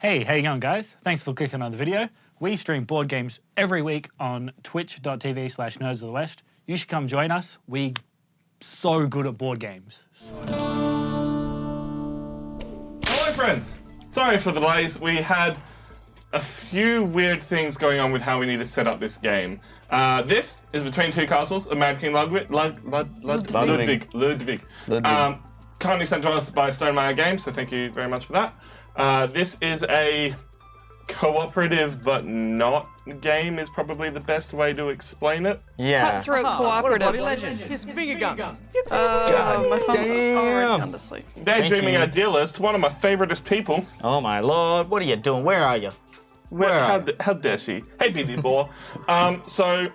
Hey, how you going, guys? Thanks for clicking on the video. We stream board games every week on twitch.tv/nerds of the west. You should come join us. We so good at board games. Hello, friends. Sorry for the delays. We had a few weird things going on with how we need to set up this game. This is Between Two Castles, a Mad King Ludwig. Kindly sent to us by Stonemaier Games, so thank you very much for that. This is a cooperative but not game is probably the best way to explain it. Yeah. Cutthroat cooperative. What a bloody legend. His finger guns. My phone's already on to sleep. Daydreaming Idealist, one of my favoritist people. Oh my lord, what are you doing? Where are you? How dare she? Hey, BD Boar. So,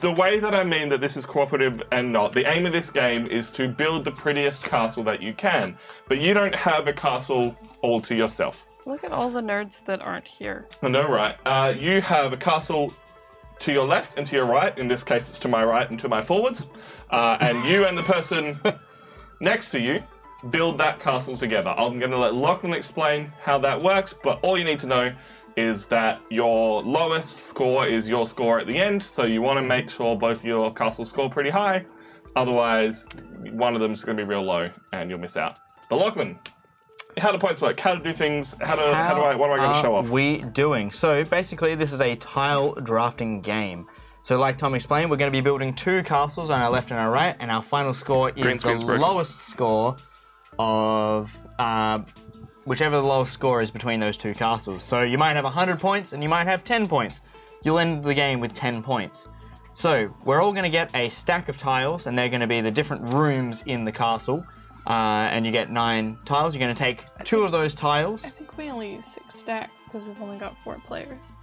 the way that I mean that this is cooperative and not, the aim of this game is to build the prettiest castle that you can. But you don't have a castle all to yourself. Look at all the nerds that aren't here. I know, right? You have a castle to your left and to your right. In this case, it's to my right and to my forwards. And you and the person next to you build that castle together. I'm going to let Lachlan explain how that works, but all you need to know is that your lowest score is your score at the end, so you want to make sure both your castles score pretty high, otherwise one of them is going to be real low and you'll miss out. But Lachlan, how do points work? How to do things? What am I going to show off? What are we doing? So basically this is a tile drafting game. So like Tom explained, we're going to be building two castles on our left and our right, and our final score is the lowest score of whichever the lowest score is between those two castles. So you might have 100 points and you might have 10 points. You'll end the game with 10 points. So we're all going to get a stack of tiles, and they're going to be the different rooms in the castle. And you get 9 tiles. You're going to take 2 of those tiles. I think we only use 6 stacks because we've only got 4 players.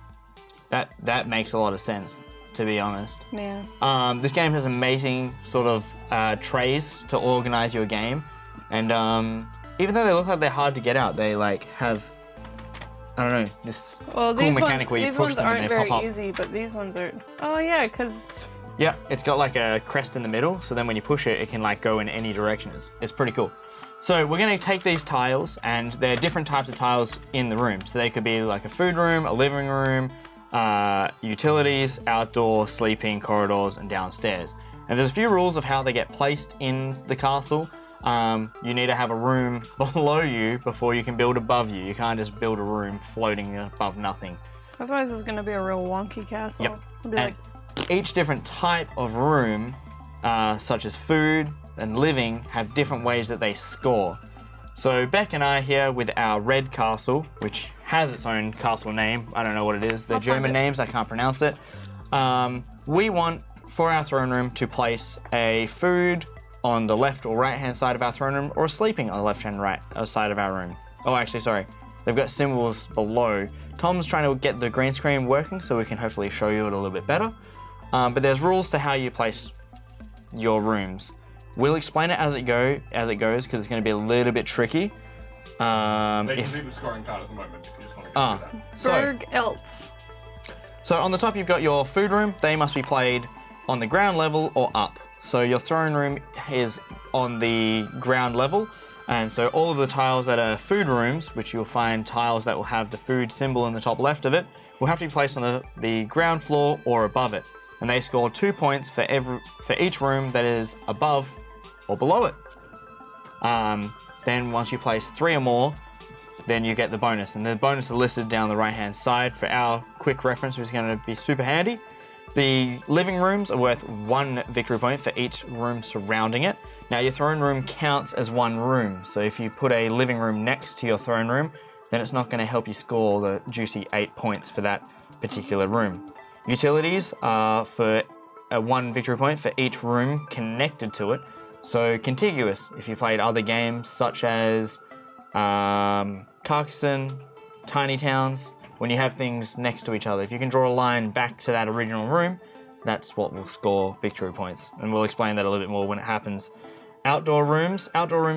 That makes a lot of sense, to be honest. Yeah. This game has amazing sort of trays to organize your game, and even though they look like they're hard to get out, they like have, I don't know, this cool mechanic where you push them and they pop up. These ones aren't very easy, but these ones are. Oh yeah, because. Yeah, it's got like a crest in the middle, so then when you push it, it can like go in any direction. It's pretty cool. So we're going to take these tiles, and there are different types of tiles in the room. So they could be like a food room, a living room, utilities, outdoor, sleeping, corridors, and downstairs. And there's a few rules of how they get placed in the castle. You need to have a room below you before you can build above you. You can't just build a room floating above nothing. Otherwise, it's going to be a real wonky castle. Yep. It'll be like. Each different type of room, such as food and living, have different ways that they score. So Beck and I here with our red castle, which has its own castle name. I don't know what it is. They're German names. I can't pronounce it. We want, for our throne room, to place a food on the left or right-hand side of our throne room, or sleeping on the left and right side of our room. Oh, actually, sorry. They've got symbols below. Tom's trying to get the green screen working so we can hopefully show you it a little bit better. But there's rules to how you place your rooms. We'll explain it as it goes because it's going to be a little bit tricky. They can see the scoring card at the moment if you just want to go through that. Berg-Eltz. So on the top you've got your food room. They must be played on the ground level or up. So your throne room is on the ground level. And so all of the tiles that are food rooms, which you'll find tiles that will have the food symbol in the top left of it, will have to be placed on the ground floor or above it. And they score 2 points for each room that is above or below it. Then once you place 3 or more, then you get the bonus. And the bonus are listed down the right-hand side for our quick reference, which is going to be super handy. The living rooms are worth 1 victory point for each room surrounding it. Now your throne room counts as 1 room. So if you put a living room next to your throne room, then it's not going to help you score the juicy 8 points for that particular room. Utilities are for 1 victory point for each room connected to it. So contiguous, if you played other games such as Carcassonne, Tiny Towns, when you have things next to each other. If you can draw a line back to that original room, that's what will score victory points. And we'll explain that a little bit more when it happens. Outdoor rooms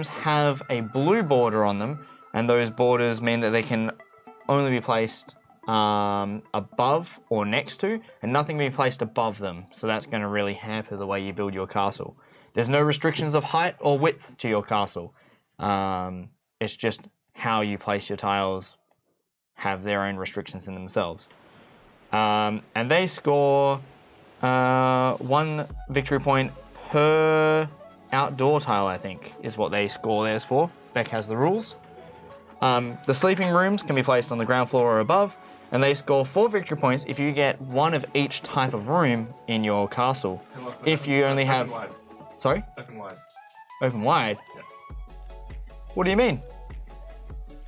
have a blue border on them, and those borders mean that they can only be placed above or next to, and nothing can be placed above them. So that's going to really hamper the way you build your castle. There's no restrictions of height or width to your castle. It's just how you place your tiles have their own restrictions in themselves. And they score 1 victory point per outdoor tile, I think, is what they score theirs for. Beck has the rules. The sleeping rooms can be placed on the ground floor or above, and they score 4 victory points if you get 1 of each type of room in your castle. If you only have... Open wide. Sorry? Open wide. Open wide? Yeah. What do you mean?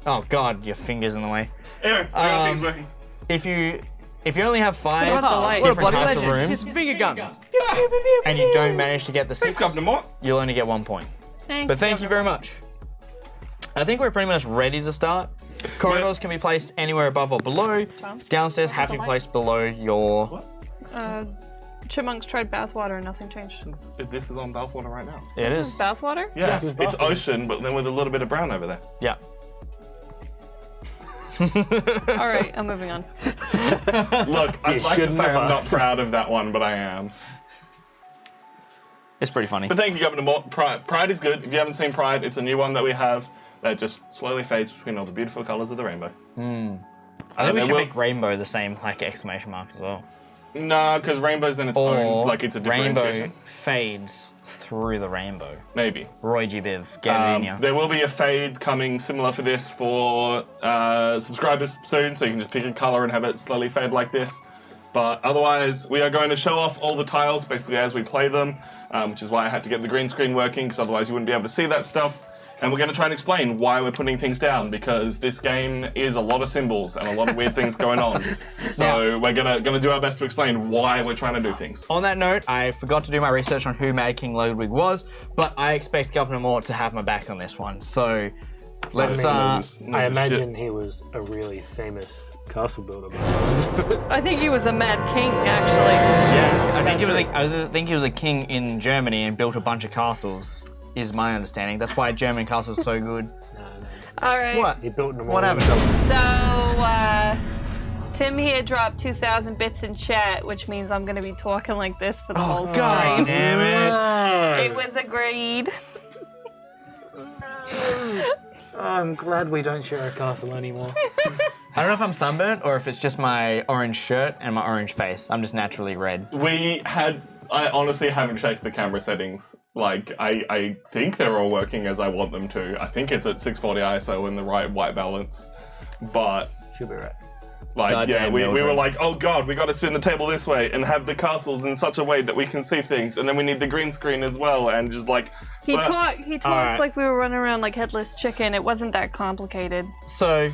Oh god, your finger's in the way. Anyway, everything's working. If you only have 5 What about the light? What a different bloody types of legend. rooms His finger guns. and you don't manage to get the 6, Thanks, Governor Mort. you'll only get 1 point. Thanks, But thank you very much. I think we're pretty much ready to start. Corridors can be placed anywhere above or below. Downstairs have to be placed below your... Chipmunks tried bathwater and nothing changed. This is on Balfour right now. It This is. is bathwater? Yeah, is it's Balfour. ocean, but then with a little bit of brown over there. Yeah. All right, I'm moving on. Look, I'd like to shouldn't say have I'm not asked. proud of that one, but I am. It's pretty funny. But thank you, Governor Mort. Pride is good. If you haven't seen Pride, it's a new one that we have that just slowly fades between all the beautiful colours of the rainbow. I think we They should will- make rainbow the same like exclamation mark as well. No, because rainbow's in its Or own, like it's a differentiation. rainbow fades through the rainbow. Maybe. Roy G. Biv, get it in ya. There will be a fade coming similar for this for subscribers soon, so you can just pick a colour and have it slowly fade like this. But otherwise, we are going to show off all the tiles basically as we play them, which is why I had to get the green screen working, because otherwise you wouldn't be able to see that stuff. And we're going to try and explain why we're putting things down, because this game is a lot of symbols and a lot of weird things going on. So we're gonna do our best to explain why we're trying to do things. On that note, I forgot to do my research on who Mad King Ludwig was, but I expect Governor Mort to have my back on this one. So let's I imagine he was a really famous castle builder. I think he was a mad king, actually. yeah, I think he was a king in Germany and built a bunch of castles. Is my understanding. That's why German castles are so good. All right. What? He built them all What happened? So, Tim here dropped 2,000 bits in chat, which means I'm going to be talking like this for the whole God stream. damn it! It was agreed. I'm glad we don't share a castle anymore. I don't know if I'm sunburnt or if it's just my orange shirt and my orange face. I'm just naturally red. I honestly haven't checked the camera settings. Like, I think they're all working as I want them to. I think it's at 640 ISO in the right white balance. But, Should be right. like, Goddamn we were Mildred. like, oh god, we got to spin the table this way and have the castles in such a way that we can see things. And then we need the green screen as well. And just like... He talks Alright. like we were running around like headless chicken. It wasn't that complicated. So,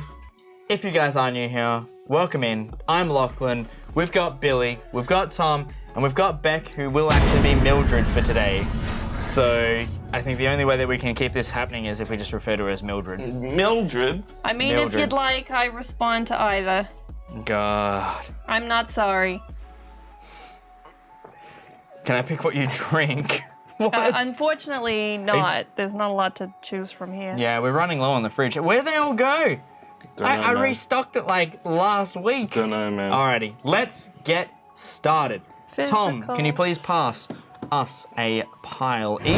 if you guys are new here, welcome in. I'm Lachlan. We've got Billy, we've got Tom, and we've got Beck, who will actually be Mildred for today. So, I think the only way that we can keep this happening is if we just refer to her as Mildred. Mildred. I mean, if Mildred. you'd like, I respond to either. God. I'm not sorry. Can I pick what you drink? What? Unfortunately, not. There's not a lot to choose from here. Yeah, we're running low on the fridge. Where'd they all go? I restocked it like last week. Don't know, man. Alrighty, let's get started. Tom, Physical. can you please pass us a pile each?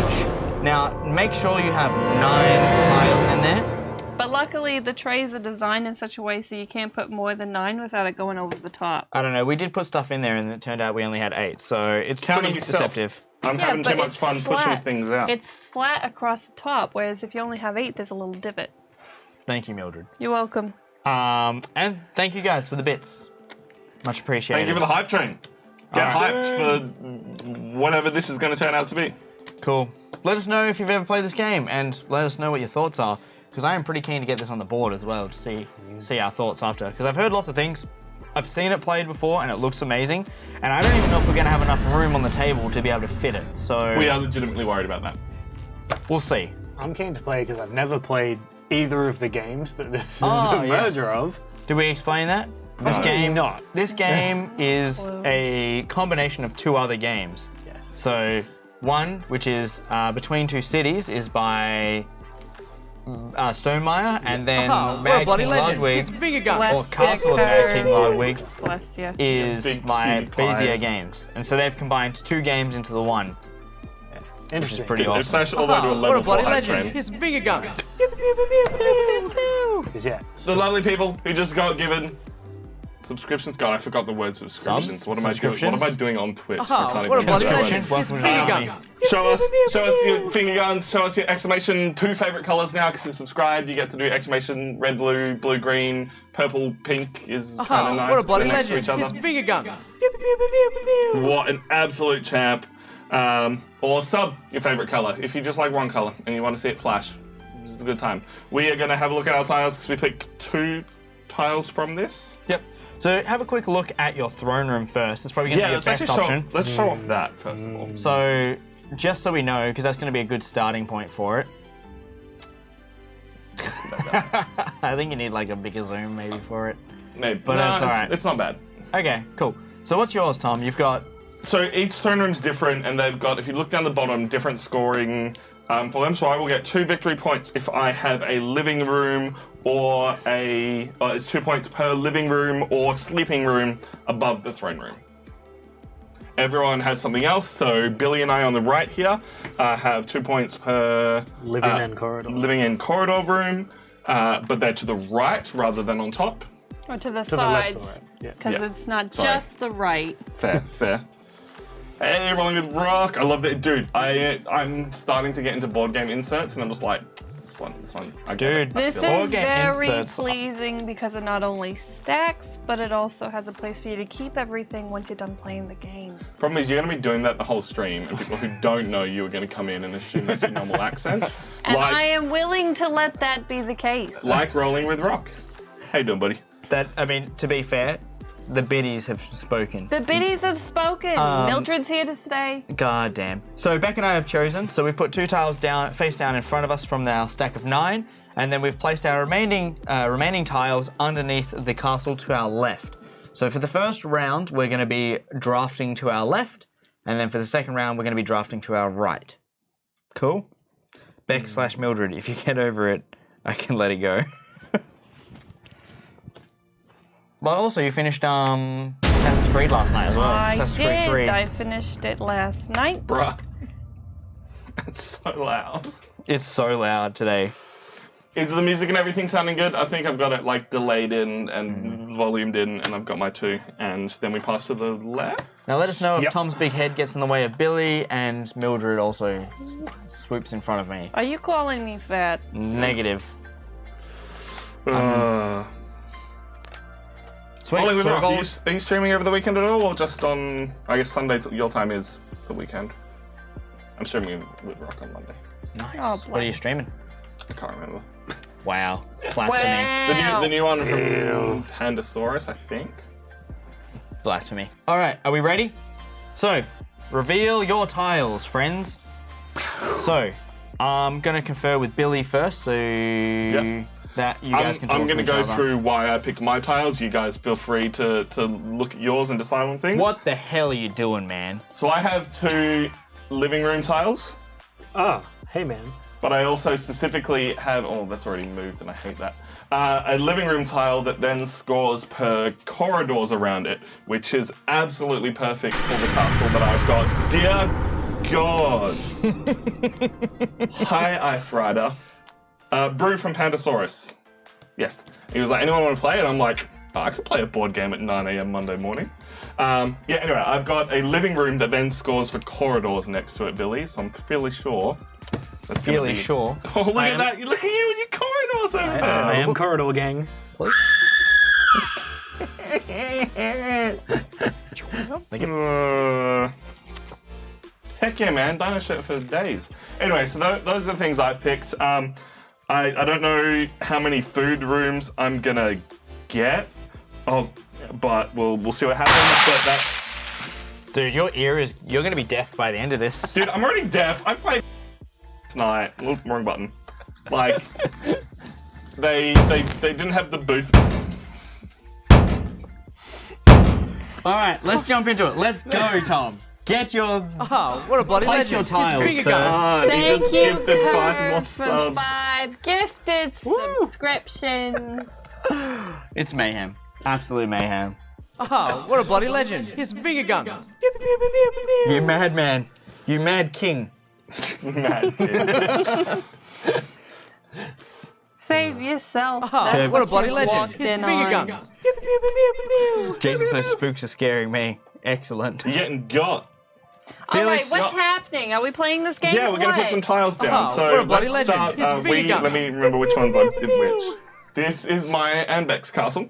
Now, make sure you have 9 tiles in there. But luckily, the trays are designed in such a way so you can't put more than 9 without it going over the top. I don't know, we did put stuff in there and it turned out we only had 8, so it's Count pretty them yourself. deceptive. I'm having but too much it's fun pushing flat. things out. It's flat across the top, whereas if you only have 8, there's a little divot. Thank you, Mildred. You're welcome. And thank you guys for the bits. Much appreciated. Thank you for the hype train. Get Alright. hyped for whatever this is going to turn out to be. Cool. Let us know if you've ever played this game and let us know what your thoughts are, because I am pretty keen to get this on the board as well to see our thoughts after, because I've heard lots of things. I've seen it played before and it looks amazing, and I don't even know if we're going to have enough room on the table to be able to fit it, so We are legitimately worried about that. we'll see. I'm keen to play because I've never played either of the games that this is Oh, a yes. merger of. Did we explain that? This No. game, Not. This game is a combination of 2 other games. Yes. So one, which is Between Two Cities, is by Stonemeyer, and then Oh, what a Mad bloody King legend. Ludwig, His finger guns. or Castle of Mad King Ludwig, Bless you. is Big by cutie Bezier pies. Games. And so they've combined 2 games into the one. Interesting. Pretty It's awesome. smashed all the way to a What level a 4 bloody hype legend. train. His finger guns. Yeah. The lovely people who just got given subscriptions. God, I forgot the word subscriptions. Subs? What am I doing? What am I doing on Twitch? I can't What a even bloody remember. legend. His Welcome to finger the army. guns. Show us your finger guns. Show us your exclamation 2 favorite colors now because you're subscribed. You get to do exclamation red, blue, blue, green, purple, pink is kind of nice. What a bloody They're next to legend. each His other. finger guns. What an absolute champ. Or sub your favorite color if you just like one color and you want to see it flash. This is a good time. We are going to have a look at our tiles because we picked 2 tiles from this. Yep. So have a quick look at your throne room first. That's probably going to be your best option. Let's show off that first of all. So just so we know, because that's going to be a good starting point for it. I think you need like a bigger zoom maybe for it. Maybe, But that's all right. It's not bad. Okay, cool. So what's yours, Tom? You've got So each throne room's different, and they've got, if you look down the bottom, different scoring for them. So I will get 2 victory points if I have a living room or it's 2 points per living room or sleeping room above the throne room. Everyone has something else. So Billy and I on the right here have 2 points per Living and corridor. living in corridor room, but they're to the right rather than on top. Or to the To the left or sides. right. Yeah. Because Yeah. it's not Sorry. just the right. Fair, fair. Hey, rolling with rock. I love that, dude. I'm starting to get into board game inserts, and I'm just like, this one. I get it. Dude. I This feel it. is game very inserts. pleasing because it not only stacks, but it also has a place for you to keep everything once you're done playing the game. Problem is, you're going to be doing that the whole stream, and people who don't know you are going to come in and assume that's your normal accent. And I Like, am willing to let that be the case. like rolling with rock. How you doing, buddy? that. I mean, to be fair, the biddies have spoken. The biddies have spoken. Mildred's here to stay. God damn. So Beck and I have chosen. So we've put 2 tiles down, face down in front of us from our stack of 9, and then we've placed our remaining tiles underneath the castle to our left. So for the first round, we're going to be drafting to our left, and then for the second round, we're going to be drafting to our right. Cool. Beck/Mildred, if you get over it, I can let it go. But also, you finished Assassin's Creed last night as well. I Assassin's Creed did. 3. I finished it last night. Bruh. It's so loud. It's so loud today. Is the music and everything sounding good? I think I've got it like delayed in and volumed in, and I've got my 2. And then we pass to the left. Now let us know if Yep. Tom's big head gets in the way of Billy and Mildred also swoops in front of me. Are you calling me fat? Negative. Sweet. Rolling with So rock. we've all- Are you streaming over the weekend at all, or just on? I guess Sunday. Your time is the weekend. I'm streaming with rock on Monday. Nice. Oh, What are you streaming? I can't remember. Wow. Blasphemy. The new one from Pandasaurus, I think. Blasphemy. All right, are we ready? So, reveal your tiles, friends. So, I'm going to confer with Billy first, so that you guys can talk I'm to going to each go other. through why I picked my tiles. You guys feel free to look at yours and decide on things. What the hell are you doing, man? So I have 2 living room tiles, Ah, hey man. but I also specifically have. Oh, that's already moved, and I hate that. A living room tile that then scores per corridors around it, which is absolutely perfect for the castle that I've got. Dear God. Hi, Ice Rider. Brew from Pandasaurus. Yes. He was like, anyone want to play? And I'm like, oh, I could play a board game at 9 a.m. Monday morning. Anyway, I've got a living room that then scores for corridors next to it, Billy, so I'm fairly sure that's gonna Fairly be... sure. Oh, look I at am- that. Look at you and your corridors over there. I am corridor gang. Heck yeah, man. Dino shit for days. Anyway, so those are the things I've picked. I don't know how many food rooms I'm going to get, but we'll see what happens. But that's... Dude, you're going to be deaf by the end of this. Dude, I'm already deaf. I played tonight. Wrong button. Like, they didn't have the booth. All right, let's jump into it. Let's go, Tom. Get your... Oh, what a bloody Place legend. your tiles, His finger sir. guns. He just Thank you, gifted 5 Kurt, more for subs. 5 gifted subscriptions. It's mayhem. Absolute mayhem. Oh, what a bloody legend. His finger guns. You madman. You mad king. Mad kid. Save yourself. Oh, That's what a bloody you legend. walked His in finger on. guns. Pew, pew, pew, pew, pew, pew. Jesus, those spooks are scaring me. Excellent. You're getting got. All right, Felix, what's happening? Are we playing this game? Yeah, we're going to put some tiles down. Oh, so what a bloody let's legend. start. His finger guns. Let me remember which ones I did which. This is my and Beck's castle.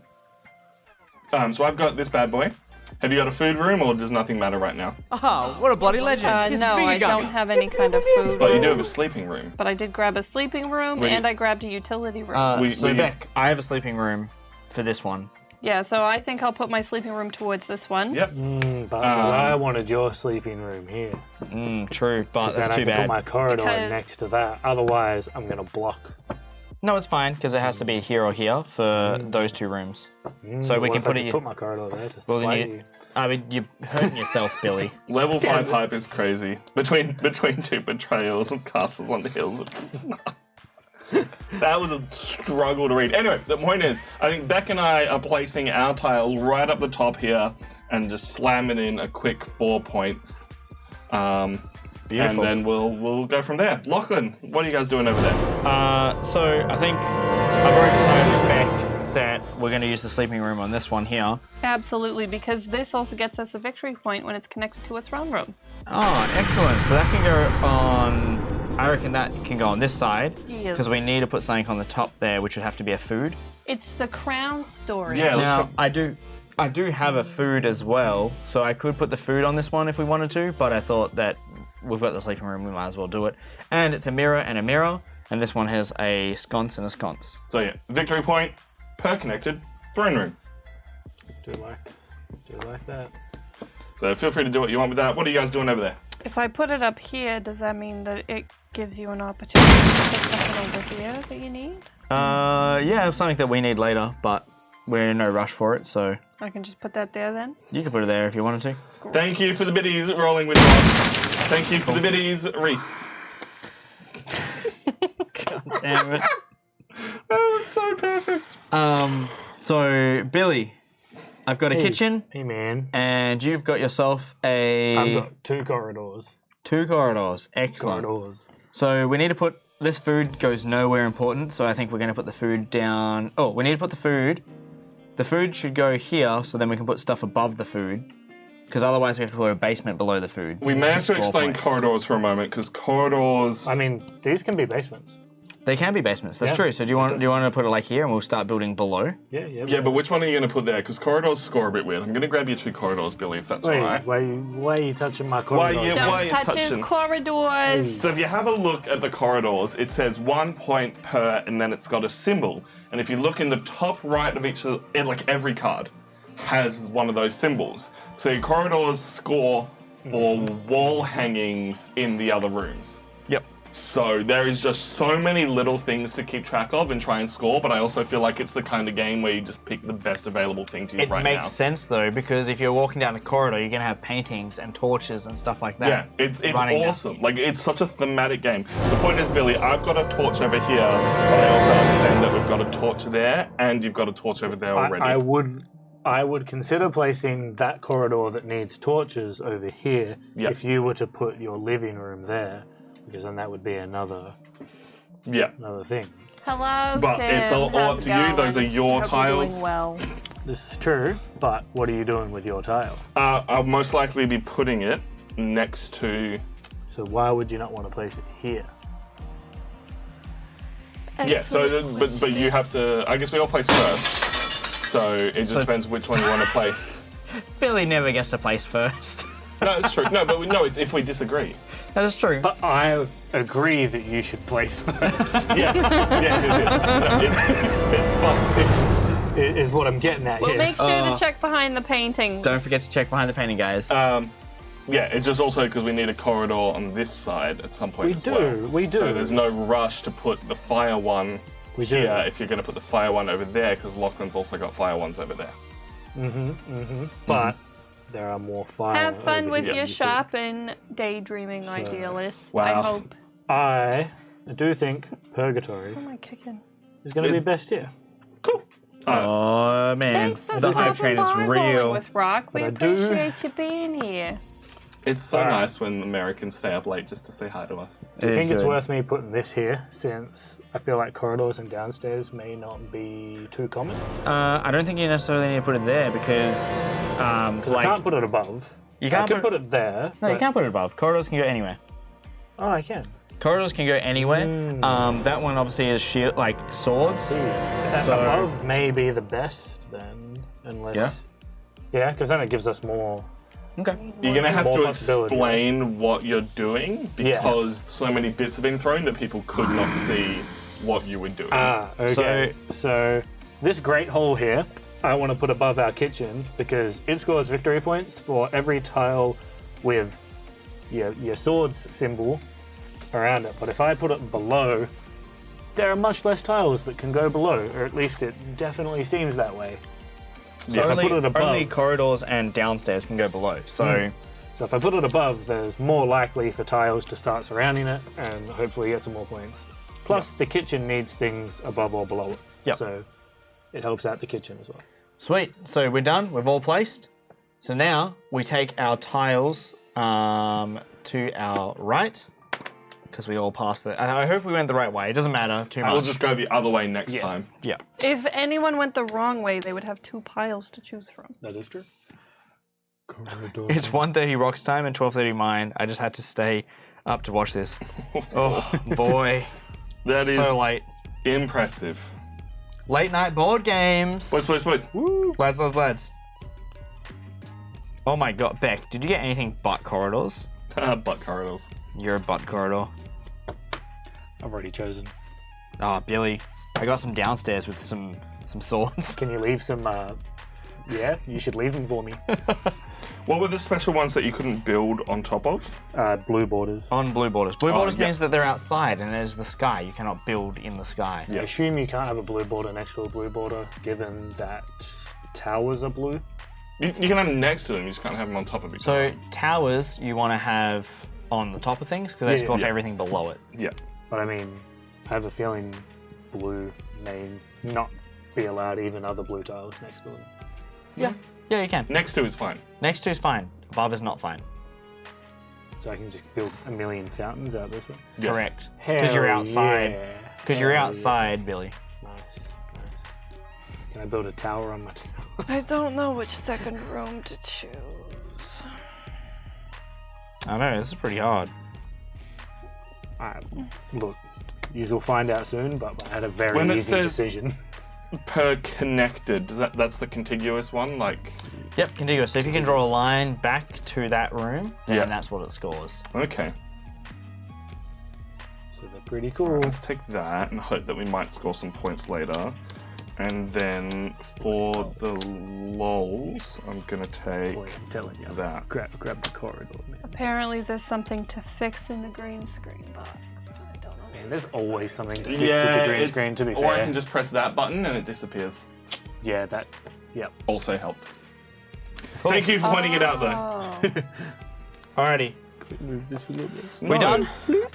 So I've got this bad boy. Have you got a food room, or does nothing matter right now? Oh, what a bloody legend. His No, finger I guns. don't have any kind of food. But you do have a sleeping room. But I did grab a sleeping room Wait. and I grabbed a utility room. Beck, I have a sleeping room for this one. Yeah, so I think I'll put my sleeping room towards this one. Yep. But I wanted your sleeping room here. True, but Then that's I too can put bad. my corridor Because- next to that. Otherwise, I'm going to block. No, it's fine, because it has to be here or here for those two rooms. So we What can if I put just it... put my corridor there to Well, then spite you- you. I mean, you're hurting yourself, Billy. Level 5 hype is crazy. Between two betrayals and castles on the hills. That was a struggle to read. Anyway, the point is, I think Beck and I are placing our tile right up the top here and just slamming in a quick 4 points. And then we'll go from there. Lachlan, what are you guys doing over there? So I think I've already decided with Beck that we're going to use the sleeping room on this one here. Absolutely, because this also gets us a victory point when it's connected to a throne room. Oh, excellent. So that can go on... I reckon that can go on this side. Yes. Because we need to put something on the top there, which would have to be a food. It's the crown story. Yeah, Now, I do have a food as well, so I could put the food on this one if we wanted to, but I thought that we've got the sleeping room, we might as well do it. And it's a mirror, and this one has a sconce and a sconce. So yeah, victory point per connected throne room. Do like that. So feel free to do what you want with that. What are you guys doing over there? If I put it up here, does that mean that it gives you an opportunity to put something over here that you need? Yeah, it's something that we need later, but we're in no rush for it, so I can just put that there then? you can put it there if you wanted to. Thank you for the biddies, rolling with Rob. Thank you for the biddies, Reese. Damn it. That was so perfect. So, Billy, I've got a kitchen, Hey, man. and you've got yourself I've got 2 corridors. 2 corridors. Excellent. Corridors. So we need to put, this food goes nowhere important, so I think we're going to put the food down. Oh, we need to put the food. The food should go here, so then we can put stuff above the food. Because otherwise we have to put a basement below the food. We may have to score explain points. corridors for a moment, because corridors... I mean, these can be basements. They can be basements, that's Yeah. true. So do you want to put it like here and we'll start building below? Yeah, but which one are you going to put there? Because corridors score a bit weird. I'm going to grab you 2 corridors, Billy, if that's Wait, alright. why are you touching my Why corridor? you- Don't you touch his touching? corridors! So if you have a look at the corridors, it says 1 point per, and then it's got a symbol. And if you look in the top right of each, like every card, has one of those symbols. So your corridors score for wall hangings in the other rooms. Yep. So there is just so many little things to keep track of and try and score, but I also feel like it's the kind of game where you just pick the best available thing to use It right makes now. sense though, because if you're walking down a corridor, you're going to have paintings and torches and stuff like that. Yeah, it's running down. awesome. Like, it's such a thematic game. The point is, Billy, I've got a torch over here, but I also understand that we've got a torch there, and you've got a torch over there already. I would consider placing that corridor that needs torches over here Yep. if you were to put your living room there, because then that would be another Yeah. thing. Hello, But Tim. it's all How's up it to you. Those going? are your Hope you're tiles. doing well. This is true, but what are you doing with your tile? I'll most likely be putting it next to... So why would you not want to place it here? Yeah, so, but you have to... I guess we all place first. So it just depends which one you want to place. Billy never gets to place first. No, it's true. No, but it's if we disagree. That is true. But I agree that you should place first. Yes. It's fun. Is what I'm getting at We'll here. make sure to check behind the paintings. Don't forget to check behind the painting, guys. Yeah, it's just also because we need a corridor on this side at some point We as do, well. we do. So there's no rush to put the fire one We do. here if you're going to put the fire one over there, because Lachlan's also got fire ones over there. But there are more fire. Have fun over with here, your you see. sharp and daydreaming idealist. Wow. I hope. I do think Purgatory What am I kicking? is going to be best here. Cool. Oh man, Thanks for the hype stopping train is by real. Bowling with Rock. We But I do- appreciate you being here. It's so nice when Americans stay up late just to say hi to us. I think it's worth me putting this here, since I feel like corridors and downstairs may not be too common. I don't think you necessarily need to put it there because, I can't put it above. You can't I can put it there. No, you but- can't put it above. Corridors can go anywhere. Oh, I can. Corridors can go anywhere. That one obviously is shield, like swords. So- Above may be the best then, unless... Yeah. Yeah, because then it gives us more... Okay. You're going to have More to flexibility. explain what you're doing because so many bits have been thrown that people could not see what you were doing. Okay. So this great hole here, I want to put above our kitchen because it scores victory points for every tile with your sword's symbol around it. But if I put it below, there are much less tiles that can go below, or at least it definitely seems that way. So if I put it above, only corridors and downstairs can go below. So so if I put it above, there's more likely for tiles to start surrounding it and hopefully get some more points. Plus, the kitchen needs things above or below it. Yep. So it helps out the kitchen as well. sweet. So we're done. We've all placed. So now we take our tiles to our right because we all passed it. I hope we went the right way. It doesn't matter too much. We'll just go the other way next time. Yeah. If anyone went the wrong way, they would have 2 piles to choose from. That is true. It's 1:30 Rock's time and 12:30 mine. I just had to stay up to watch this. Oh boy, That is so late. impressive. Late night board games. Boys. Lads. Oh my god, Beck, did you get anything but corridors? Butt corridors. You're a butt corridor. I've already chosen. Oh, Billy, I got some downstairs with some swords. Can you leave some? Yeah, you should leave them for me. What were the special ones that you couldn't build on top of? Blue borders. On blue borders. Blue borders yeah. means that they're outside and there's the sky. You cannot build in the sky. I assume you can't have a blue border next to a blue border, given that towers are blue. You can have them next to them, you just can't have them on top of each So other. towers you want to have on the top of things because they score for everything below it. Yeah. But I mean, I have a feeling blue may not be allowed even other blue tiles next to them. Yeah, you can. Next to is fine. Next to is fine. Above is not fine. So I can just build a million fountains out this way. Yes. Correct. Because you're Hell outside. yeah. Because you're Hell outside, Billy. yeah. Nice. Can I build a tower on my tower? I don't know which second room to choose. I know, this is pretty hard. Look, you will find out soon, but I had a very When it easy says- decision. Per connected, that's the contiguous one? Like, Yep, contiguous. So if you can draw a line back to that room, then Yeah. that's what it scores. okay. So they're pretty cool. Let's take that and hope that we might score some points later. And then for the lols, I'm gonna take Boy, I'm telling you. that. Grab the corridor, man. Apparently, there's something to fix in the green screen box, but I don't know. Man, there's always something to fix with the green screen, to be or I fair. can just press that button and it disappears. Yeah, that. Yep. Also helps. Thank you for pointing it out, though. Oh. Alrighty. Move this a little bit. We done?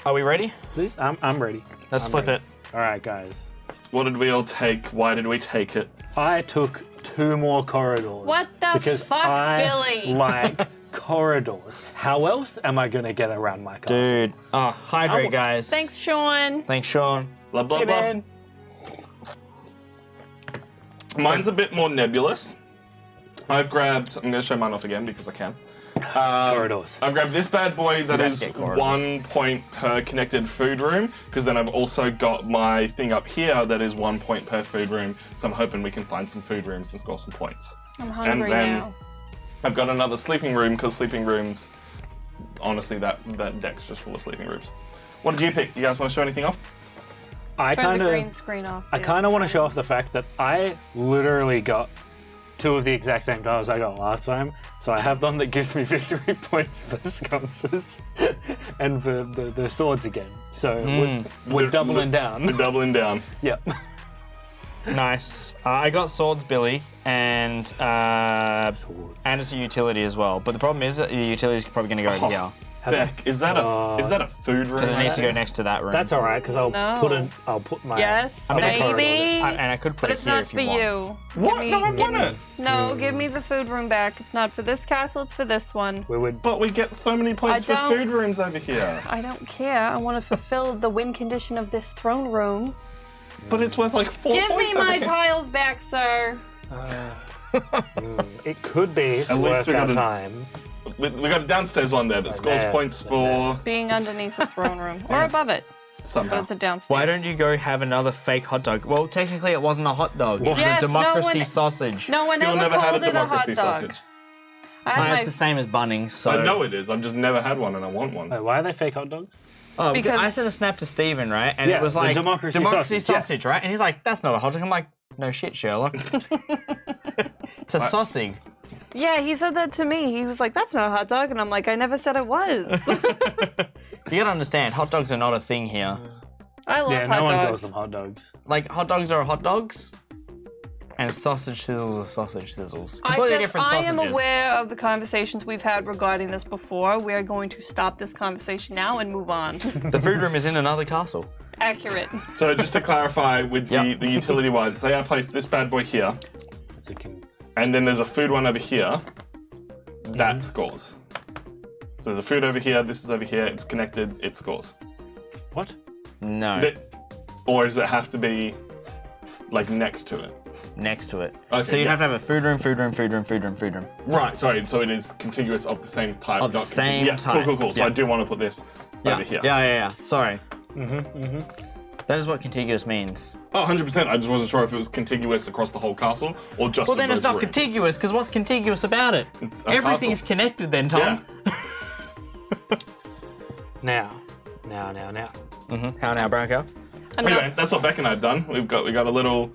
Are we ready? Please? I'm ready. Let's flip it. Alright, guys. What did we all take? Why did we take it? I took 2 more corridors. What the because fuck, I Billy? like corridors. How else am I going to get around my castle? Dude. Hydrate, guys. Thanks, Sean. Thanks, Sean. Blah, blah, Hey, blah. man. Mine's a bit more nebulous. I'm going to show mine off again because I can. Corridors. I've grabbed this bad boy that Let's is get corridors. 1 point per connected food room, because then I've also got my thing up here that is 1 point per food room, so I'm hoping we can find some food rooms and score some points. I'm hungry then- now. I've got another sleeping room, because sleeping rooms, honestly, that deck's just full of sleeping rooms. What did you pick? Do you guys want to show anything off? I Turn kind the green of screen off. I kind of want to show off the fact that I literally got 2 of the exact same tiles I got last time. So I have one that gives me victory points for sconces and for the swords again. So we're doubling down. We're doubling down. Yep. Nice. I got swords, Billy, and Swords. it's a utility as well. But the problem is that the utility is probably going to go over here. Beck, is that a food room? Because it needs to go next to that room. That's all right because I'll put my Yes, maybe. And I could put But it it's here not if for you want. you. What? No, I want it. No, give me the food room back. It's not for this castle, it's for this one. But we get so many points for food rooms over here. I don't care. I want to fulfill the win condition of this throne room. But it's worth like 4 Give points. me my tiles back, sir. It could be At least worth our time. We got a downstairs one there that scores points for Being underneath the throne room. Or above it. But somehow. it's a downstairs. Why don't you go have another fake hot dog? Well, technically it wasn't a hot dog. It was Yes, a democracy no one- sausage. No one Still ever never had called a it a hot democracy dog. sausage. I had It's my the same as Bunnings, so... I know it is. I've just never had one and I want one. Wait, why are they fake hot dogs? Oh, Because- I sent a snap to Steven, right? And Yeah, it was the like, democracy sausage, yes. right? And he's like, that's not a hot dog. I'm like, no shit, Sherlock. It's a sausage. Yeah, he said that to me. He was like, that's not a hot dog. And I'm like, I never said it was. You gotta understand, hot dogs are not a thing here. I love Yeah, hot no one dogs. calls them hot dogs. Like, hot dogs are hot dogs, and sausage sizzles are sausage sizzles. Completely different I sausages. am aware of the conversations we've had regarding this before. We are going to stop this conversation now and move on. The food room is in another castle. Accurate. So just to clarify with Yep. the utility one, say I place this bad boy here, So it can... and then there's a food one over here, that scores. So there's a food over here, this is over here, it's connected, it scores. What? No, Or does it have to be like next to it? next to it. Okay, So you'd yeah. have to have a food room, food room, food room, food room, food room. Right, sorry, so it is contiguous of the same type. Of the not same yeah, type, Cool. So yeah. I do want to put this over here. Yeah. Sorry. That is what contiguous means. Oh, 100%. I just wasn't sure if it was contiguous across the whole castle or just Well, in then it's those not rooms. contiguous, because what's contiguous about it? a Everything's castle. connected then, Tom. Yeah. Now. How now, Branko? Anyway, that's what Beck and I have done. We got a little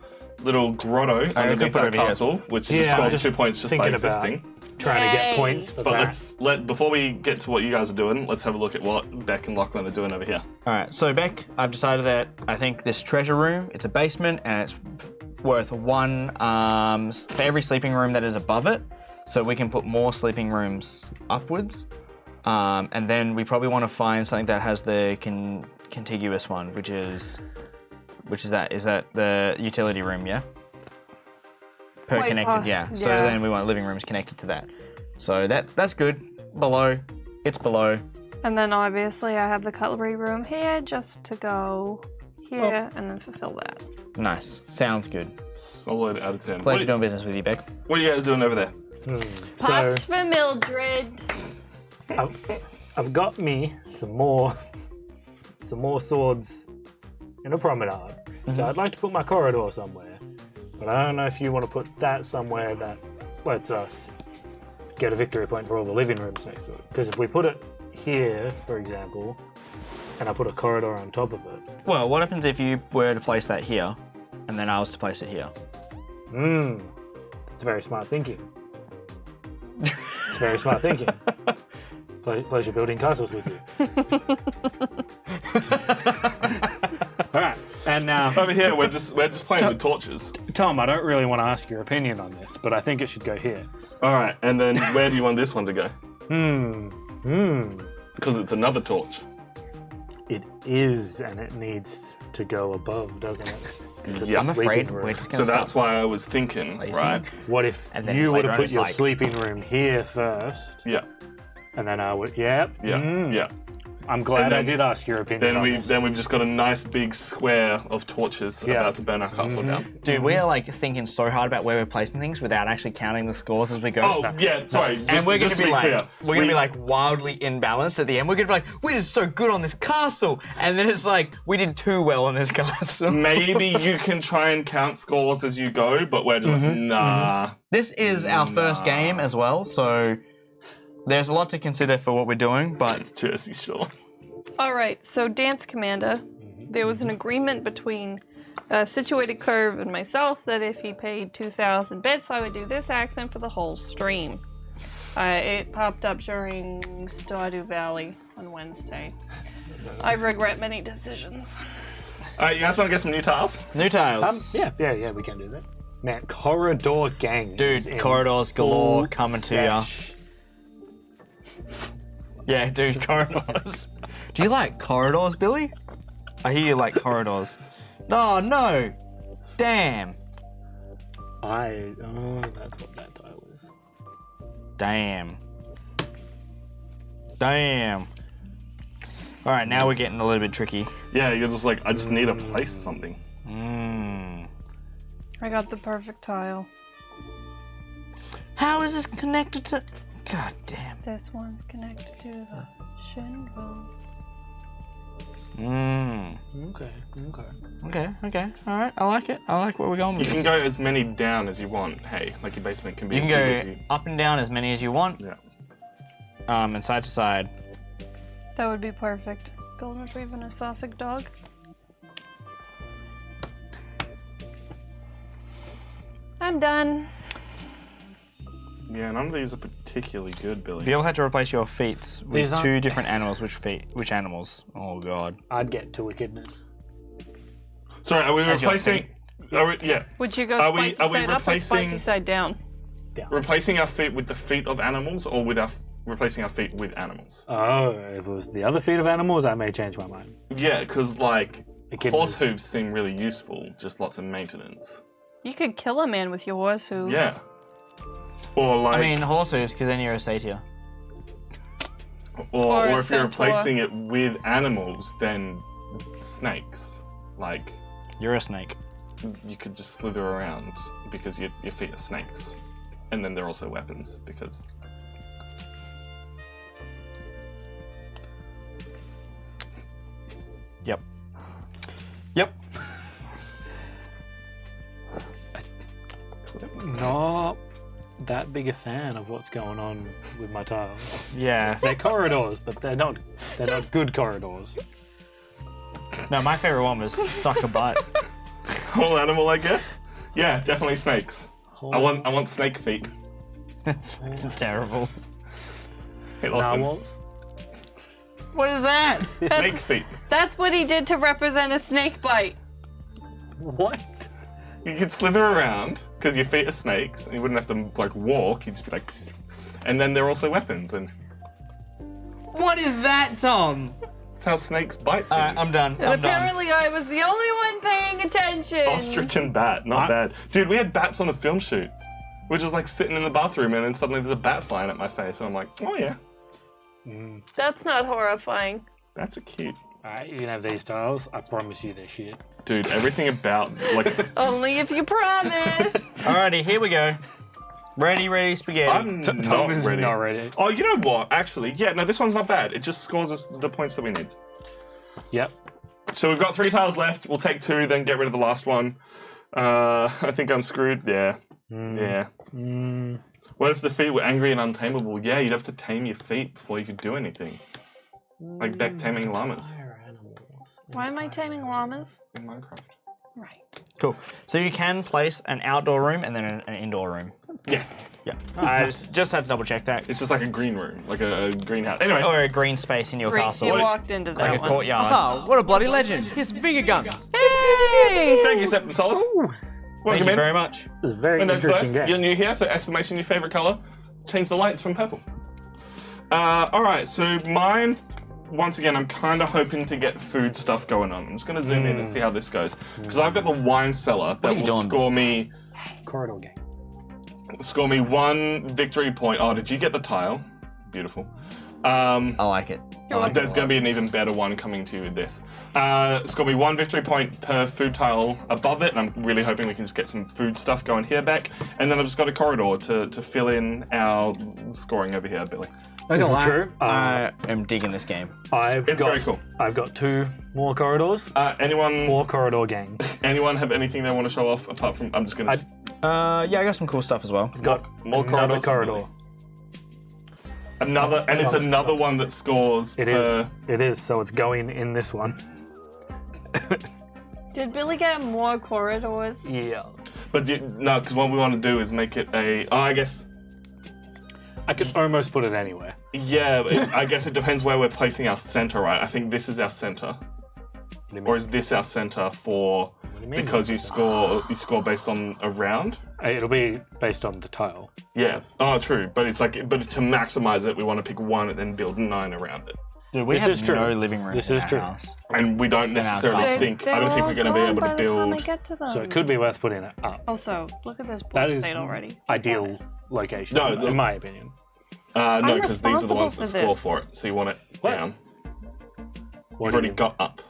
grotto could underneath put it that over here. castle, which Yeah, just I'm scores just 2 points just by thinking about- existing. Trying to get Yay. points for But that. before we get to what you guys are doing, let's have a look at what Beck and Lachlan are doing over here. All right, so Beck, I've decided that I think this treasure room, it's a basement, and it's worth one for every sleeping room that is above it. So we can put more sleeping rooms upwards. And then we probably want to find something that has the contiguous one, which is that? Is that the utility room? Yeah. Per Wait, connected, yeah. So yeah. then we want living rooms connected to that. So that's good. Below, it's below. And then obviously I have the cutlery room here just to go here and then fulfill that. Nice. Sounds good. Solid out of 10. Pleasure doing business with you, Beck. What are you guys doing over there? Pops for Mildred. I've got me some more swords in a promenade. So I'd like to put my corridor somewhere. But I don't know if you want to put that somewhere that lets us get a victory point for all the living rooms next to it. Because if we put it here, for example, and I put a corridor on top of it. Well, what happens if you were to place that here, and then I was to place it here? It's very smart thinking. It's very smart thinking. Pleasure building castles with you. All right, and now Over here, we're just playing with torches. Tom, I don't really want to ask your opinion on this, but I think it should go here. All right, and then where do you want this one to go? Because it's another torch. It is, and it needs to go above, doesn't it? 'Cause it's Yeah. a I'm sleeping afraid room. we're just So going to that's why I was thinking, Placing. right? What if And then you would later have on put it's your like- sleeping room here first, Yeah, and then I would, yeah. yeah. I'm glad And then- I did ask your opinion on this. Then we've just got a nice big square of torches Yeah. about to burn our castle down. Dude, we are like thinking so hard about where we're placing things without actually counting the scores as we go. Oh yeah, sorry. And we're just gonna be like, clear, we're gonna be like wildly imbalanced at the end. We're gonna be like, we did so good on this castle, and then it's like we did too well on this castle. maybe you can try and count scores as you go, but we're just like, nah. This is our first game as well, so there's a lot to consider for what we're doing. But Jersey Shore. All right, so Dance Commander, there was an agreement between Situated Curve and myself that if he paid 2,000 bits, I would do this accent for the whole stream. It popped up during Stardew Valley on Wednesday. I regret many decisions. All right, you guys want to get some new tiles? new tiles, Yeah, we can do that. Man, corridor gang. is dude, in corridors galore full coming to ya. fetch. Yeah, dude, corridors. Do you like corridors, Billy? I hear you like corridors. Oh, no. Damn. That's what that tile is. Damn. Damn. All right, now we're getting a little bit tricky. Yeah, you're just like, I just need to place something. I got the perfect tile. How is this connected to... God damn. This one's connected to the shingle. Okay. All right, I like it. I like where we're going with You this. can go as many down as you want. Hey, like your basement can be You can as go big as you... up and down as many as you want, Yeah. and side to side. That would be perfect. Golden retriever and a sausage dog. I'm done. Yeah, none of these are particularly good, Billy. If you all had to replace your feet with These aren't- two different animals, which animals? Oh god. I'd get to wickedness. Sorry, are we As your replacing... Yeah. Would you go Are we- spiky are we side up or replacing- spiky side down? Down. Replacing our feet with the feet of animals, or with replacing our feet with animals? Oh, if it was the other feet of animals, I may change my mind. Yeah, because like Echidnas. horse hooves seem really useful, just lots of maintenance. You could kill a man with your horse hooves. Yeah. Or like, I mean, horse hooves, because then you're a satyr. or or a if you're centaur. replacing it with animals, then snakes. Like You're a snake. you could just slither around because your feet are snakes, and then they're also weapons because. Yep. Yep. Not that big a fan of what's going on with my tiles. Yeah. They're corridors, but they're not good corridors. No, my favorite one was suck a butt. Whole animal, I guess. Yeah, definitely snakes. I want snake feet. That's terrible. Hey, look, Narwhals. What is that? snake feet. That's what he did to represent a snake bite. What? You could slither around because your feet are snakes, and you wouldn't have to like walk. You'd just be like, and then they're also weapons, and What is that, Tom? that's how snakes bite things. Alright, I'm done. And I'm done. apparently I was the only one paying attention. Ostrich and bat, not bad. Dude, we had bats on the film shoot. We're just like sitting in the bathroom, and then suddenly there's a bat flying at my face, and I'm like, oh yeah, That's not horrifying. bats are cute. Alright, you can have these tiles. I promise you they're shit. Dude, everything about like Only if you promise. Alrighty, here we go. Ready, spaghetti. I'm Tom not is ready. not ready. Oh, you know what? Actually, yeah, no, this one's not bad. It just scores us the points that we need. Yep. So we've got 3 tiles left. We'll take 2, then get rid of the last one. I think I'm screwed. Yeah. Yeah. What if the feet were angry and untamable? Yeah, you'd have to tame your feet before you could do anything. Like back taming llamas Why am I taming llamas? in Minecraft. Right. Cool. So you can place an outdoor room and then an indoor room. Yes. Yeah. I just had to double check that. It's just like a green room, like a greenhouse. Anyway, Or a green space in your Great, castle. you walked into that Like a one. courtyard. Oh, what a bloody legend. Here's some finger guns. Hey! thank you, Septum Solace. Thank Welcome you in. very much. It's a very Windows interesting first. game. You're new here, so exclamation your favorite color. Change the lights from purple. Alright, so mine, once again, I'm kind of hoping to get food stuff going on. I'm just going to zoom in and see how this goes. Because I've got the wine cellar that are you will doing? Corridor game. score me 1 victory point. Oh, did you get the tile? Beautiful. I like it. I like There's going to be an even better one coming to you with this. Score me 1 victory point per food tile above it, and I'm really hoping we can just get some food stuff going here back. And then I've just got a corridor to fill in our scoring over here, Billy. This is true. I am digging this game. I've It's got, very cool. I've got 2 more corridors. Anyone 4 corridor games. anyone have anything they want to show off apart from? I'm just going to. Yeah, I got some cool stuff as well. Got More another corridors. corridor. Another, and it's another one that scores. It is. It is. So it's going in this one. Did Billy get more corridors? Yeah. But no, because what we want to do is make it a. Oh, I guess. I could almost put it anywhere. Yeah, but I guess it depends where we're placing our center, right? I think this is our center, or is this our center for? do you mean? Because you score based on a round, It'll be based on the tile. Yeah. Oh, true. But it's like, but to maximize it, we want to pick one and then build 9 around it. Dude, we This have is true. no living room This in is our true. house. And we don't necessarily castle. think, I don't think we're going to be able to build. So it could be worth putting it up. Also, look at this That board is state already. Ideal location, No, in my opinion. No, because these are the ones that responsible score for for it. So you want it What? down. What You've do already you- got up.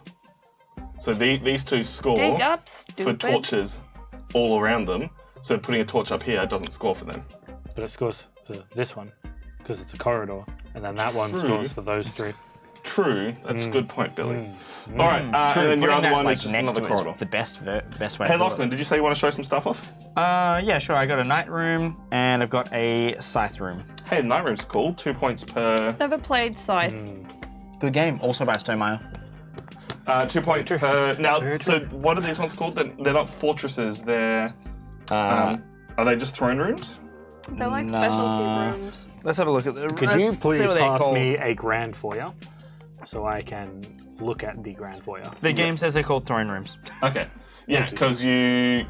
So these two score Dig up, for stupid. torches all around them. So putting a torch up here doesn't score for them. But it scores for this one because it's a corridor, and then that one True. scores for those 3. True, that's a good point, Billy. All right, and True, then your putting other that, one like, is just next another to it is corridor. The best way. Hey, to do it. Lachlan, did you say you want to show some stuff off? Yeah, sure. I got a night room and I've got a scythe room. Hey, the night room's cool. 2 points per. Never played Scythe. Good game. Also by Stone Mile. 2 points per. Now, so what are these ones called? They're not fortresses. They're. Are they just throne rooms? They're like Nah. specialty rooms. Let's have a look at the. Could you please pass me a grand foyer so I can look at the grand foyer? The game says they're called throne rooms. Okay. Yeah, because you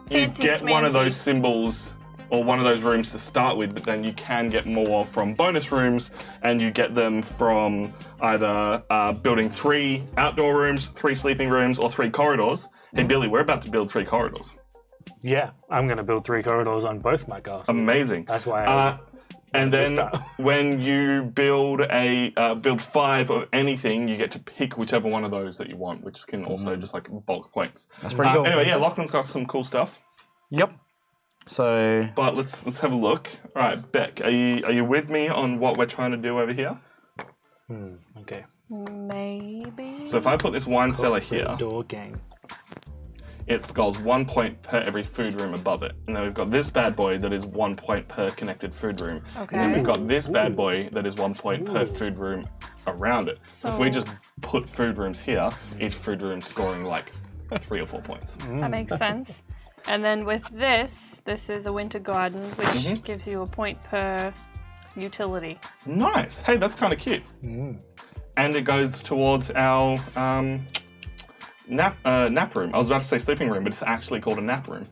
Fancy get one of schmancy. those symbols or one of those rooms to start with, but then you can get more from bonus rooms, and you get them from either building 3 outdoor rooms, 3 sleeping rooms, or 3 corridors. Hey, Billy, we're about to build 3 corridors. Yeah, I'm going to build 3 corridors on both my castles. Amazing. That's why I... And then start. when you build build 5 of anything, you get to pick whichever one of those that you want, which can also just like bulk points. That's pretty cool. Anyway, yeah, Lachlan's got some cool stuff. Yep. So But let's have a look. All right, Beck, are you with me on what we're trying to do over here? Okay. Maybe. So if I put this wine cellar here, Door gang. it scores 1 point per every food room above it. And then we've got this bad boy that is 1 point per connected food room. Okay. And then we've got this bad boy that is 1 point per food room around it. So if we just put food rooms here, each food room scoring like 3 or 4 points. That makes sense. And then with this is a winter garden, which gives you a point per utility. Nice. Hey, that's kind of cute. And it goes towards our nap room. I was about to say sleeping room, but it's actually called a nap room,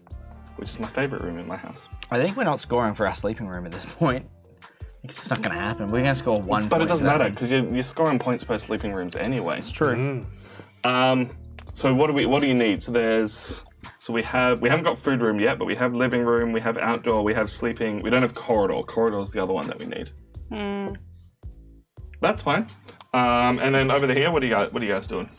which is my favorite room in my house. I think we're not scoring for our sleeping room at this point. It's just not going to happen. We're going to score 1 But point. it doesn't for that. matter because you're scoring points per sleeping rooms anyway. It's true. So what do you need? So we haven't got food room yet, but we have living room, we have outdoor, we have sleeping. We don't have corridor. Corridor is the other one that we need. That's fine. And then over here, what are you guys doing?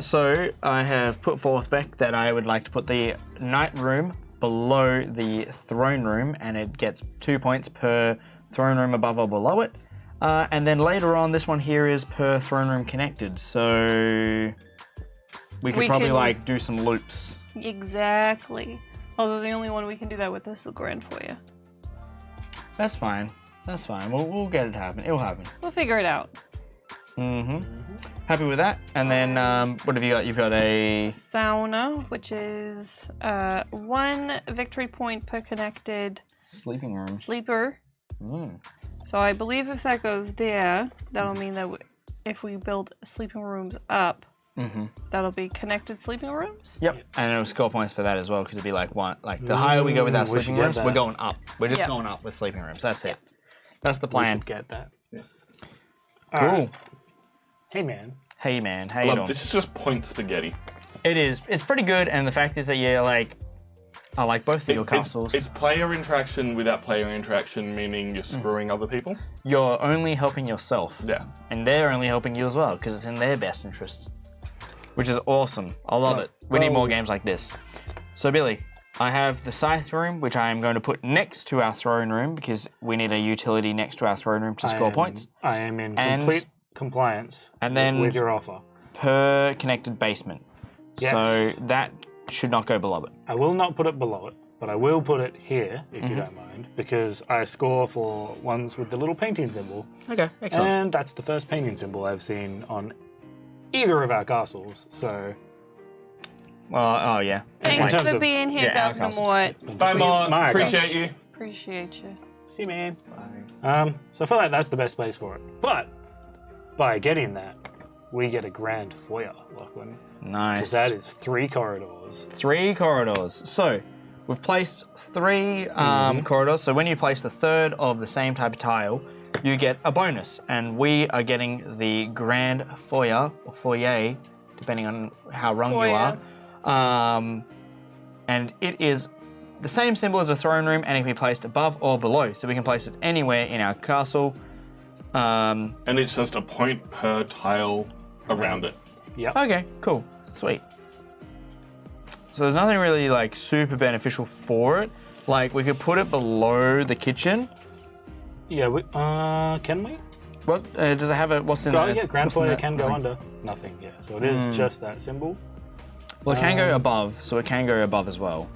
So I have put forth, Beck, that I would like to put the night room below the throne room, and it gets 2 points per throne room above or below it. And then later on, this one here is per throne room connected. So we could probably like do some loops. Exactly. Although the only one we can do that with is the grand foyer. That's fine. That's fine. We'll get it to happen. It'll happen. We'll figure it out. Happy with that. And then what have you got? You've got a Sauna, which is 1 victory point per connected sleeping room. sleeper. So I believe if that goes there, that'll mean that if we build sleeping rooms up, that'll be connected sleeping rooms. Yep. And it'll score points for that as well, because it'd be like one. Like the higher we go with our we should sleeping get rooms, that. we're going up. We're just Yep. going up with sleeping rooms. That's it. That's the We plan. should get that. Cool. Alright. Hey, man. Hey man, how you Look, doing? this is just point spaghetti. It is. It's pretty good, and the fact is that you're like, I like both of your castles. It's player interaction without player interaction, meaning you're screwing other people. You're only helping yourself. Yeah. And they're only helping you as well, because it's in their best interest. Which is awesome. I love it. We need more games like this. So Billy, I have the scythe room, which I am going to put next to our throne room, because we need a utility next to our throne room to score points. I am in And- complete compliance and then- with your offer. Per connected basement. Yes. So that should not go below it. I will not put it below it, but I will put it here, if you don't mind, because I score for ones with the little painting symbol. Okay, excellent. And that's the first painting symbol I've seen on either of our castles, so... Well, oh yeah. Thanks terms for of- being here, yeah, our Governor castle. Mort. Bye, Mom. My Appreciate gosh. you. Appreciate you. See, man. So I feel like that's the best place for it. But by getting that, we get a grand foyer, Lachlan. Nice. Because that is 3 corridors. 3 corridors. So we've placed 3 corridors. So when you place the third of the same type of tile, you get a bonus. And we are getting the grand foyer, or foyer, depending on how wrong you are. And it is the same symbol as a throne room, and it can be placed above or below. So we can place it anywhere in our castle. And it's just a point per tile around it. Yep. Okay, cool. Sweet. So there's nothing really like super beneficial for it. Like we could put it below the kitchen. Yeah, can we? What does it have? What's in Oh, it? yeah, Grand Foyer can go under. Nothing, yeah. So it is just that symbol. Well, it can go above, so it can go above as well.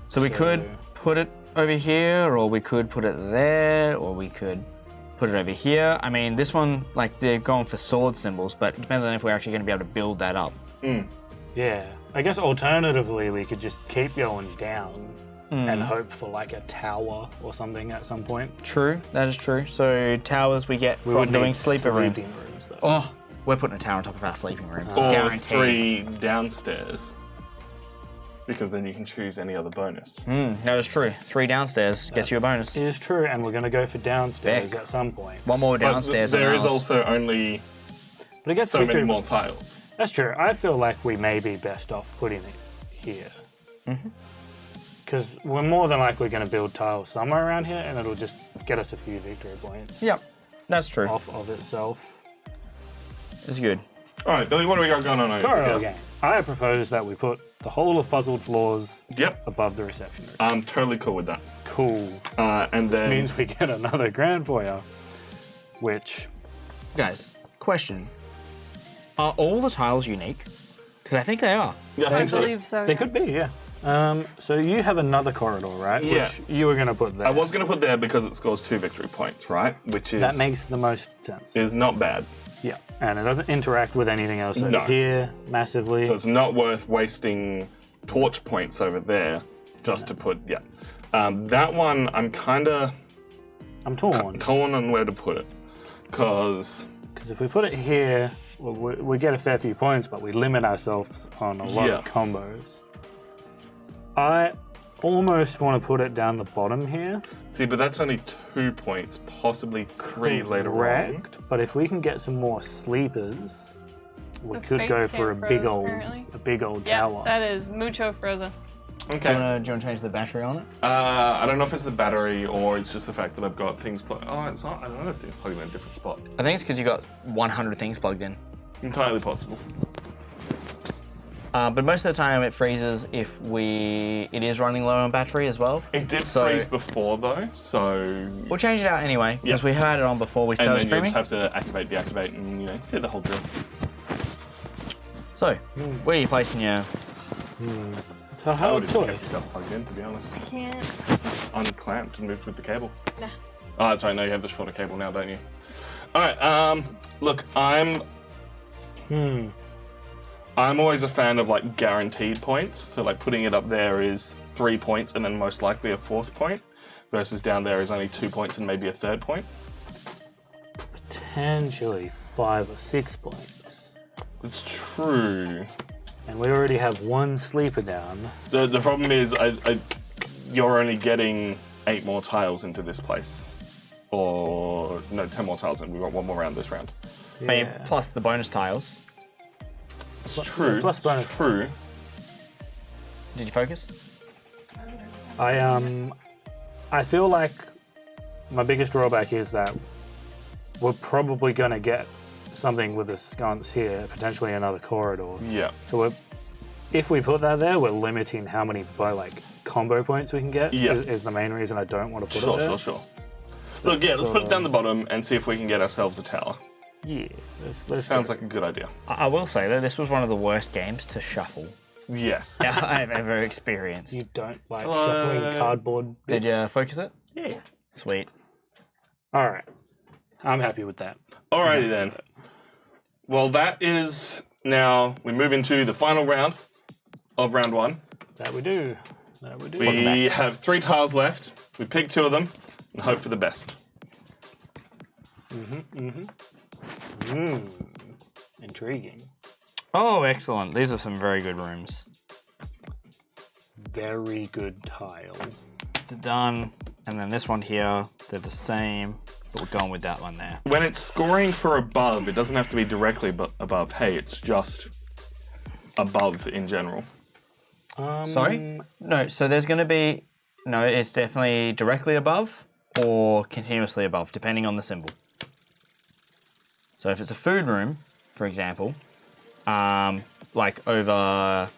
So we could put it over here, or we could put it there, or we could put it over here. I mean, this one, like, they're going for sword symbols, but it depends on if we're actually going to be able to build that up. Yeah. I guess alternatively, we could just keep going down and hope for like a tower or something at some point. True, that is true. So towers we get from doing sleeper rooms. Though. Oh, we're putting a tower on top of our sleeping rooms. Or Guaranteed. 3 downstairs. Because then you can choose any other bonus. That is true. 3 downstairs gets you a bonus. It is true, and we're going to go for downstairs at some point. One more But downstairs. there on is ours. also only But I guess so many more tiles. That's true. I feel like we may be best off putting it here. Because we're more than likely going to build tiles somewhere around here, and it'll just get us a few victory points Yep, that's true. off of itself. It's good. All right, Billy, what do we got going on over Corridor here? game. I propose that we put the whole of puzzled floors Yep, above the reception room. I'm totally cool with that. Cool. And then Means we get another grand foyer, which Guys, question. Are all the tiles unique? Because I think they are. yeah, I I think so. believe so. they yeah. could be, yeah. So you have another corridor, right? Yeah. Which you were going to put there. I was going to put there because it scores 2 victory points, right? Which is That makes the most sense. is not bad. Yeah, and it doesn't interact with anything else over No. here massively. So it's not worth wasting torch points over there just to put, that one, I'm kind of I'm torn. torn on where to put it. Because, Because if we put it here, we get a fair few points, but we limit ourselves on a lot of combos. I almost want to put it down the bottom here. see, but that's only 2 points, possibly 3 later on. Correct. But if we can get some more sleepers, we The could face go for a cam big froze, old, apparently. tower. Yeah, that is mucho frozen. Do Okay. you want to change the battery on it? I don't know if it's the battery or it's just the fact that I've got things plugged. Oh, it's not. I don't know if it's plugged in a different spot. I think it's because you got 100 things plugged in. Entirely possible. But most of the time it freezes if it is running low on battery as well. It did So- freeze before though, so We'll change it out anyway because we had it on before we and started then you streaming. just have to activate, deactivate, and do the whole drill. So, where are you placing your? So I how would have just kept choice. yourself plugged in, to be honest. Can't. Unclamped and moved with the cable. Nah. Oh, that's right. No, you have the shorter cable now, don't you? All right. Look, I'm always a fan of like guaranteed points. So like putting it up there is 3 points and then most likely a 4th point, versus down there is only 2 points and maybe a 3rd point. Potentially 5 or 6 points. It's true. And we already have one sleeper down. The problem is you're only getting 8 more tiles into this place. Or, no, 10 more tiles, and we've got 1 more round this round. Maybe plus the bonus tiles. It's true. plus bonus. It's true. Did you focus? I feel like my biggest drawback is that we're probably going to get something with a sconce here, potentially another corridor. Yeah. So if we put that there, we're limiting how many combo points we can get. Yeah. Is the main reason I don't want to put Sure, it there. sure. Look, yeah, let's put it down the bottom and see if we can get ourselves a tower. Yeah, let's Sounds go. like a good idea. I will say that this was one of the worst games to shuffle Yes. I've ever experienced. You don't like shuffling cardboard bits? Did you focus it? Yeah. Sweet. All right. I'm happy with that. Alrighty then. Well, that is now we move into the final round of round 1. That we do. That we do. We have 3 tiles left. We pick 2 of them and hope for the best. Intriguing. Oh, excellent. These are some very good rooms. very good tile. Done. And then this one here, they're the same, but we're going with that one there. When it's scoring for above, it doesn't have to be directly above. Hey, it's just above in general. Sorry? No, so there's going to be... No, it's definitely directly above or continuously above, depending on the symbol. So if it's a food room, for example, like over...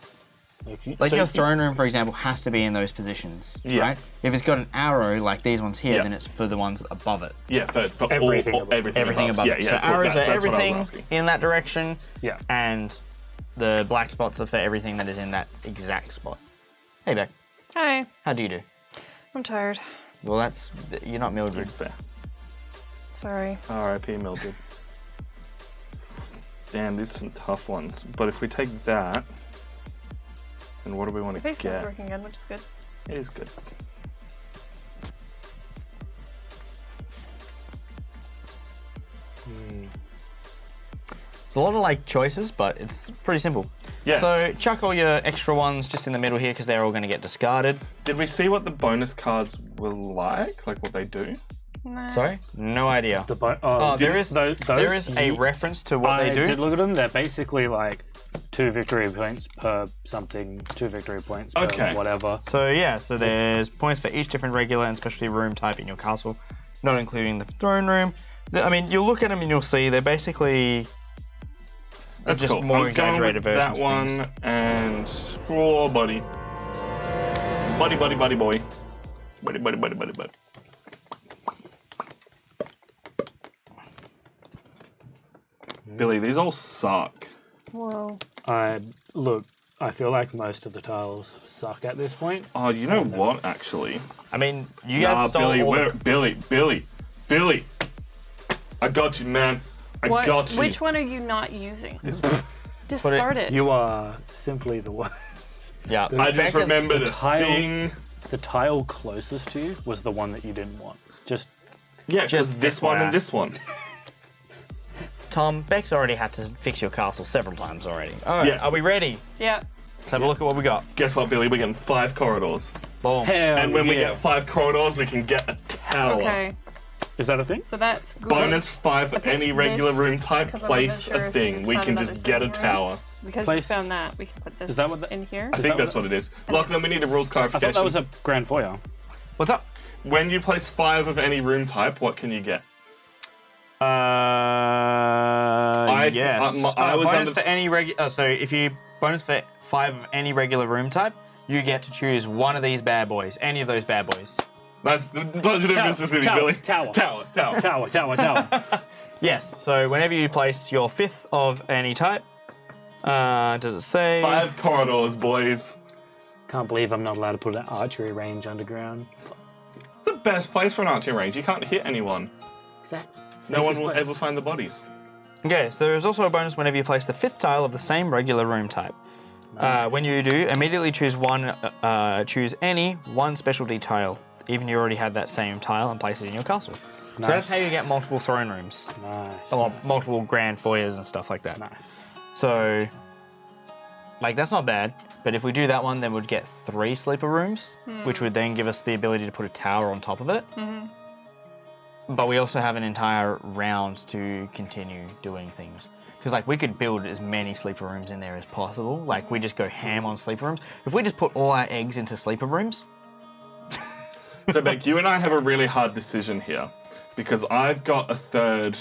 Like your throne room, for example, has to be in those positions, right? If it's got an arrow like these ones here, then it's for the ones above it. Yeah, for everything all, above. everything above it. Yeah, So arrows are that's what I was everything asking. in that direction, Yeah. and the black spots are for everything that is in that exact spot. Hey, Beck, Hi. how do you do? I'm tired. Well, that's... You're not Mildred. Fair. Sorry. R.I.P. Mildred. Damn, these are some tough ones. But if we take that, then what do we want to Basement's get? working good, which is good. It is good. There's a lot of like choices, but it's pretty simple. Yeah. So chuck all your extra ones just in the middle here because they're all going to get discarded. Did we see what the bonus cards were like? Like what they do? Nah. Sorry? No idea. There is a reference to what they do. I did look at them. They're basically like 2 victory points per something, 2 victory points per whatever. So yeah, so there's points for each different regular and specialty room type in your castle, not including the throne room. I mean, you'll look at them and you'll see they're basically That's just cool. more I'm going exaggerated with versions. that of things. one and oh, buddy, boy, buddy. Billy, these all suck. Whoa. I feel like most of the tiles suck at this point. Oh, you know what? Actually, I mean, you guys stole Billy, all Billy. I got you, man. I got you. Which one are you not using? Discard it. You are simply the one. Yeah. I just remembered the a tile- thing. The tile closest to you was the one that you didn't want. Yeah, Just just this one and this one. Tom, Beck's already had to fix your castle several times already. All right, Yes. are we ready? Yeah. Let's have a look at what we got. Guess what, Billy? We're getting 5 corridors. Boom. And when we get 5 corridors, we can get a tower. Okay. Is that a thing? So that's good. Bonus 5 of I any picked regular this room type, 'cause I wasn't place sure a if thing. you We found can another just get a setting, right? tower. Because Place- we found that, we can put this that what the- in here. I think that's what it is. Lachlan, we need a rules I clarification. thought that was a grand foyer. What's up? When you place 5 of any room type, what can you get? Yes. I was bonus under- for any regular. So if you bonus for 5 of any regular room type, you get to choose one of these bad boys. Any of those bad boys. That's the positive Tower, Mississippi, tower, Billy. tower. Tower. Yes. So whenever you place your 5th of any type, does it say? 5 corridors, boys. Can't believe I'm not allowed to put an archery range underground. It's the best place for an archery range. You can't hit anyone. Exactly. No one will ever find the bodies. Okay, so there is also a bonus whenever you place the 5th tile of the same regular room type. When you do, immediately choose any one specialty tile, even if you already had that same tile, and place it in your castle. So that's how you get multiple throne rooms, Nice. or multiple grand foyers and stuff like that. Nice. So, like, that's not bad. But if we do that one, then we'd get 3 sleeper rooms, which would then give us the ability to put a tower on top of it. But we also have an entire round to continue doing things. Because, like, we could build as many sleeper rooms in there as possible. Like, we just go ham on sleeper rooms. If we just put all our eggs into sleeper rooms... So, Beck, you and I have a really hard decision here. Because I've got a 3rd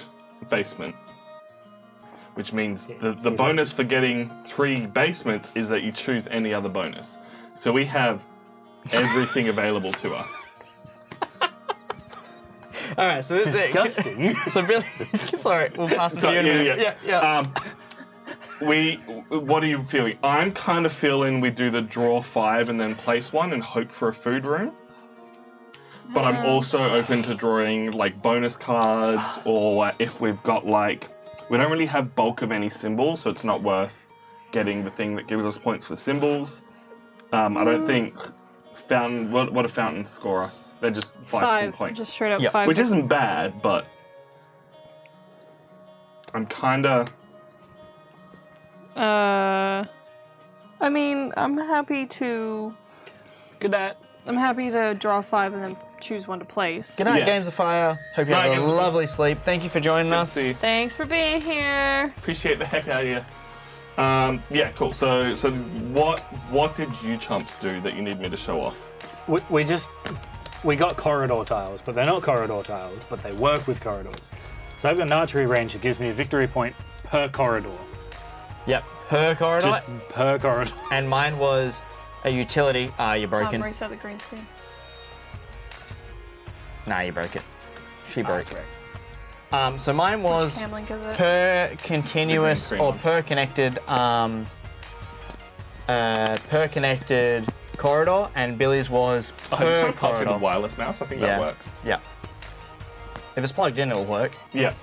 basement. Which means the bonus for getting 3 basements is that you choose any other bonus. So we have everything available to us. All right, so this Disgusting. So, Billy... Sorry, we'll pass it to you in a minute. Yeah. What are you feeling? I'm kind of feeling we do the draw 5 and then place 1 and hope for a food room. But I'm also open to drawing like bonus cards, or if we've got like, we don't really have bulk of any symbols, so it's not worth getting the thing that gives us points for symbols. I don't think fountain. What do fountains score us? They're just 5 points, Just straight up Yep. 5. which isn't bad, but I'm kind of. I mean, I'm happy to Good night. I'm happy to draw 5 and then choose one to place. Good night, Yeah. Games of Fire. Hope you Night, have a Games of Fire. lovely sleep. Thank you for joining us. See. Thanks for being here. Appreciate the heck out of you. Yeah, cool. So what did you chumps do that you need me to show off? We got corridor tiles, but they're not corridor tiles, but they work with corridors. So I've got an archery range that gives me a victory point per corridor. Yep. Per corridor. Just per corridor. And mine was a utility. You're Tom, broken. reset the green screen. Nah, you broke it. She broke Great. it. So mine was Cam link is it? per continuous green or one. per connected corridor, and Billy's was I just per want to pass you the corridor. wireless mouse. I think Yeah. that works. Yeah. If it's plugged in, it'll work. Yeah.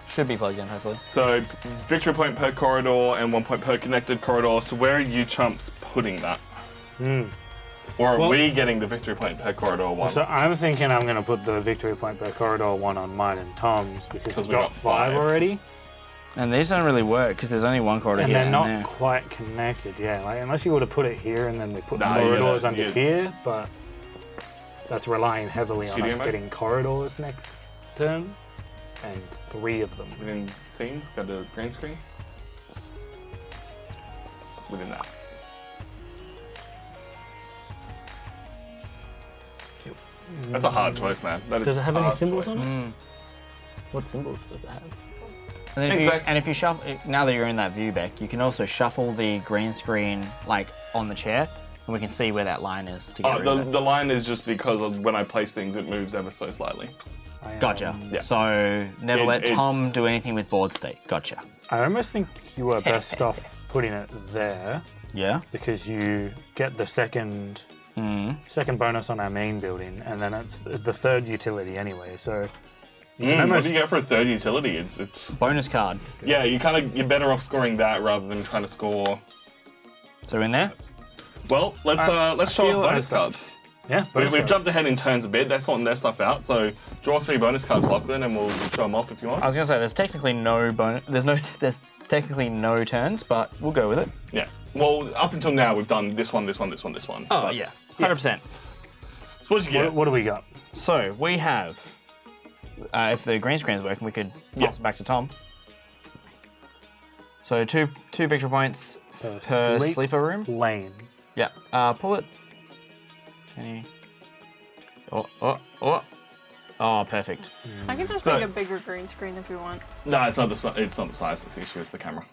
Should be plugged in, hopefully. So victory point per corridor and 1 point per connected corridor. So where are you chumps putting that? Or are Well- we getting the victory point per corridor one? So I'm thinking I'm going to put the victory point per corridor one on mine and Tom's because we've got 5 already. And these don't really work because there's only one corridor And here they're and not there. quite connected, yeah. Like, unless you were to put it here and then we put Nah, corridors yeah, under yeah. here, but that's relying heavily on Studio us mode? getting corridors next turn, and 3 of them. Within scenes, go to green screen. Within that. That's a hard choice, man. That is Does it have a any hard symbols choice. on it? What symbols does it have? And then Thanks, Beck. if you shuffle, now that you're in that view, Beck, you can also shuffle the green screen like on the chair, and we can see where that line is to get rid of it. The line is just because of when I place things, it moves ever so slightly. Gotcha. Yeah. So never let it's- Tom do anything with board state. Gotcha. I almost think you are best off putting it there Yeah. because you get the second bonus on our main building, and then it's the 3rd utility anyway. So you can What almost do you get for a 3rd utility? It's Bonus card. yeah. You're better off scoring that rather than trying to score. So in there. Well, let's show feel off bonus as- cards. yeah. We've bonus jumped ahead in turns a bit. They're sorting their stuff out. So draw 3 bonus cards, Lachlan, and we'll show them off if you want. I was gonna say there's technically no bonus. There's technically no turns, but we'll go with it. Yeah. Well, up until now we've done this one, this one, this one, this one. Oh But- yeah, 100%. So what did you get? What do we got? So we have. If the green screen's working, we could pass it back to Tom. So two victory points per Sleep sleeper room. lane. Yeah. Pull it. Can you? Oh, perfect. I can just So- make a bigger green screen if you want. No, it's not the size that's the issue. It's the camera.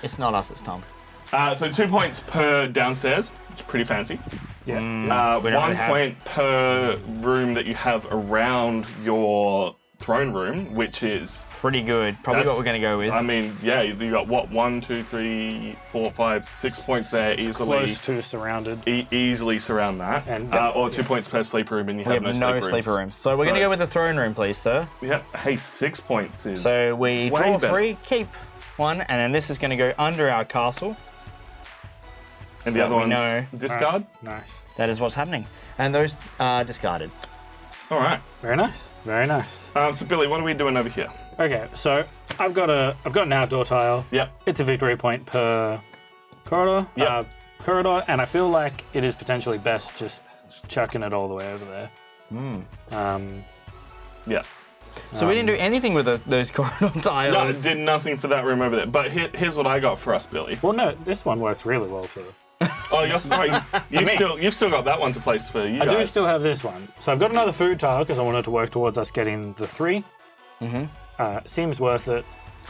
It's not us, it's Tom. So 2 points per downstairs, which is pretty fancy. Yeah. We don't 1 really have- point per room that you have around your throne room, which is, Pretty good. Probably That's- what we're going to go with. I mean, yeah, you got what, 1, 2, 3, 4, 5, 6 points there easily. Close to surrounded. Easily surround that. And- or 2 points per sleeper room, and you we have have no no sleeper rooms. So we're going to So- go with the throne room, please, sir. Yeah, hey, 6 points is. So we way draw better. 3, keep 1, and then this is going to go under our castle. And so the other we one's know- discard. Nice. That is what's happening. And those are discarded. All right. Very nice. Very nice. So Billy, what are we doing over here? Okay, so I've got an outdoor tile. Yep. It's a victory point per corridor. Yep. Corridor, and I feel like it is potentially best just chucking it all the way over there. Yeah. So we didn't do anything with those corridor tiles. No, it did nothing for that room over there. But here's what I got for us, Billy. Well, no, this one works really well for. Oh, you're sorry. You've still got that one to place for you I guys. do still have this one. So I've got another food tile because I wanted to work towards us getting the 3. Seems worth it.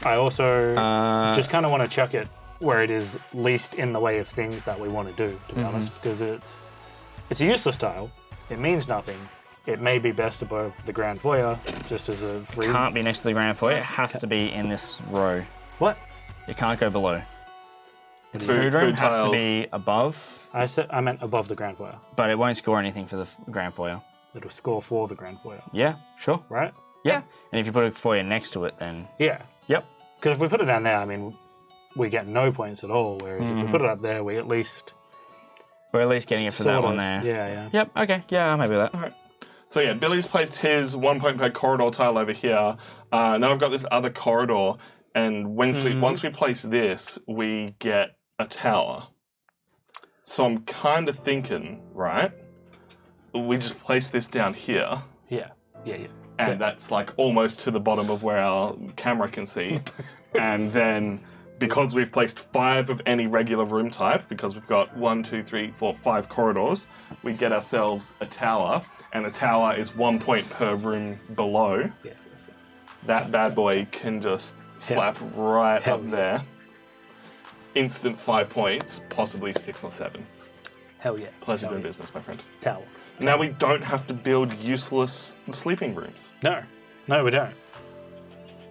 I also just kind of want to chuck it where it is least in the way of things that we want to do, to be honest, because it's a useless tile. It means nothing. It may be best above the Grand Foyer, just as a free. Can't be next to the ground foyer. It has to be in this row. What? It can't go below. The Food- food room food has to tiles. be above, I meant above the Grand Foyer. but it won't score anything for the ground foyer. It'll score for the Grand Foyer, Yeah, sure. right? Yeah. And if you put a foyer next to it, then Yeah. yep. Because if we put it down there, I mean, we get no points at all. Whereas if we put it up there, we at least We're at least getting it for that sort one of- there. Yeah. Yep. Okay. Yeah, I'm happy with that. So yeah, Billy's placed his 1 point per corridor tile over here. Now I've got this other corridor, and once we place this, we get a tower. So I'm kind of thinking, right? We just place this down here, Yeah. and that's like almost to the bottom of where our camera can see. And then, because we've placed 5 of any regular room type, because we've got 1, 2, 3, 4, 5 corridors, we get ourselves a tower, and the tower is 1 point per room below. Yes. That bad boy can just slap right Hell up yeah. there. Instant 5 points, possibly 6 or 7. Hell yeah. Pleasure Hell doing yeah. business, my friend. Tower. Now we don't have to build useless sleeping rooms. No, we don't.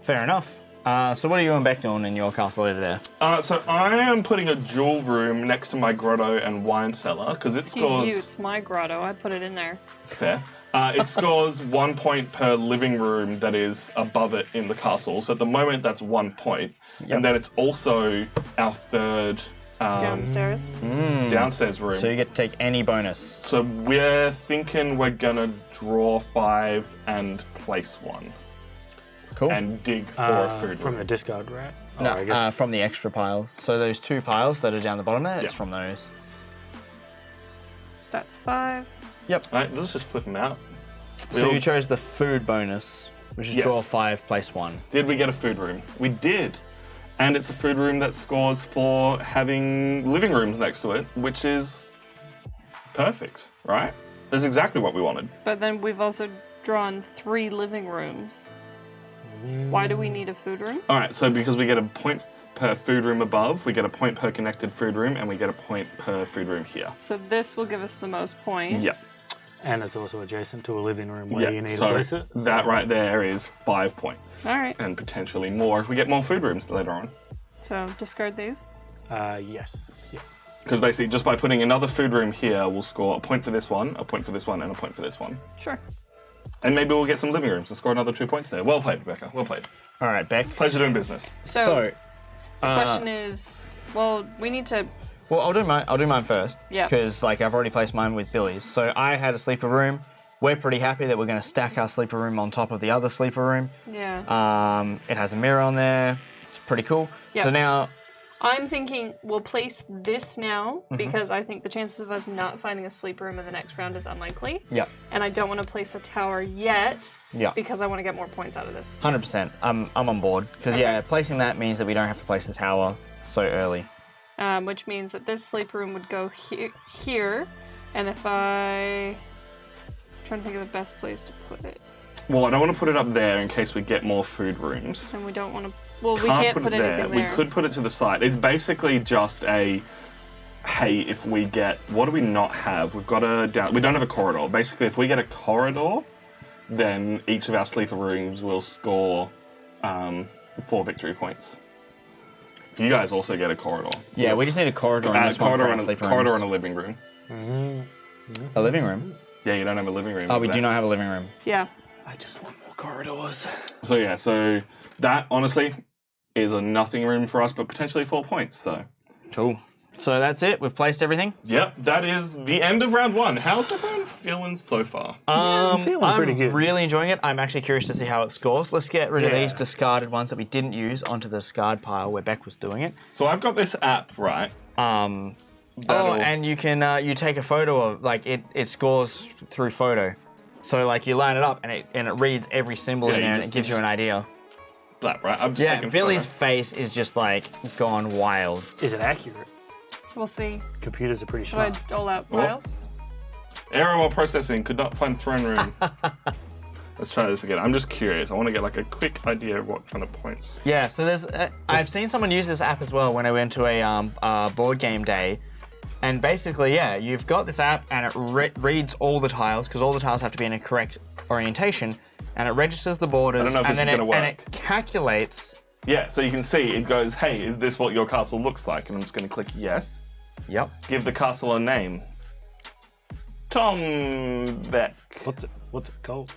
Fair enough. So what are you and Beck doing in your castle over there? So I am putting a jewel room next to my grotto and wine cellar because it Excuse you, scores it's my grotto. I put it in there. fair. It scores 1 point per living room that is above it in the castle. So at the moment that's 1 point, and then it's also our third Downstairs. downstairs room. So you get to take any bonus. So we're thinking we're gonna draw 5 and place 1 Cool. and dig for a food From room. the discard, right? no, I guess. from the extra pile. So those 2 piles that are down the bottom there, it's Yeah. from those. That's 5. Right, let's just flip them out. So you chose the food bonus, which is Yes. draw 5, place 1. Did we get a food room? We did. And it's a food room that scores for having living rooms next to it, which is perfect, right? That's exactly what we wanted. But then we've also drawn 3 living rooms. Why do we need a food room? All right, so because we get a point per food room above, we get a point per connected food room, and we get a point per food room here. So this will give us the most points. Yeah. And it's also adjacent to a living room where you Yeah, need to so place it. that right there is 5 points. All right. And potentially more if we get more food rooms later on. So discard these. Yes. Yeah. Because basically, just by putting another food room here, we'll score a point for this one, a point for this one, and a point for this one. Sure. And maybe we'll get some living rooms and score another 2 points there. Well played, Rebecca. Well played. All right, Beck. Pleasure doing business. So, the question is, well, we need to. Well, I'll do mine first. Yeah. Because I've already placed mine with Billy's. So I had a sleeper room. We're pretty happy that we're going to stack our sleeper room on top of the other sleeper room. Yeah. It has a mirror on there. It's pretty cool. Yeah. So now, I'm thinking we'll place this now because I think the chances of us not finding a sleeper room in the next round is unlikely. yeah, And I don't want to place a tower yet yeah, because I want to get more points out of this. 100%. I'm on board because placing that means that we don't have to place the tower so early. Which means that this sleeper room would go here. And if I'm trying to think of the best place to put it. Well, I don't want to put it up there in case we get more food rooms. And we don't want to. Well, we can't put it there. anything there. We could put it to the side. It's basically just a. Hey, if we get, what do we not have? We've got we don't have a corridor. Basically, if we get a corridor, then each of our sleeper rooms will score 4 victory points. If you guys also get a corridor. Yeah, we just need a corridor in this one corridor for our and sleeper corridor rooms. and a living room. A living room? Yeah, you don't have a living room. Oh, over we there. do not have a living room. Yeah. I just want more corridors. So yeah, so that honestly is a nothing room for us, but potentially 4 points. So Cool. So that's it. We've placed everything. yep, that is the end of round 1. How's everyone feeling so far? I'm feeling pretty good. Really enjoying it. I'm actually curious to see how it scores. Let's get rid of Yeah. these discarded ones that we didn't use onto the discard pile where Beck was doing it. So I've got this app, right? Oh, That'll- and you can you take a photo of it scores through photo. So like you line it up and it reads every symbol Yeah, in you there and just- it gives you just- an idea. That, right? I'm just Yeah, taking Billy's photo. face is just like gone wild. Is it accurate? We'll see. Computers are pretty Should I smart. dole out What? piles? Error while processing, could not find throne room. Let's try this again. I'm just curious. I want to get like a quick idea of what kind of points. Yeah, so there's I've seen someone use this app as well when I went to a board game day. And basically, yeah, you've got this app and it reads all the tiles because all the tiles have to be in a correct orientation, and it registers the borders, I don't know if and this then is gonna and work. it calculates. Yeah, so you can see it goes, hey, is this what your castle looks like? And I'm just going to click yes. Yep. Give the castle a name. Tom Beck. What's it called?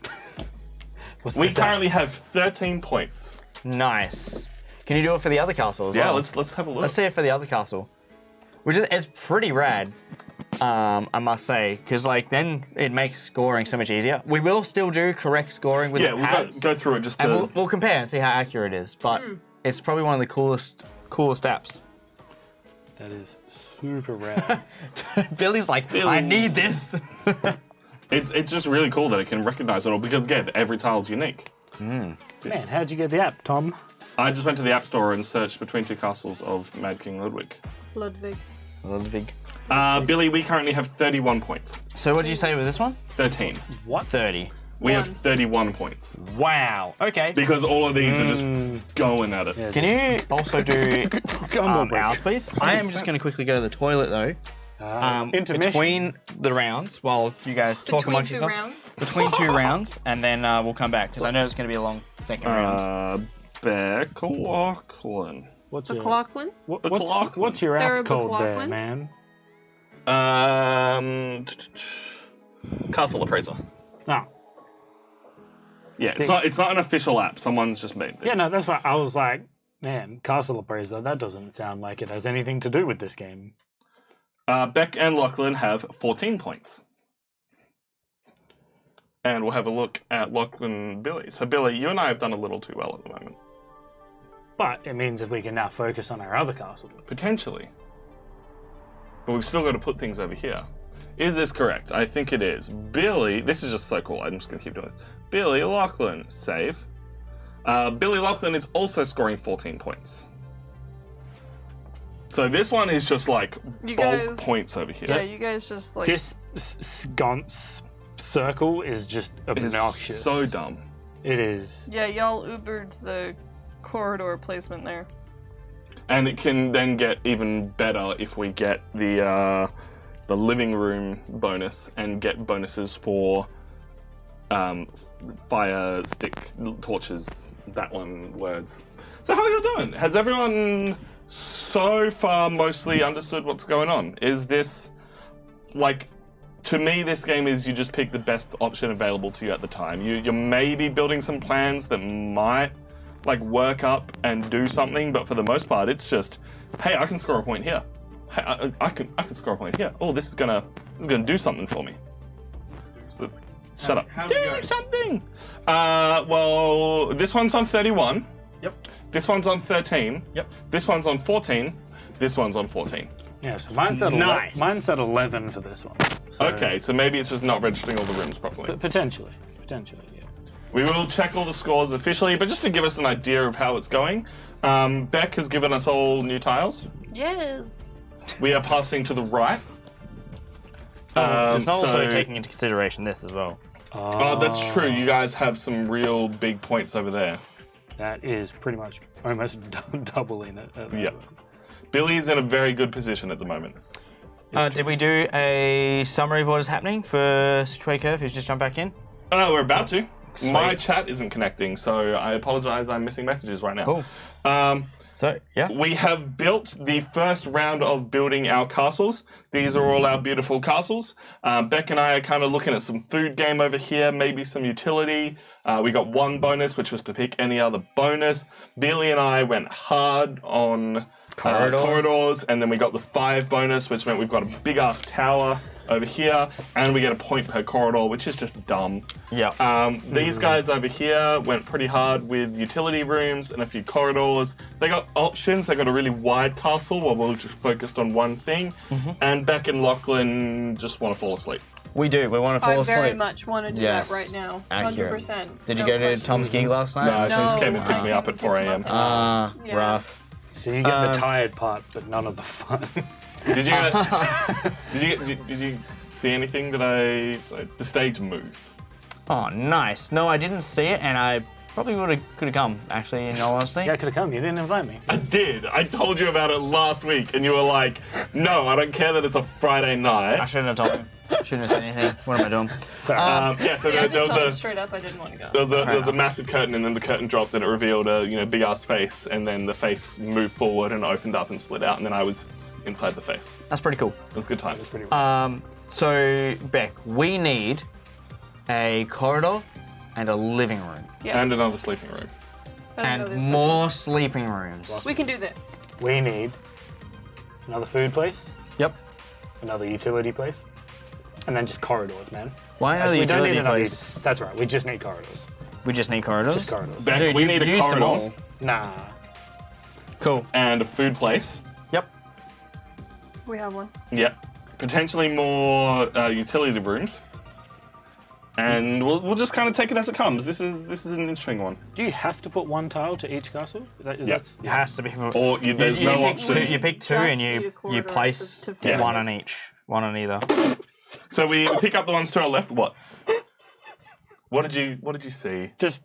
What's We the stat? currently have 13 points. Nice. Can you do it for the other castle as Yeah, well? let's have a look. Let's see it for the other castle. Which is it's pretty rad, I must say, because then it makes scoring so much easier. We will still do correct scoring with Yeah, the we'll pads, go through it just to... and we'll compare and see how accurate it is. But it's probably one of the coolest apps. That is super rad. Billy's like, I need this. It's just really cool that it can recognize it all because, again, every tile's unique. Man, how'd you get the app, Tom? I just went to the App Store and searched Between Two Castles of Mad King Ludwig. Ludwig. Ludwig. Billy, we currently have 31 points. So what did you say with this one? 13. What? 30. We have 31 points. Wow. Okay. Because all of these are just going at it. Yeah, Can you also do Gumbo ours, please? I am just going to quickly go to the toilet, though. intermission. Between the rounds, while you guys talk Between amongst two yourselves. rounds. Between 2 rounds, and then we'll come back, because I know it's going to be a long second round. Beck Lachlan. What's McLaughlin? what's your Sarah app called there, McLaughlin? man? Castle Appraiser. No. Yeah, See- it's not an official app. Someone's just made this. Yeah, no, that's fine. I was like, man, Castle Appraiser, that doesn't sound like it has anything to do with this game. Beck and Lachlan have 14 points. And we'll have a look at Lachlan and Billy. So, Billy, you and I have done a little too well at the moment. But it means that we can now focus on our other castle. Potentially. But we've still got to put things over here. Is this correct? I think it is. Billy, this is just so cool. I'm just going to keep doing this. Billy Lachlan, save. Billy Lachlan is also scoring 14 points. So this one is just like You bulk guys- points over here. Yeah, you guys just like. This sconce circle is just It's obnoxious. so dumb. It is. Yeah, y'all Ubered the corridor placement there. And it can then get even better if we get the living room bonus and get bonuses for fire stick torches. That one words. So how are you doing? Has everyone so far mostly understood what's going on? Is this like? To me, this game is you just pick the best option available to you at the time. You're maybe building some plans that might like work up and do something, but for the most part, it's just, hey, I can score a point here. Hey, I can score a point here. Oh, this is gonna do something for me. So, shut up. how Do it goes? something. Well, this one's on 31. Yep. This one's on 13. Yep. This one's on 14. This one's on 14. Yeah, so mine's at, Nice. mine's at 11 for this one. So, Okay, so maybe it's just not registering all the rooms properly. But potentially, yeah. We will check all the scores officially, but just to give us an idea of how it's going, Beck has given us all new tiles. Yes. We are passing to the right. It's not also so- taking into consideration this as well. Oh, that's true. You guys have some real big points over there. That is pretty much almost doubling it. At the Yep. moment. Billy's in a very good position at the moment. Did we do a summary of what is happening for Situated Curve, who's just jumped back in? Oh, we're about to. Sweet. My chat isn't connecting, so I apologize. I'm missing messages right now. Cool. So, yeah. We have built the first round of building our castles. These are all our beautiful castles. Beck and I are kind of looking at some food game over here, maybe some utility. We got one bonus, which was to pick any other bonus. Billy and I went hard on corridors, and then we got the 5 bonus, which meant we've got a big-ass tower over here, and we get a point per corridor, which is just dumb. Yeah. These guys over here went pretty hard with utility rooms and a few corridors. They got options. They got a really wide castle while we're just focused on one thing. And Beck and Lachlan just want to fall asleep. We do. We want to fall I asleep. very much want to do Yes. that right now. Accurate. 100%. Did you No go to question. Tom's gig last night? No, she just came and No. picked me up at 4 a.m. Yeah. Rough. So you get the tired part, but none of the fun. Did you see anything that the stage moved? Oh, nice. No, I didn't see it, and I probably could have come, actually, in all honesty. Yeah, I could have come. You didn't invite me. I did. I told you about it last week, and you were like, "No, I don't care that it's a Friday I night." shouldn't have told him. Shouldn't have said anything. What am I doing? Sorry. Yeah, so Yeah, there just was told him a straight up I didn't want to go. there was a massive curtain, and then the curtain dropped, and it revealed a big ass face, and then the face moved forward and opened up and split out, and then I was inside the face. That's pretty cool. It was good times. Pretty well. So, Beck, we need a corridor and a living room. Yeah. And another sleeping room. And another more sleeping rooms. second. We can do this. We need another food place, Yep. another utility place, and then just corridors, man. Why another We don't utility need another. place? That's right. We just need corridors. We just need corridors? Just corridors. Beck, Dude, we you've need a used them corridor all. Nah. Cool. and a food place. Yep. We have one. Yep. Potentially more utility rooms. And we'll just kind of take it as it comes. This is an interesting one. Do you have to put one tile to each castle? Yep. It has to be. Or there's no pick option. two, you pick two Just and need a you corridor place to fit one this. on each. One on either. So we pick up the ones to our left. What? What did you see? Just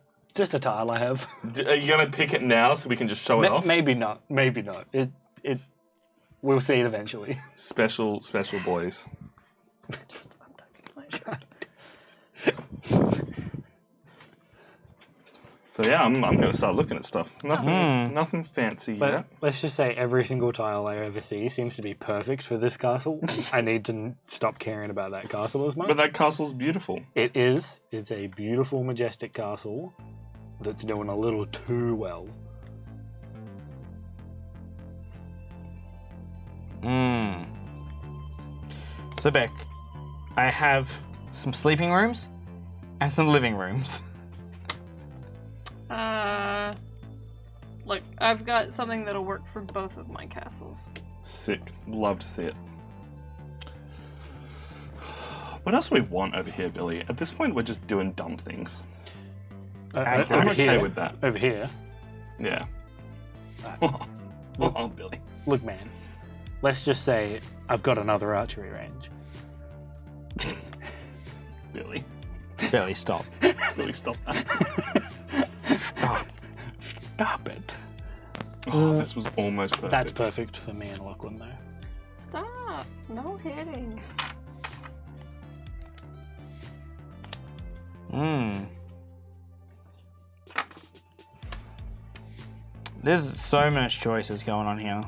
a tile I have. Are you gonna pick it now so we can just show it off? Maybe not. Maybe not. It. We'll see it eventually. Special boys. Just Untitled. So yeah, I'm gonna start looking at stuff. Nothing fancy But yet. let's just say every single tile I ever see seems to be perfect for this castle. I need to stop caring about that castle as much. But that castle's beautiful. It is. It's a beautiful, majestic castle that's doing a little too well. So Beck, I have some sleeping rooms and some living rooms. Look, I've got something that'll work for both of my castles. Sick. Love to see it. What else do we want over here, Billy? At this point, we're just doing dumb things. I'm Over okay here, with that. Over here. Yeah. Look. Oh, Billy. Look, man. Let's just say I've got another archery range. Billy. Barely stop. Billy, stop that. Stop it. Oh, this was almost perfect. That's perfect for me and Lachlan, though. Stop! No hitting. There's so much choices going on here.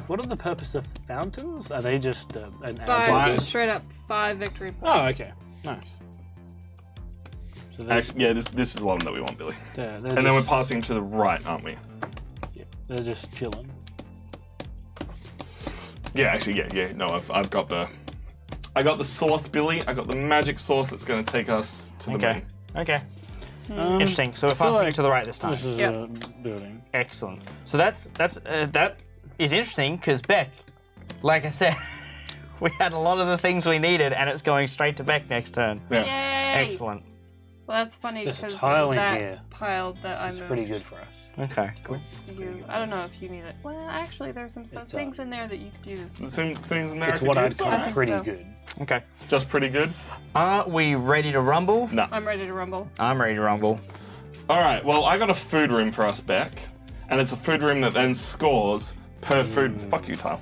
What are the purpose of fountains? Are they just an Five, straight up 5 victory points. Oh, okay. Nice. So Actually, yeah, this is the one that we want, Billy. they're And then we're passing to the right, aren't we? they're just chilling. Yeah, actually, yeah. No, I've got the sauce, Billy. I got the magic sauce that's going to take us to the Okay. main. Okay. Interesting. So we're passing like to the right this time. This is Yep. a building. Excellent. So that is interesting because Beck, like I said, we had a lot of the things we needed, and it's going straight to Beck next turn. Yeah. Yay! Excellent. Well, that's funny There's a because tile in that here. pile that I It's moved. pretty good for us. Okay. Cool. I don't know if you need it. Well, actually, there's some things in there that you could use. Some things in there. It's I what could I'd use. call I think pretty so. good. Okay. Just pretty good. Are we ready to rumble? No. I'm ready to rumble. I'm ready to rumble. All right. Well, I got a food room for us, Beck, and it's a food room that then scores per food. Fuck you, Tile.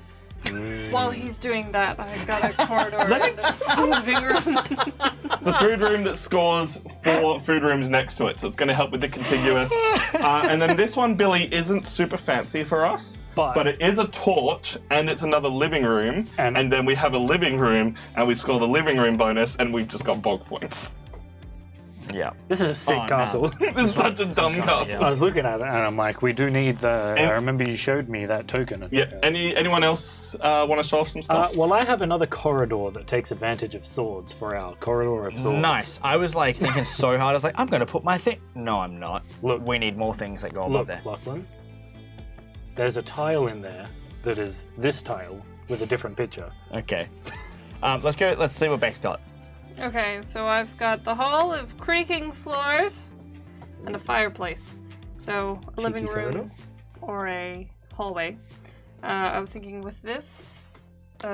While he's doing that, I got a corridor and a living room. It's a food room that scores 4 food rooms next to it, so it's going to help with the contiguous. And then this one, Billy, isn't super fancy for us, but it is a torch, and it's another living room, and then we have a living room, and we score the living room bonus, and we've just got bog points. Yeah. This is a sick Oh, no. castle. This is such a dumb castle. I was looking at it and I'm like, we do need the. I remember you showed me that token. Yeah. Anyone else want to show off some stuff? Well, I have another corridor that takes advantage of swords for our corridor of swords. Nice. I was like thinking so hard. I was like, I'm going to put my thing. No, I'm not. Look. We need more things that go above Look, there. Lachlan. There's a tile in there that is this tile with a different picture. Okay. Let's go. Let's see what Beck's got. Okay, so I've got the hall of creaking floors and a fireplace. So a living Cheeky room or a hallway. I was thinking with this,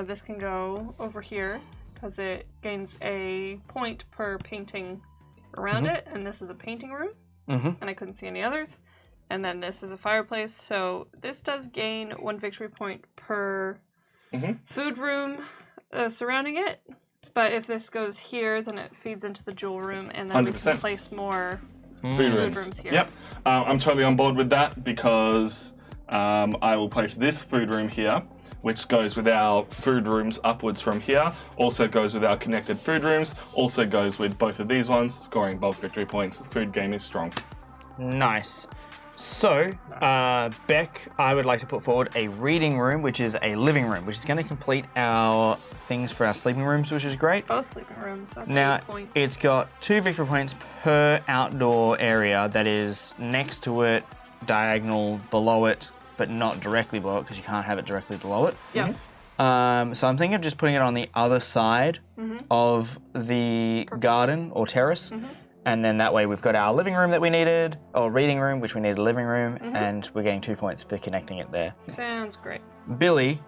this can go over here because it gains a point per painting around it, and this is a painting room, and I couldn't see any others. And then this is a fireplace, so this does gain 1 victory point per food room surrounding it. But if this goes here, then it feeds into the jewel room, and then we can 100%. place more Food rooms here. Yep. I'm totally on board with that because I will place this food room here, which goes with our food rooms upwards from here, also goes with our connected food rooms, also goes with both of these ones, scoring both victory points. The food game is strong. Nice. So, Beck, I would like to put forward a reading room, which is a living room, which is going to complete our things for our sleeping rooms, which is great. Both sleeping rooms. That's Now, 8 points. it's got 2 victory points per outdoor area that is next to it, diagonal, below it, but not directly below it because you can't have it directly below it. Yeah. So I'm thinking of just putting it on the other side of the garden or terrace. And then that way we've got our living room that we needed, or reading room, which we needed a living room, and we're getting 2 points for connecting it there. Sounds great. Billy,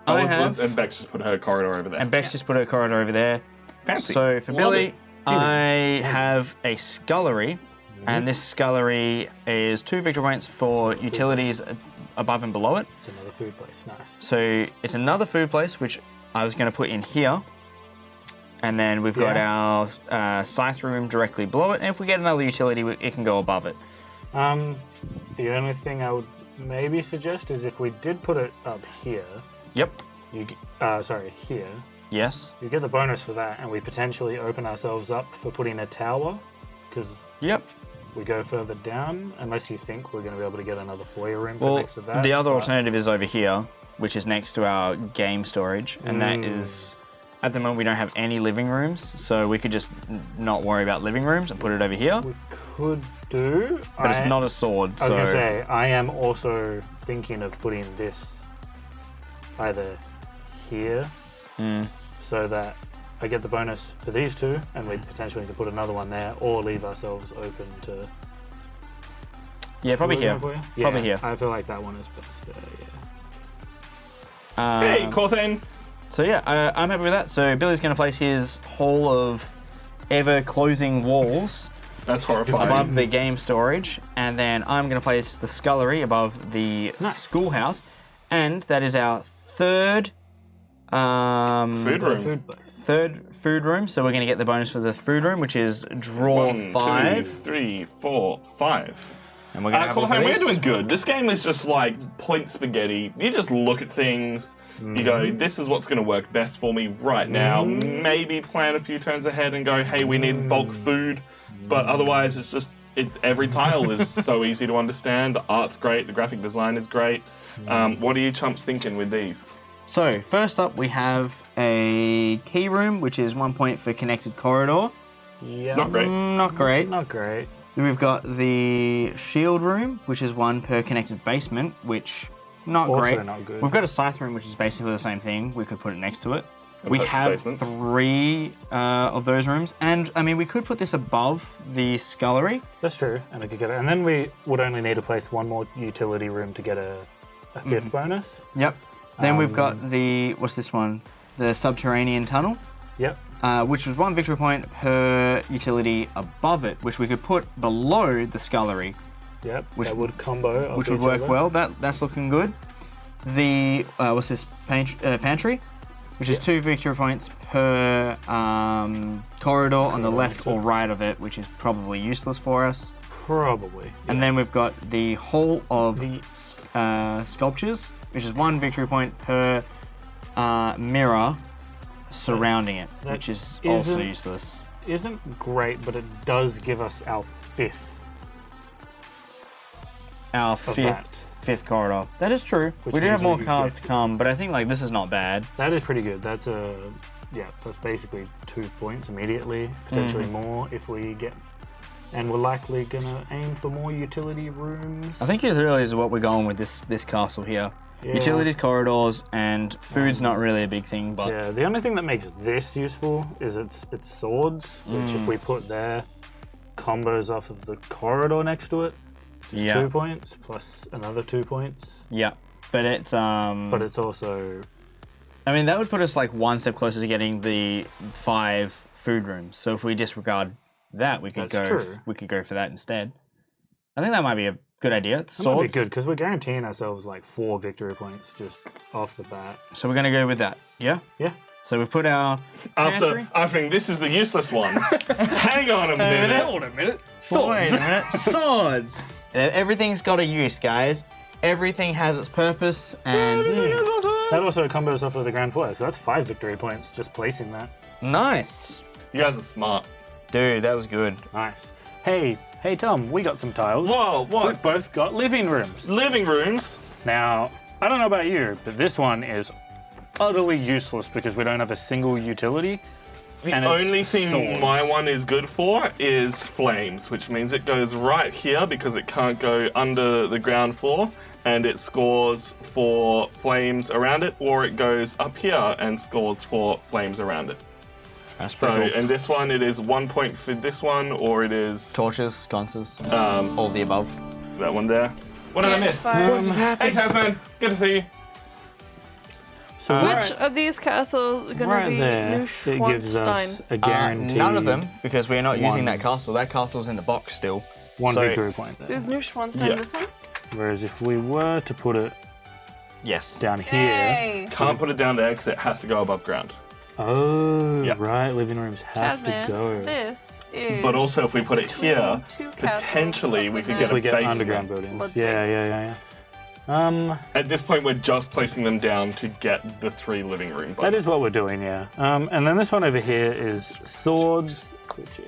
And Bex just put her corridor over there. And Bex just put her corridor over there. Fancy. So for Love Billy, it. I have a scullery, and this scullery is 2 victory points for utilities above and below it. It's another food place. Nice. So it's another food place, which I was going to put in here. And then we've got our scythe room directly below it. And if we get another utility, it can go above it. The only thing I would maybe suggest is if we did put it up here, Yep. here, Yes. you get the bonus for that, and we potentially open ourselves up for putting a tower, because Yep. we go further down, unless you think we're going to be able to get another foyer room for Well, next to that. the other but- alternative is over here, which is next to our game storage. And that is, at the moment, we don't have any living rooms. So we could just not worry about living rooms and put it over here. We could do, But it's not a sword, I was so... going to say, I am also thinking of putting this either here, so that I get the bonus for these two, and we potentially can put another one there, or leave ourselves open to... Yeah, probably here. Yeah, Probably here. I feel like that one is best. Hey, Corthain. So yeah, I'm happy with that. So Billy's going to place his hall of ever-closing walls That's horrifying. above the game storage, and then I'm going to place the scullery above the schoolhouse, and that is our third Food room. Food place. third food room. So we're going to get the bonus for the food room, which is draw 1, 5. 2, 3, 4, 5. And we're going to have all Corthain, we're these. doing good. This game is just like point spaghetti. You just look at things. You go, this is what's going to work best for me right now. Maybe plan a few turns ahead and go, hey, we need bulk food. But otherwise, it's just every tile is so easy to understand. The art's great. The graphic design is great. What are you chumps thinking with these? So first up, we have a key room, which is 1 point for connected corridor. Yeah. Not great. Not great. Not great. Then we've got the shield room, which is 1 per connected basement, which not Also great. not good. We've got a scythe room, which is basically the same thing. We could put it next to it. We post have basements. 3 of those rooms, and I mean we could put this above the scullery. That's true, and I could get it. And then we would only need to place one more utility room to get a fifth bonus. Yep. Then we've got the what's this one? The Subterranean Tunnel, Yep. which was 1 victory point per utility above it, which we could put below the scullery. Yep. Which- that would combo. off Which would each work other. well. That's looking good. The what's this pantry, which is 2 victory points per corridor on the left or right of it, which is probably useless for us. Probably. And then we've got the hall of sculptures, which is 1 victory point per mirror surrounding it, That which is also isn't- useless. Isn't great, but it does give us our fifth Our of fifth that. corridor. That is true. Which We do have means we more could cards get- to come, but I think like this is not bad. That is pretty good. That's that's basically 2 points immediately, potentially more if we get. And we're likely gonna aim for more utility rooms. I think it really is what we're going with this castle here. Yeah. Utilities, corridors, and food's not really a big thing, but Yeah, the only thing that makes this useful is its swords, which if we put there, combos off of the corridor next to it. Just Yeah. 2 points plus another 2 points. yeah. But it's But it's also I mean that would put us like 1 step closer to getting the 5 food rooms. So if we disregard that, we could That's go true. we could go for that instead. I think that might be a good idea. It's that might be swords. good because we're guaranteeing ourselves like 4 victory points just off the bat. So we're gonna go with that. Yeah. Yeah. So we've put our pantry. I think this is the useless one. Hang on a minute. Hold a minute. Wait a minute. Swords. Everything's got a use, guys. Everything has its purpose, and That also combos off of the Grand Foyer, so that's 5 victory points just placing that. nice, You guys are smart. dude. That was good. Nice. Hey Tom, we got some tiles. Whoa, We've what? both got living rooms. Living rooms? Now, I don't know about you, but this one is utterly useless because we don't have a single utility. The And it's only thing swords. my one is good for is flames, which means it goes right here because it can't go under the ground floor, and it scores for flames around it, or it goes up here and scores for flames around it. That's So, pretty cool. in this one, it is 1 point for this one, or it is Torches, sconces, all the above. that one there. What did I miss? Fire. What just happened? Hey, Tasman, good to see you. So Which of these castles are going right to be there, it gives us Neuschwanstein? a guaranteed None of them, because we're not using one. that castle. That castle's in the box still. one So- victory point there. Is Neuschwanstein Yeah. this one? Whereas if we were to put it Yes. down here, Yay! Can't put it down there because it has to go above ground. oh, Yeah. right, living rooms have to Tasman, go. this is. But also, if we put it between here, two castles potentially we up could in get If a we get basement. underground buildings. Ludwig. Yeah. At this point, we're just placing them down to get the 3 living room buttons. That is what we're doing, yeah. And then this one over here is swords, which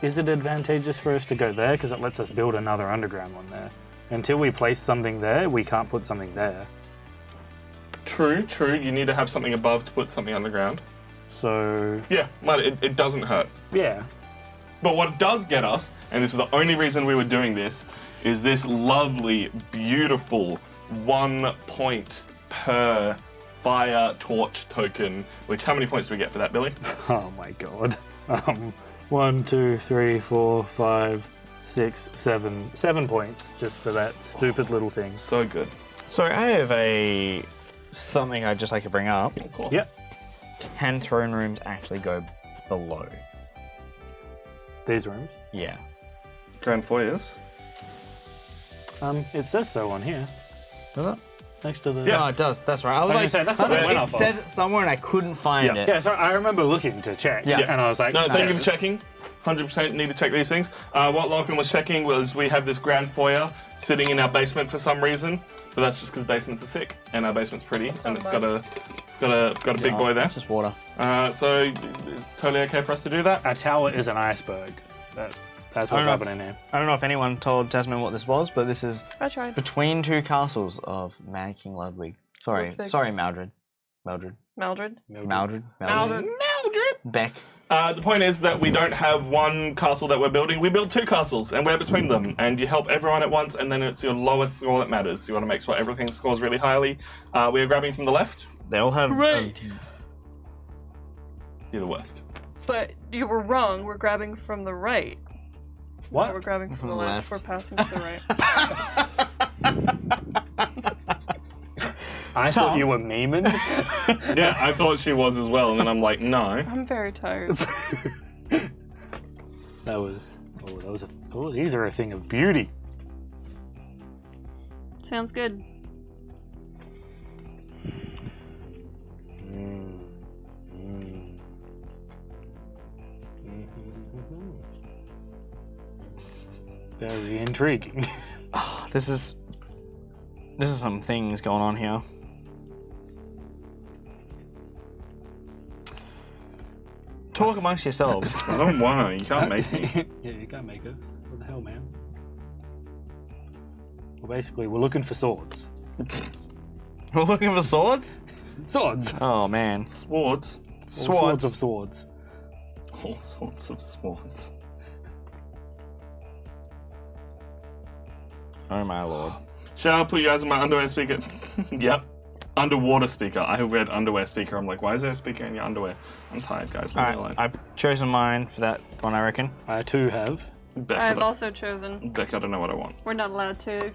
is it advantageous for us to go there? Because it lets us build another underground one there. Until we place something there, we can't put something there. True. You need to have something above to put something underground. So, Yeah, well, it doesn't hurt. yeah. But what does get us, and this is the only reason we were doing this, is this lovely, beautiful 1 point per fire torch token. Which, how many points do we get for that, Billy? Oh my god. 1, 2, 3, 4, 5, 6, 7. 7 points just for that stupid little thing. So good. So I have something I'd just like to bring up. Of course. Yep. Can throne rooms actually go below? These rooms. Yeah. Grand foyers. It says so on here, Does it? next to the. Yeah. Oh, it does. That's right. I was I like, was gonna say, that's what I went it off of. says it somewhere and I couldn't find Yeah. it. Yeah, sorry, I remember looking to check. Yeah. And I was like, No, thank you for checking. 100% need to check these things. What Lachlan was checking was we have this grand foyer sitting in our basement for some reason, but that's just because basements are sick and our basement's pretty and it's got a big boy there. It's just water. So it's totally okay for us to do that. A tower is an iceberg. That's what's happening here. I don't know if anyone told Tasman what this was, but this is I tried. between 2 castles of Mad King Ludwig. Sorry, Ludwig. Maldred. Maldred. Beck. The point is that we don't have one castle that we're building. We build 2 castles, and we're between them. And you help everyone at once, and then it's your lowest score that matters. You want to make sure everything scores really highly. We are grabbing from the left. They all have. You're the worst. But you were wrong. We're grabbing from the right. What? We're grabbing from the left. left. We're passing to the right. I thought you were memeing. Yeah, I thought she was as well, and then I'm like, no. I'm very tired. These are a thing of beauty. Sounds good. Very intriguing. This is some things going on here. Talk amongst yourselves. I don't want to. You can't make me. Yeah, you can't make us. What the hell, man? Well, basically, we're looking for swords. We're looking for swords? Swords! Oh man. Swords. Swords of swords. All sorts of swords. Oh my lord. Shall I put you guys in my underwear speaker? Yep. Underwater speaker. I read underwear speaker. I'm like, why is there a speaker in your underwear? I'm tired, guys. Leave me Alright, alone. I've chosen mine for that one, I reckon. I too have. Beck, I've I also chosen. Beck, I don't know what I want. We're not allowed to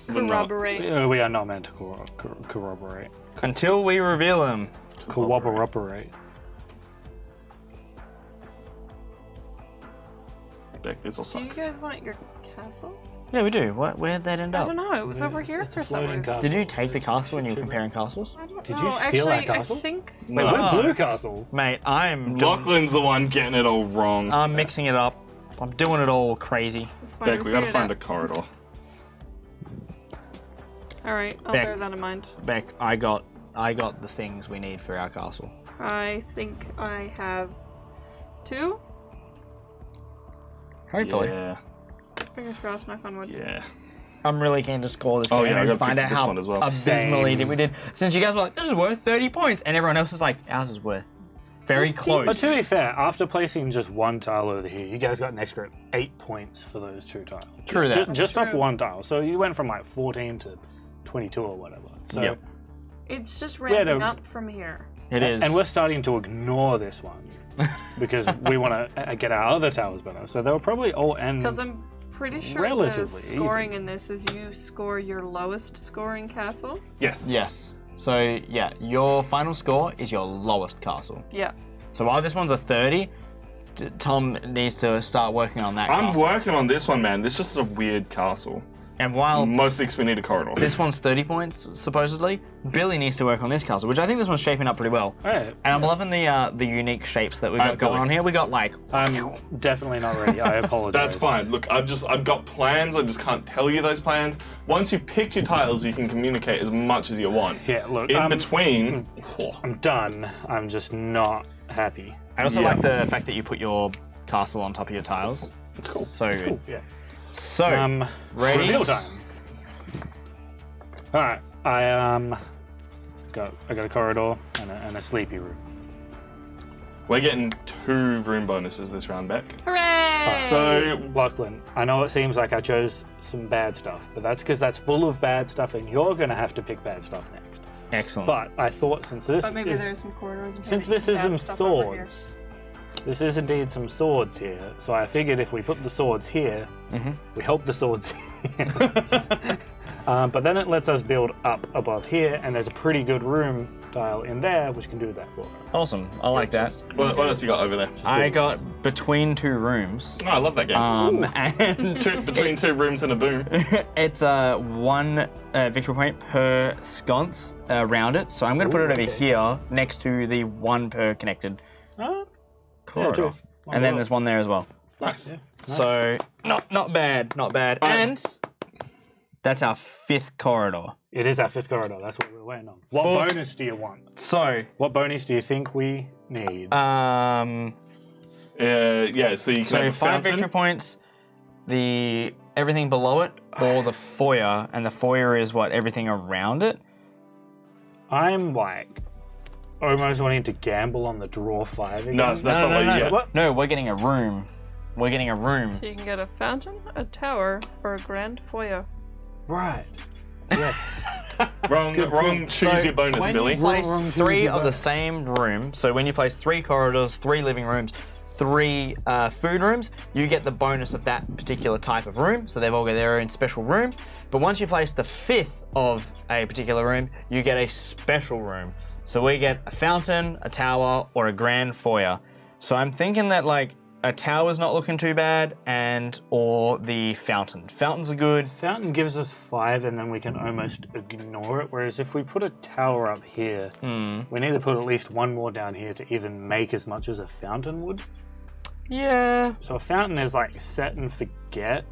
We're not. corroborate. We are not meant to corroborate. Until we reveal them. Cooperate. Beck, this will Do suck. you guys want your castle? Yeah, we do. Where'd that end I up? don't know. It was over here It's a for some floating reason. castle. Did you take the castle when you were comparing castles? I don't Did know. you steal Actually, that castle? I think. Wait, No. we're Blue Castle. Mate, I'm Lachlan's the one getting it all wrong. I'm mixing it up. I'm doing it all crazy. It's fine. Beck, we gotta figured it find a out. corridor. All right, I'll Beck. bear that in mind. Beck, I got the things we need for our castle. I think I have 2. Hopefully. Yeah. Fingers crossed, knock on wood. Yeah. I'm really keen to score this Oh, game yeah, I and gotta find pick out this how one as well. abysmally Same. we did. Since you guys were like, this is worth 30 points, and everyone else is like, ours is worth Very But close. to be fair, after placing just one tile over here, you guys got an extra 8 points for those 2 tiles. True that. Just off true. one tile. So you went from like 14 to 22 or whatever. So, Yep. It's just Yeah, ramping no. up from here. It is. And we're starting to ignore this one because we want to get our other towers better. So they'll probably all end. Because I'm pretty sure the Relatively scoring in this is you score your lowest scoring castle. Yes. Yes. So, yeah, your final score is your lowest castle. Yeah. So while this one's a 30, Tom needs to start working on that I'm castle. working on this one, man. This is just a weird castle. And while Mostly because we need a corridor. this one's 30 points, supposedly, Billy needs to work on this castle, which I think this one's shaping up pretty well. Alright. And I'm loving the unique shapes that we got going Billy. on here. We got like, I'm definitely not ready. I apologize. That's fine. Look, I've got plans. I just can't tell you those plans. Once you pick your tiles, you can communicate as much as you want. Yeah, look. In between, I'm done. I'm just not happy. I also Yeah. like the fact that you put your castle on top of your tiles. it's cool. So It's good. cool. Yeah. So, ready? Reveal time. All right. I got a corridor and a sleepy room. We're getting 2 room bonuses this round, Beck. Hooray! So Lachlan, I know it seems like I chose some bad stuff, but that's because that's full of bad stuff, and you're gonna have to pick bad stuff next. Excellent. But I thought since this But maybe is there's some corridors. And since maybe this is bad some stuff over here. swords, this is indeed some swords here. So I figured if we put the swords here, we help the swords here. But then it lets us build up above here, and there's a pretty good room tile in there which can do that for us. Awesome. I like that. what else you got over there? I got between 2 rooms. Oh, I love that game. And Between 2 rooms and a boom. it's 1 victory point per sconce around it. So I'm going to put it over okay. here next to the 1 per connected corridor. true. And then there's 1 there as well. Nice. So not bad. And that's our 5th corridor. It is our 5th corridor. That's what we're waiting on. What bonus do you want? So, What bonus do you think we need? Yeah, so you can so have a 5 fountain. victory points, the everything below it, or the foyer, and the foyer is what, everything around it? I'm like almost wanting to gamble on the draw 5 again. No, so that's not what you get. What? No, we're getting a room. We're getting a room. So you can get a fountain, a tower, or a grand foyer. Right. Yes. Wrong. Choose your bonus, when Billy. you place Wrong, 3 choose of the bonus. same room, so when you place 3 corridors, 3 living rooms, 3 food rooms, you get the bonus of that particular type of room. So they've all got their own special room. But once you place the 5th of a particular room, you get a special room. So we get a fountain, a tower, or a grand foyer. So I'm thinking that like a tower's not looking too bad, or the fountain. Fountains are good. Fountain gives us 5 and then we can almost ignore it. Whereas if we put a tower up here, we need to put at least 1 more down here to even make as much as a fountain would. Yeah. So a fountain is like set and forget,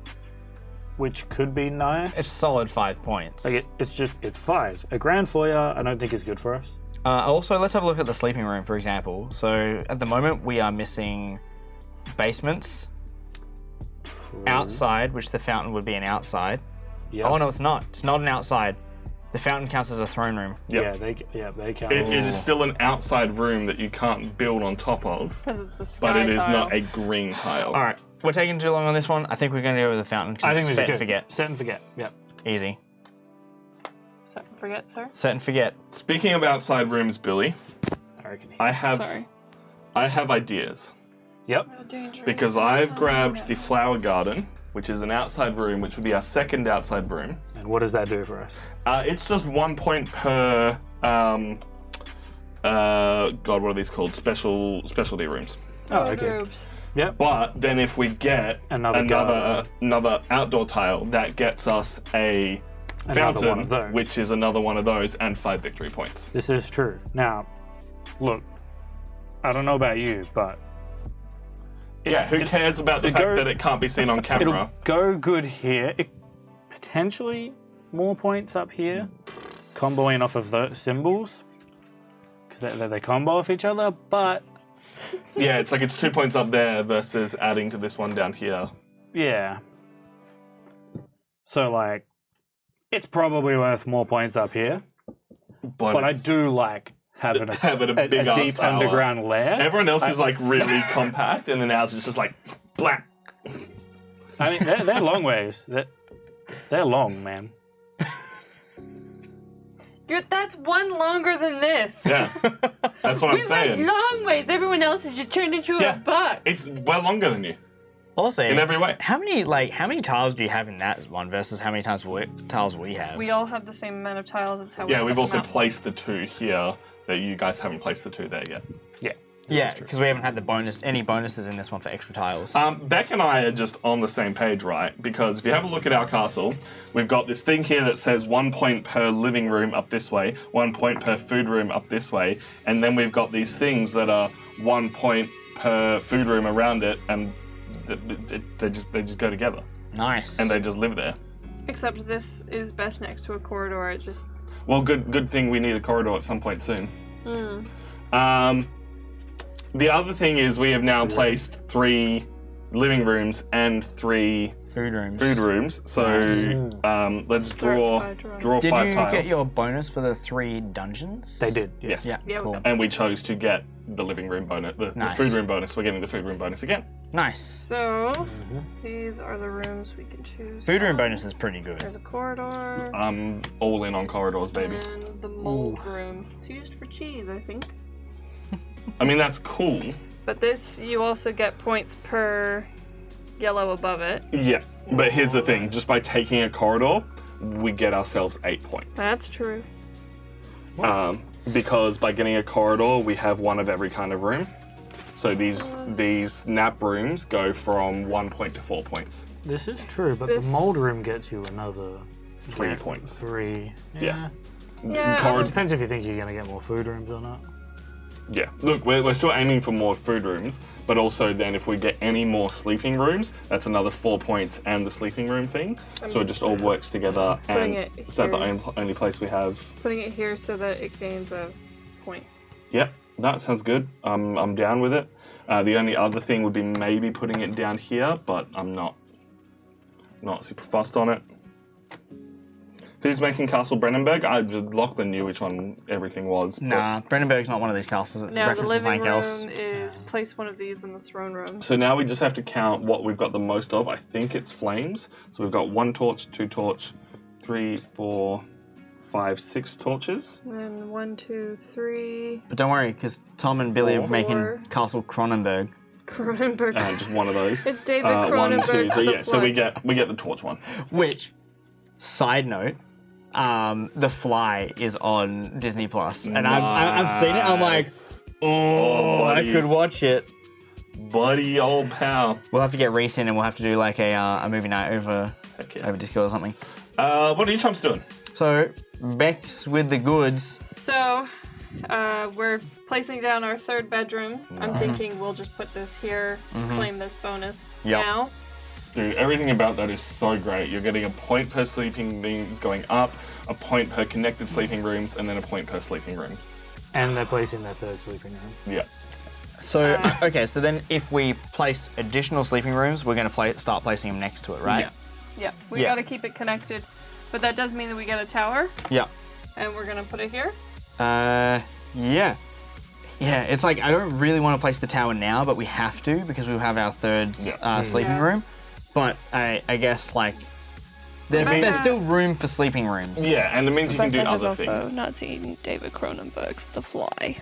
which could be nice. It's solid 5 points. Like it's 5. A grand foyer I don't think is good for us. Also, let's have a look at the sleeping room, for example. So at the moment, we are missing basements outside, which the fountain would be an outside. Yeah. Oh no, it's not. It's not an outside. The fountain counts as a throne room. Yeah, they count. It is still an outside room that you can't build on top of, Because it's the sky but it is tile. not a green tile. All right, we're taking too long on this one. I think we're going to go with the fountain I because think it's this is set good. and forget. Set and forget. Yep. Easy. Set and forget, sir. Set and forget. Speaking of outside rooms, Billy, I reckon. I have Sorry. ideas Yep. Dangerous. because I've grabbed the flower garden, which is an outside room, which would be our 2nd outside room. And what does that do for us? It's just 1 point per. God, what are these called? Specialty rooms. Oh, okay. Yep. But then if we get Another another outdoor tile, that gets us a Another fountain, one of those. which is another one of those, and 5 victory points. This is true. Now, look, I don't know about you, but Yeah, who cares about the it fact go- that it can't be seen on camera? it'll go good here. Potentially more points up here, comboing off of the symbols, because they combo off each other, but Yeah, it's like it's 2 points up there versus adding to this one down here. yeah. So, like, it's probably worth more points up here, but I it's- do like having a big ass deep tower. underground lair. Everyone else is like really compact, and then ours is just like black. I mean, they're long ways. They're long, man. That's one longer than this. Yeah, that's what I'm We saying. went long ways. Everyone else has just turned into a buck. It's well longer than you Also, in every way. how many tiles do you have in that one versus how many tiles we have? We all have the same amount of tiles. It's how we Yeah, we've put also them out. placed the 2 here that you guys haven't placed the 2 there yet. Yeah, because we haven't had any bonuses in this one for extra tiles. Beck and I are just on the same page, right? Because if you have a look at our castle, we've got this thing here that says 1 point per living room up this way, 1 point per food room up this way, and then we've got these things that are 1 point per food room around it, and they just go together, Nice. and they just live there. Except this is best next to a corridor. It just Well, good thing we need a corridor at some point soon. The other thing is we have now placed 3 living rooms and 3 food rooms. food rooms. So let's Start draw by drawing. 5 Did you tiles. get your bonus for the 3 dungeons? They did. Yes. Yeah, Yeah, we cool. got- And we chose to get the living room bonus, the Nice. food room bonus. We're getting the food room bonus again. Nice. So these are the rooms we can choose. Food room from. bonus is pretty good. There's a corridor I'm all in on corridors, baby. and the mold room. It's used for cheese, I think. I mean, that's cool. But this, you also get points per yellow above it. Yeah. But here's the thing. Just by taking a corridor, we get ourselves 8 points. That's true. Because by getting a corridor, we have 1 of every kind of room. So these nap rooms go from 1 point to 4 points. This is true, but This- the mold room gets you another 3 points. 3. Yeah. Yeah, Corrid- Depends if you think you're going to get more food rooms or not. Yeah, look, we're still aiming for more food rooms, but also then if we get any more sleeping rooms, that's another 4 points and the sleeping room thing. So it just all works together, Putting and it is that the here is- only place we have? Putting it here so that it gains a point. Yep, that sounds good. I'm down with it. The only other thing would be maybe putting it down here, but I'm not super fussed on it. Who's making Castle Brennenberg? Lachlan knew which one everything was. but- Nah, Brennenberg's not one of these castles. It's a Now the reference to living something else. room is place one of these in the throne room. So now we just have to count what we've got the most of. I think it's flames. So we've got 1 torch, 2 torch, 3, 4, 5, 6 torches. And then 1, 2, 3. But don't worry, because Tom and Billy are Four. making Castle Cronenberg. Cronenberg. Just one of those. It's David 1, 2. Cronenberg. So the yeah, so we Flood. get the torch one. Which, side note, The Fly is on Disney Plus, and I've seen it. I'm like, oh, I buddy. could watch it. Buddy, old pal. We'll have to get Reese in, and we'll have to do like a movie night over Discord or something. What are you chumps doing? So Beck's with the goods. So, we're placing down our 3rd bedroom. I'm thinking we'll just put this here, claim this bonus Yep. now. Dude, everything about that is so great. You're getting a point per sleeping rooms going up, a point per connected sleeping rooms, and then a point per sleeping rooms. And they're placing their 3rd sleeping room. Yeah. So okay, so then if we place additional sleeping rooms, we're going to start placing them next to it, right? Yeah, we Yeah. gotta keep it connected. But that does mean that we get a tower, Yeah. and we're gonna put it here. Yeah. Yeah, it's like I don't really want to place the tower now, but we have to because we'll have our 3rd sleeping Yeah. room. But I guess like there's Rebecca- still room for sleeping rooms. Yeah, and it means you can do Becca has other also things. not seen David Cronenberg's The Fly.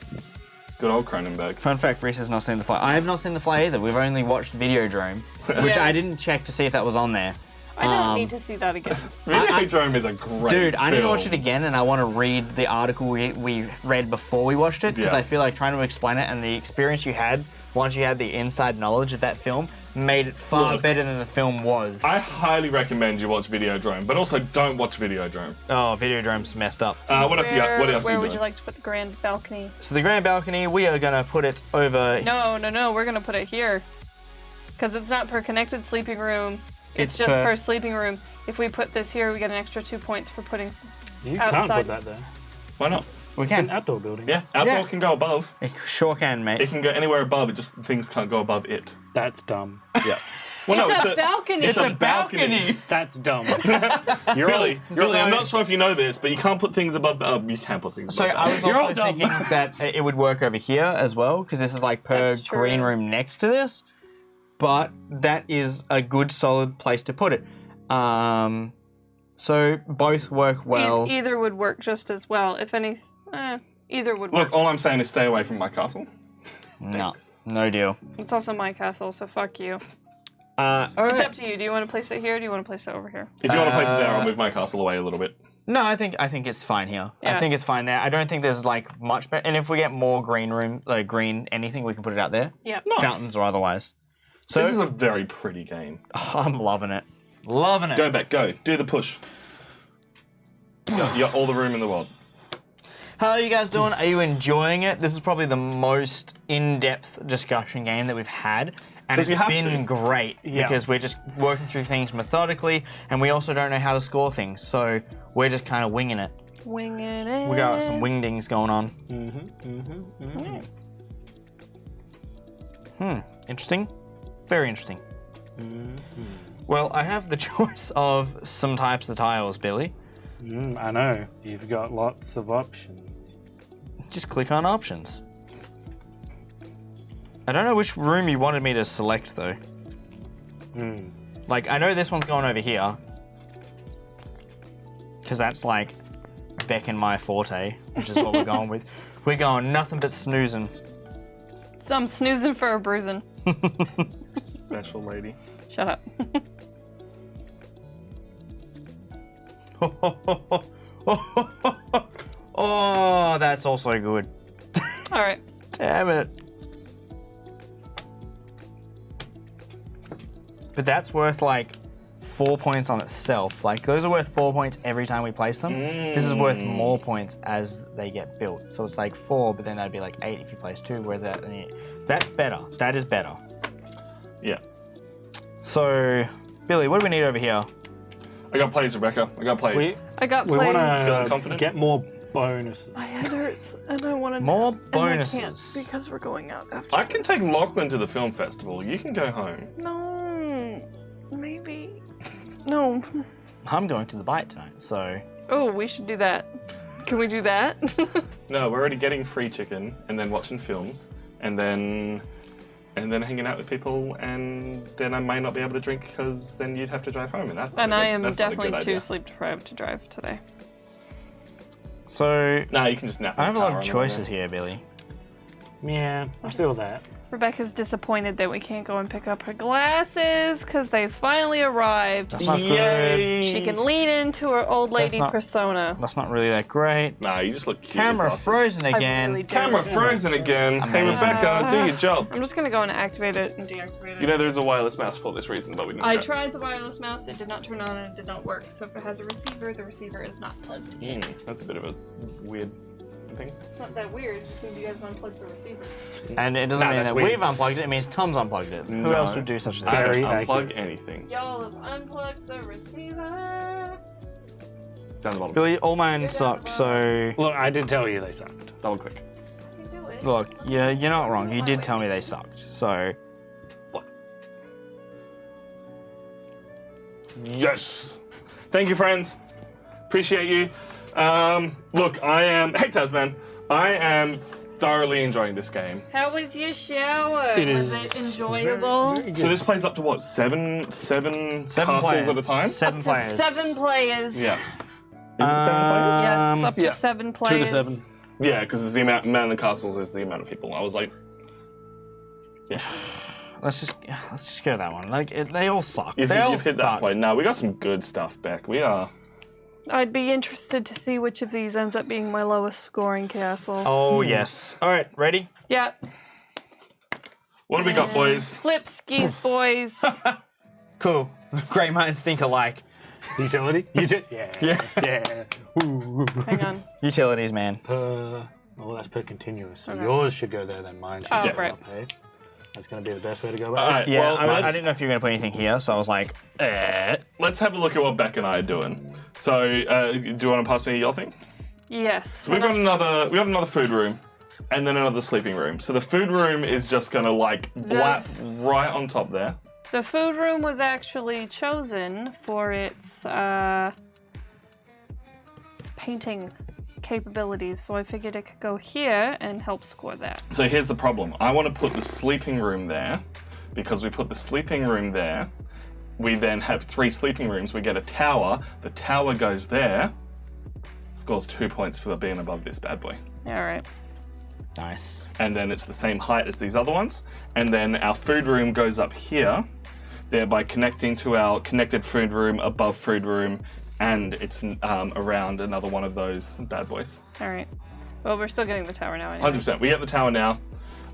Good old Cronenberg. Fun fact: Reese has not seen The Fly. I have not seen The Fly either. We've only watched Videodrome, which Yeah. I didn't check to see if that was on there. I don't need to see that again. Videodrome is a great Dude, I need to film. watch it again, and I want to read the article we read before we watched it, because Yeah. I feel like trying to explain it and the experience you had once you had the inside knowledge of that film made it far Look, better than the film was. I highly recommend you watch Videodrome, but also don't watch Videodrome. Oh, Videodrome's messed up. What else you got? What else Where you would doing? you like to put the grand balcony? So the grand balcony, we are gonna put it over. No, we're gonna put it here. Because it's not per connected sleeping room. It's just per- per sleeping room. If we put this here, we get an extra 2 points for putting. You can't Outside. put that there. Why not? We It's an can. outdoor building. Yeah, outdoor Yeah. can go above. It sure can, It mate. can go anywhere above. It just things can't go above it. That's dumb. Yeah. Well, It's a balcony. It's a balcony. That's dumb. Billy, I'm not sure if you know this, but you can't put things above. You can put things So above. I was You're all also dumb. thinking that it would work over here as well, because this is like per That's true. green room next to this. But that is a good solid place to put it. So both work well. Either would work just as well. If any, either would Look, work. all I'm saying is stay away from my castle. No, no deal. It's also my castle, so fuck you. All It's right. up to you. Do you want to place it here? Or do you want to place it over here? If you want to place it there, I'll move my castle away a little bit. No, I think it's fine here. Yeah. I think it's fine there. I don't think there's like much better. And if we get more green room, like green anything, we can put it out there. Yeah. Fountains or otherwise. So This is a very pretty game. I'm loving it. Loving it. Go back, go. Do the push. You got all the room in the world. How are you guys doing? Are you enjoying it? This is probably the most in-depth discussion game that we've had. And 'Cause it's you have been to. great because we're just working through things methodically and we also don't know how to score things. So we're just kind of winging it. Winging it. We got some wingdings going on. Interesting. Very interesting. Well, I have the choice of some types of tiles, Billy. I know. You've got lots of options. Just click on options. I don't know which room you wanted me to select, though. Like, I know this one's going over here. Because that's, like, Beck and my forte, which is what we're going with. We're going nothing but snoozing. So I'm snoozing for a bruising. Special lady. Shut up. Oh, that's also good. All right. Damn it. But that's worth like 4 points on itself. Like those are worth 4 points every time we place them. This is worth more points as they get built. So it's like 4, but then that'd be like 8 if you place 2. Where that's better. That is better. Yeah. So, Billy, what do we need over here? I got plays, Rebecca. I got plays. I got We plays. want Feeling to confident? get more bonuses. My head hurts, and I want to. More And I bonuses. can't because we're going out after. I can take Lachlan to the film festival. You can go home. No, maybe. No. I'm going to the bite tonight, so Oh, we should do that. Can we do that? No, we're already getting free chicken and then watching films and then hanging out with people, and then I might not be able to drink because then you'd have to drive home, and that's not And a good, I am that's not a definitely good too idea. sleep deprived to drive today. So No, you can just nap. in I have the a lot car of on the way choices there. here, Billy. Yeah, I feel that. Rebecca's disappointed that we can't go and pick up her glasses because they finally arrived. That's not good. Yay! She can lean into her old lady not- persona. That's not really that great. Nah, you just look cute. Camera with glasses. frozen again. really do. Camera frozen again. Hey, Amazing. Rebecca, do your job. I'm just gonna go and activate it and deactivate it. You know there's a wireless mouse for this reason, but we didn't I know. tried the wireless mouse, it did not turn on and it did not work. So if it has a receiver, the receiver is not plugged in. That's a bit of a weird thing. It's not that weird, it just means you guys unplugged the receiver. And it doesn't Nah, mean that's that weird. we've unplugged it, it means Tom's unplugged it. Who No. else would do such a thing? I Very don't unplug accurate. anything. Y'all have unplugged the receiver. Down the bottom. Billy, all mine suck, so Look, I did tell you they sucked. Double click. You do it. look, yeah, you're not wrong. You did tell me they sucked. So Yes. Thank you, friends. Appreciate you. Look, hey Tasman, I am thoroughly enjoying this game. How was your shower? It was is it enjoyable? very So this plays up to what? Seven castles players. at a time? 7 Up players. to 7 players. Yeah. Is it 7 players? Yes, up to yeah. 7 2 players. to 7. Yeah, because it's the amount of castles is the amount of people. I was like, yeah. Let's just go to that one. Like they all suck. You've they all hit that suck. point. No, we got some good stuff, Beck. We are. I'd be interested to see which of these ends up being my lowest scoring castle. Oh yes. All right, ready? Yeah. What do we got, boys? Flip skis, boys. Cool. Great minds think alike. Utility? Yeah. Ooh. Hang on. Utilities, man. Well, that's per continuous. So Okay. yours should go there, then mine should Oh, go right. up, hey? That's going to be the best way to go All about right, it. Yeah, well, I didn't know if you were gonna put anything here, so I was like, let's have a look at what Beck and I are doing. So, do you want to pass me your thing? Yes. So we got another food room, and then another sleeping room. So the food room is just gonna like blap right on top there. The food room was actually chosen for its painting capabilities, so I figured it could go here and help score that. So here's the problem. I want to put the sleeping room there, because we put the sleeping room there. We then have 3 sleeping rooms. We get a tower. The tower goes there. Scores 2 points for being above this bad boy. All right. Nice. And then it's the same height as these other ones. And then our food room goes up here, thereby connecting to our connected food room, above food room, and it's around another one of those bad boys. All right. Well, we're still getting the tower now anyway. 100%. We get the tower now.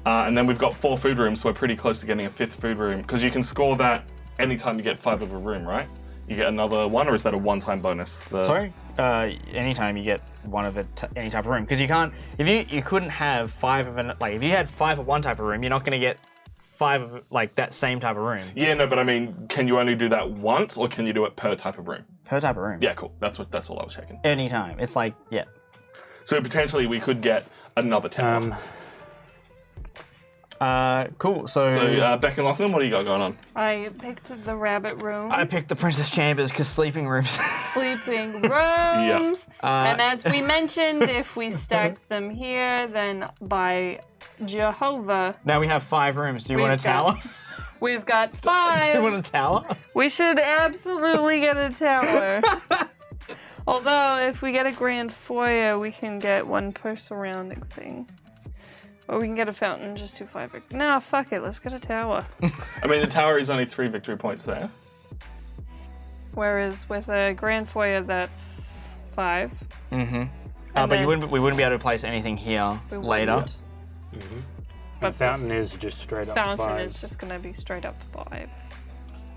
And then we've got 4 food rooms, so we're pretty close to getting a 5th food room. Because you can score that anytime you get 5 of a room, right? You get another one, or is that a one-time bonus? Sorry? Anytime you get one of any type of room. Because you can't... If you couldn't have 5 of an... Like, if you had 5 of one type of room, you're not going to get 5 of, like, that same type of room. Yeah, no, but I mean, can you only do that once, or can you do it per type of room? Per type of room. Yeah, cool. That's all I was checking. Anytime. It's like, yeah. So potentially we could get another tower. Cool. So Beck and Lachlan, what do you got going on? I picked the rabbit room. I picked the Princess Chambers because sleeping rooms. Sleeping rooms. And as we mentioned, if we stacked them here, then by Jehovah. Now we have 5 rooms. Do you want a tower? We've got 5. Do you want a tower? We should absolutely get a tower. Although, if we get a grand foyer, we can get 1 per surrounding thing. Or we can get a fountain, just 2 5 victory. No, fuck it, let's get a tower. I mean, the tower is only 3 victory points there. Whereas with a grand foyer, that's 5. Mm-hmm. But we wouldn't be able to place anything here later. Mm-hmm. But fountain is just straight up 5. Fountain is just going to be straight up 5.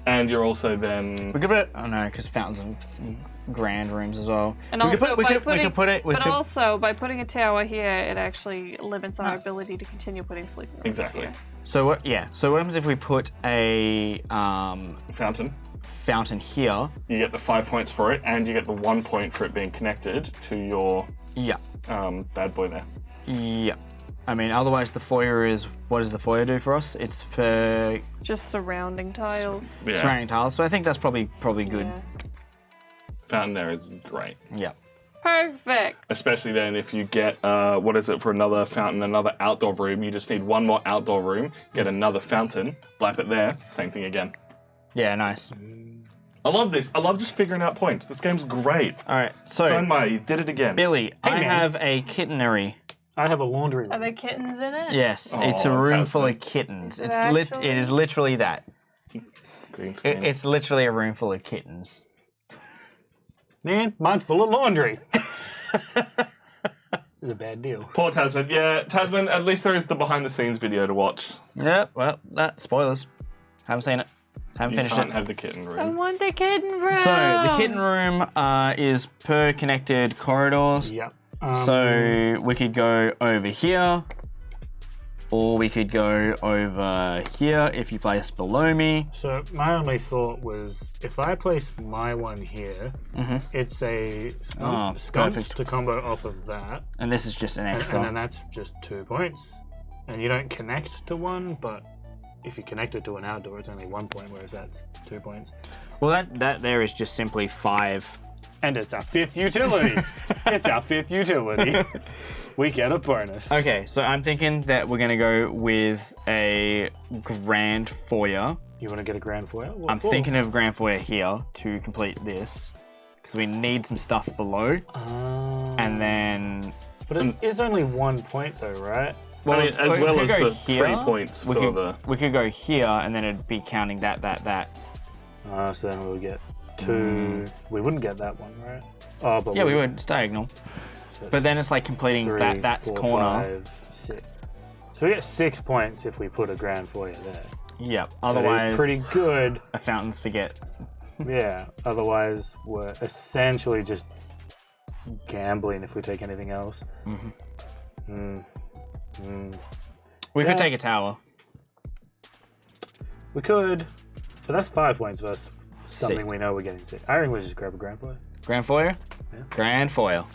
And you're also then... We could put it... Oh no, because fountains and grand rooms as well. And also, by putting a tower here, it actually limits our ability to continue putting sleeping rooms Exactly. here. So what? Yeah. So what happens if we put a fountain here? You get the 5 points for it, and you get the 1 point for it being connected to your bad boy there. Yeah. I mean, otherwise the foyer is... What does the foyer do for us? It's for... Just surrounding tiles. Yeah. Surrounding tiles. So I think that's probably good. Yeah. Fountain there is great. Yeah. Perfect. Especially then if you get, what is it for another fountain, another outdoor room. You just need 1 more outdoor room, get another fountain, blap it there, same thing again. Yeah, nice. I love this. I love just figuring out points. This game's great. All right, so... Steinmeier, you did it again. Billy, I have a kittenery. I have a laundry room. Are there kittens in it? Yes, it's a room full of kittens. It is literally that. Green screen. It's literally a room full of kittens. Man, mine's full of laundry. It's a bad deal. Poor Tasman. Yeah, Tasman, at least there is the behind-the-scenes video to watch. Yeah, well, spoilers. Haven't seen it. Haven't finished You can't it. have the kitten room. I want the kitten room. So, the kitten room is per connected corridors. Yep. So, we could go over here, or we could go over here if you place below me. So my only thought was, if I place my one here, it's a sconce to combo off of that. And this is just an extra. And then that's just 2 points. And you don't connect to one, but if you connect it to an outdoor, it's only 1 point, whereas that's 2 points. Well, that there is just simply 5. And it's our 5th utility. It's our 5th utility. We get a bonus. Okay, so I'm thinking that we're going to go with a grand foyer. You want to get a grand foyer? I'm thinking of grand foyer here to complete this. Because we need some stuff below. And then... But it is only 1 point though, right? Well, I mean, as well as the here. 3 points for the... We could go here, and then it'd be counting that. So then we would get 2... We wouldn't get that one, right? Oh, but yeah, we would. It's diagonal. So but then it's like completing 3, that's 4, corner. 5, 6. So we get 6 points if we put a grand foyer there. Yep. Otherwise, that is pretty good. A fountain's forget. Yeah. Otherwise, we're essentially just gambling if we take anything else. We could take a tower. We could, but that's 5 points versus something 6. we know we're getting 6. I think we'll just grab a grand foyer. Grand foyer? Yeah. Grand foyer.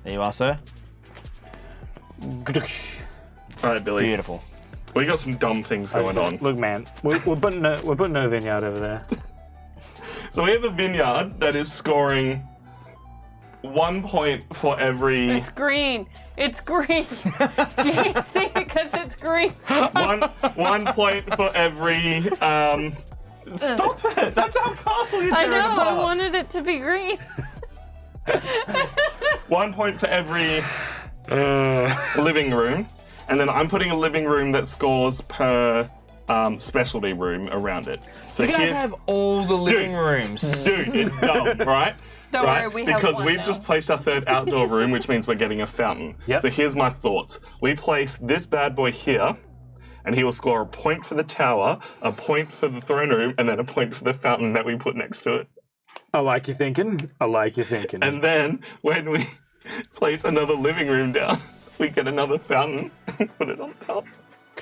There you are, sir. All right, Billy. Beautiful. We got some dumb things going on. Look, man, we're putting no vineyard over there. So we have a vineyard that is scoring 1 point for every... It's green. It's green. You can't see it because it's green. one point for every... Stop it! That's our castle you're I tearing know. apart. I wanted it to be green. 1 point for every living room. And then I'm putting a living room that scores per specialty room around it. So You guys here's- have all the living rooms. Dude, it's dumb, right? Don't right? worry, we have Because one we've now. just placed our third outdoor room, which means we're getting a fountain. Yep. So here's my thoughts. We place this bad boy here, and he will score a point for the tower, a point for the throne room, and then a point for the fountain that we put next to it. I like your thinking. And then when we place another living room down, we get another fountain and put it on top.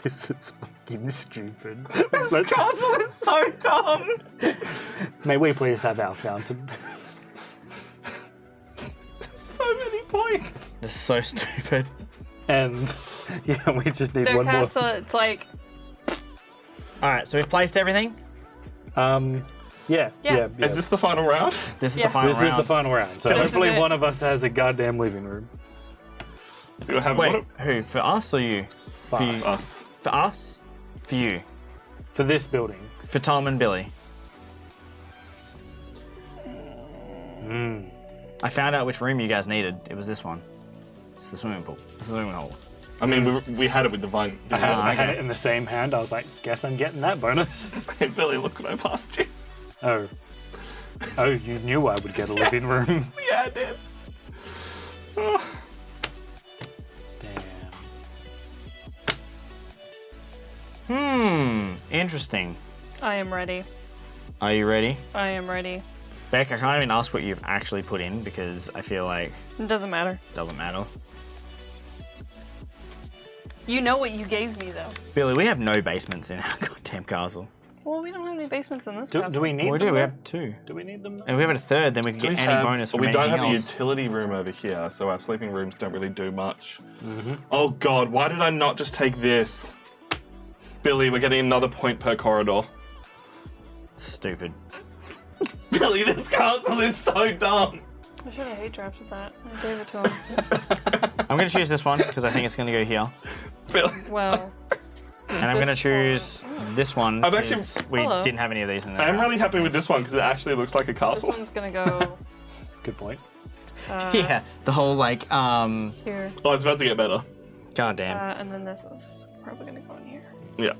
This is fucking stupid. This castle is so dumb. May we please have our fountain? So many points. This is so stupid. And yeah, we just need Their one castle, it's like, Alright, so we've placed everything. more. Yeah. Is this the final round? This is Yeah. the final This round. is the final round. So This is hopefully it. one of us has a goddamn living room. So we'll have Wait, who? For us or you? For you. us. For us? For you? For this building. For Tom and Billy? I found out which room you guys needed. It was this one. It's the swimming pool. It's the swimming hole. I mean, we had it with Divine. I had okay. it in the same hand. I was like, guess I'm getting that bonus. Hey, Billy, look what I passed you. Oh. Oh, you knew I would get a living room. Yeah, I did. Oh. Damn. Interesting. I am ready. Are you ready? I am ready. Beck, I can't even ask what you've actually put in because I feel like It doesn't matter. it doesn't matter. You know what you gave me, though. Billy, we have no basements in our goddamn castle. Well, we don't have any basements in this Do castle. we need Well, we them? do. We though? have two. Do we need them? And if we have a third, then we could get any bonus from we don't anything have a else. utility room over here, so our sleeping rooms don't really do much. Oh God, why did I not just take this? Billy, we're getting another point per corridor. Stupid. Billy, this castle is so dumb. I should have hate drafted that. I gave it to him. I'm going to choose this one because I think it's going to go here. Billy. Well, And I'm going to This choose this one I've actually- because we Hello. didn't have any of these in there. I'm really happy with this one because it actually looks like a this castle. one's gonna go Good point. Yeah, the whole like, here, Oh, it's about to get better. goddamn. and then this is probably gonna go in here. Yeah.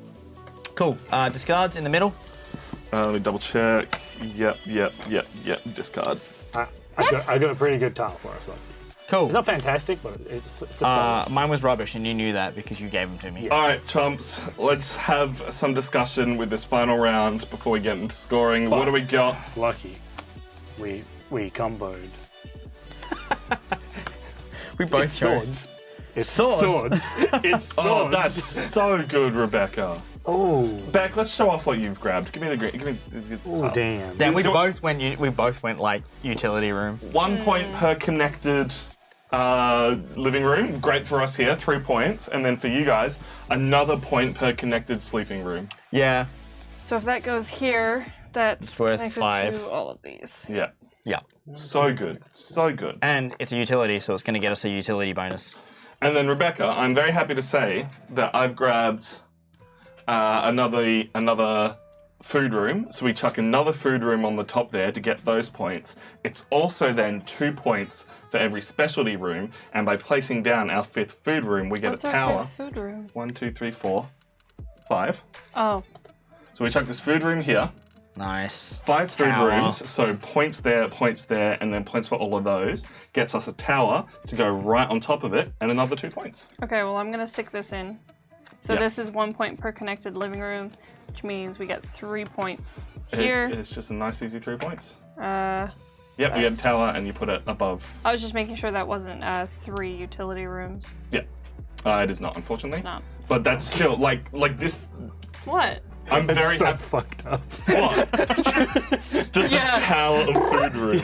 Cool. Discards in the middle. Let me double check. Yep. Discard. I got a pretty good tile for us. Like. Cool. It's not fantastic, but it's a solid. Mine was rubbish, and you knew that because you gave them to me. All right, chumps. Let's have some discussion with this final round before we get into scoring. What do we got? Lucky. We comboed. We both It's chose. swords. It's Swords? Swords. It's swords. Oh, that's so good, Rebecca. Oh. Beck, let's show off what you've grabbed. Give me the green. Give me. Oh, damn. Then we Do- both went like utility room. 1 point per connected living room. Great for us here. 3 points, and then for you guys, another point per connected sleeping room. Yeah. So if that goes here, that's It's worth connected 5. to all of these. Yeah. Yeah. So good. So good. And it's a utility, so it's going to get us a utility bonus. And then Rebecca, I'm very happy to say that I've grabbed another food room. So we chuck another food room on the top there to get those points. It's also then 2 points for every specialty room. And by placing down our 5th food room, we get What's a our tower. fifth food room? 1, 2, 3, 4, 5. Oh, So we chuck this food room here. Nice. 5 food Tower. rooms, so points there, and then points for all of those. Gets us a tower to go right on top of it, and another 2 points. okay. Well, I'm gonna stick this in. So Yep. this is 1 point per connected living room, which means we get 3 points It- here. it's just a nice, easy 3 points. Uh, Yep, we get a That's- tower, and you put it above. I was just making sure that wasn't 3 utility rooms. Yeah, it is not, unfortunately. It's not. But that's still like this. What? I'm It's very so happy. fucked up. What? Just Yeah. a tower of food rooms.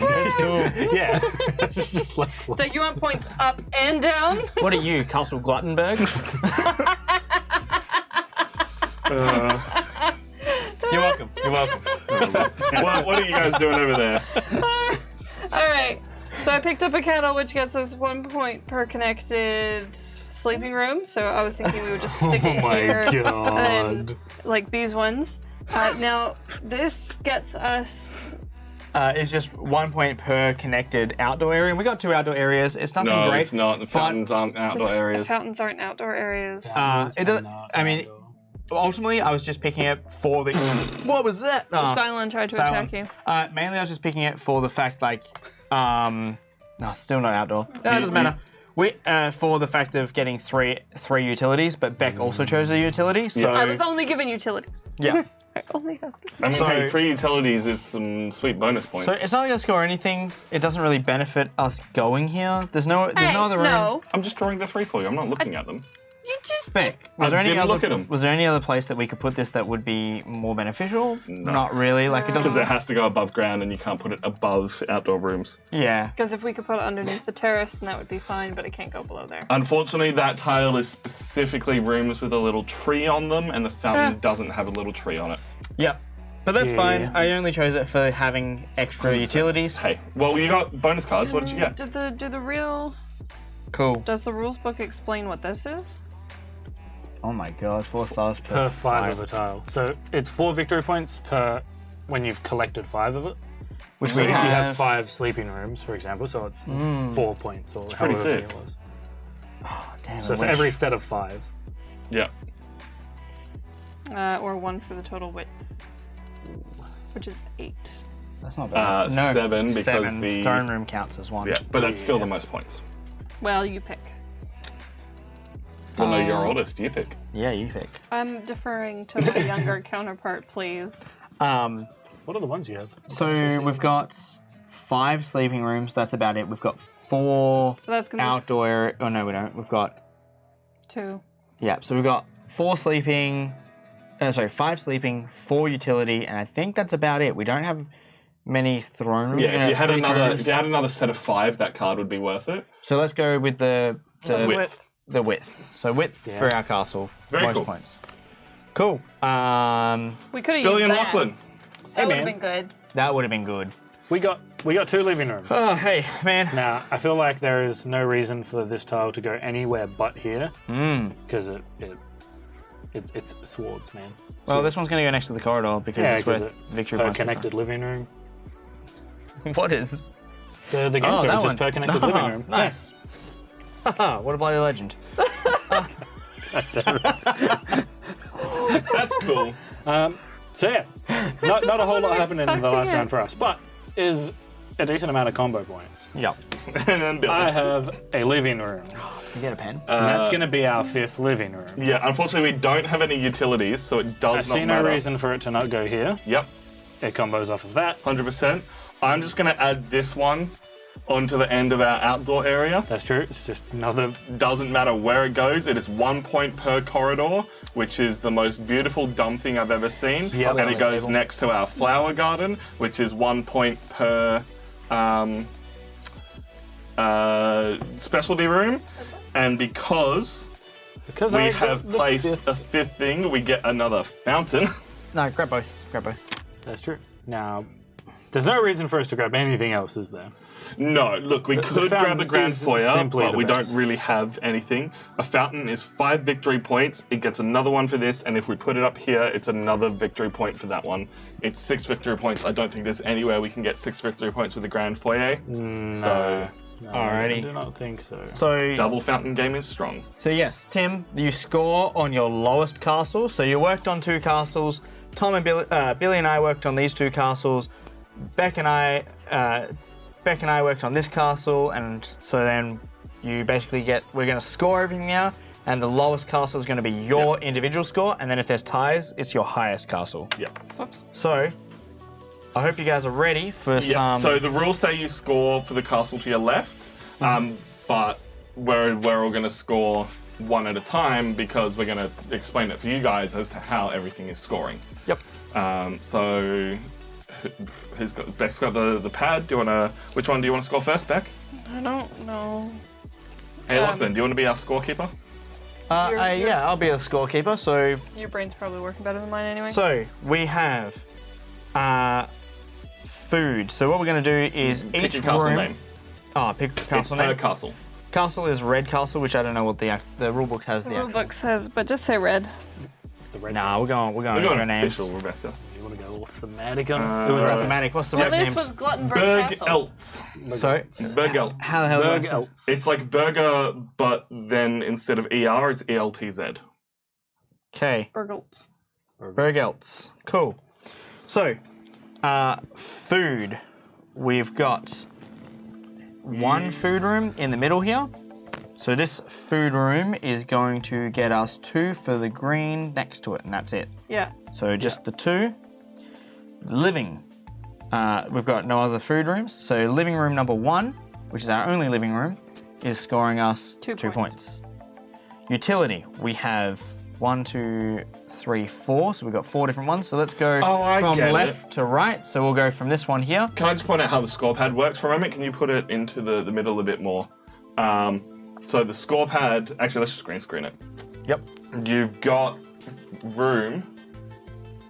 Yeah. It's just like, So you want points up and down? What are you, Castle Gluttenberg? You're welcome. You're welcome. What are you guys doing over there? All right. So I picked up a kettle, which gets us 1 point per connected sleeping room. So I was thinking we would just stick it here. Oh my god. Like these ones. Now, this gets us... It's just 1 point per connected outdoor area. And we got 2 outdoor areas. It's nothing No, great. it's not. The fountains aren't outdoor areas. Fountains aren't outdoor areas. It doesn't. I mean, ultimately, I was just picking it for the. What was that? Cylon tried to attack you. Mainly, I was just picking it for the fact, like, no, still not outdoor. That doesn't matter. We for the fact of getting three utilities, but Beck also chose a utility. So I was only given utilities. yeah. I only have... I mean, So- hey, 3 utilities is some sweet bonus points. So it's not going to score anything. It doesn't really benefit us going here. There's no other room. No. I'm just drawing the 3 for you. I'm not looking at them. You just... Beck, I didn't look at 'em. Was there any other place that we could put this that would be more beneficial? No. Not really. Like it Because doesn't. it has to go above ground and you can't put it above outdoor rooms. Yeah. Because if we could put it underneath the terrace, then that would be fine, but it can't go below there. Unfortunately, that tile is specifically rooms with a little tree on them, and the fountain doesn't have a little tree on it. Yep. But that's Yeah. fine. I only chose it for having extra utilities. Hey, well, you got bonus cards. What did you get? Does the rules book explain what this is? Oh my god, 4 stars Per 5 of a tile. So it's 4 victory points per when you've collected 5 of it. Which So we if you have have. 5 sleeping rooms, for example, so it's 4 points or pretty however many sick. it was. Oh, damn, So I for wish. every set of 5. Yeah. Or 1 for the total width, which is 8. That's not bad. 7 because 7. the throne room counts as 1. Yeah, but that's still the most points. Well, you pick. Well, no, you're oldest. You pick. Yeah, you pick. I'm deferring to my younger counterpart, please. What are the ones you have? So we've got 5 sleeping rooms. That's about it. We've got 4 So that's gonna outdoor. Oh no, we don't. We've got be 2. yeah. So we've got 4 sleeping. 5 sleeping, 4 utility, and I think that's about it. We don't have many throne rooms. Yeah, if you had 3 throne another, rooms. if you had another set of 5, that card would be worth it. So let's go with the Width. The width. So width for our castle. Very most cool. points. Cool. We could have Billy used and that. Lachlan. That would man. have been good. That would have been good. We got 2 living rooms. Oh, hey, man. Now, I feel like there is no reason for this tile to go anywhere but here. Because it's swords, man. Well, this one's going to go next to the corridor because it's worth victory per points. connected living room. What is? The game show, that which is one. per connected living room. Nice. Haha, what a bloody legend. That's cool. So yeah, not a whole lot happening in the last expecting round for us, but is a decent amount of combo points. Yep. And then Billy. I have a living room, You get a pen? and that's going to be our 5th living room. Yeah, unfortunately, we don't have any utilities, so it I does not see no matter. reason for it to not go here. Yep, It combos off of that. 100%. I'm just going to add this one onto the end of our outdoor area. That's true. It's just another. Doesn't matter where it goes, it is 1 point per corridor, which is the most beautiful dumb thing I've ever seen. Yep. And it goes next to our flower garden, which is 1 point per specialty room. And because Because we I have got the placed 5th. a 5th thing, we get another fountain. No, grab both. Grab both. That's true. Now, there's no reason for us to grab anything else, is there? No, look, we could fountain grab a grand is foyer, simply but the we best. don't really have anything. A fountain is 5 victory points. It gets another one for this, and if we put it up here, it's another victory point for that one. It's 6 victory points. I don't think there's anywhere we can get 6 victory points with a grand foyer. So, No, Alrighty. I do not think so. So, double fountain game is strong. so yes, Tim, you score on your lowest castle. So you worked on 2 castles. Tom and Billy and I worked on these 2 castles. Beck and I worked on this castle, and so then you basically we're going to score everything now, and the lowest castle is going to be your individual score, and then if there's ties, it's your highest castle. Yeah. Whoops. So, I hope you guys are ready for Yeah. some. So the rules say you score for the castle to your left, but we're all going to score one at a time because we're going to explain it for you guys as to how everything is scoring. Yep. So Beck's got the pad. Which one do you want to score first, Beck? I don't know. Hey, Lachlan, do you want to be our scorekeeper? Yeah, I'll be the scorekeeper. So Your brain's probably working better than mine anyway. So we have food. So what we're going to do is Pick each your castle room. name. Oh, pick the castle Per name. castle. Castle is red castle, which I don't know what the rulebook has. the rulebook says, but just say red. The red Nah, we're going We're with going your names. official, Rebecca. You want to go all thematic on It was mathematic. What's the No, red this names? was Gluttonburg Berg Castle. Elts. So Berg Elts. how the hell? Berg Elts. It's like burger, but then instead of ER, it's ELTZ. Okay, Burgles. Bergelts. Cool. So, food. We've got one food room in the middle here. So this food room is going to get us 2 for the green next to it, and that's it. Yeah. So just the 2. Living. We've got no other food rooms. So living room number 1, which is our only living room, is scoring us 2 2 points. points. Utility. We have 1, 2, 3, 4. So we've got 4 different ones. So let's go Oh, I from get left to right. So we'll go from this one here. Can I just point out how the score pad works for a moment? Can you put it into the middle a bit more? So the score pad, actually, let's just green screen it. Yep. You've got room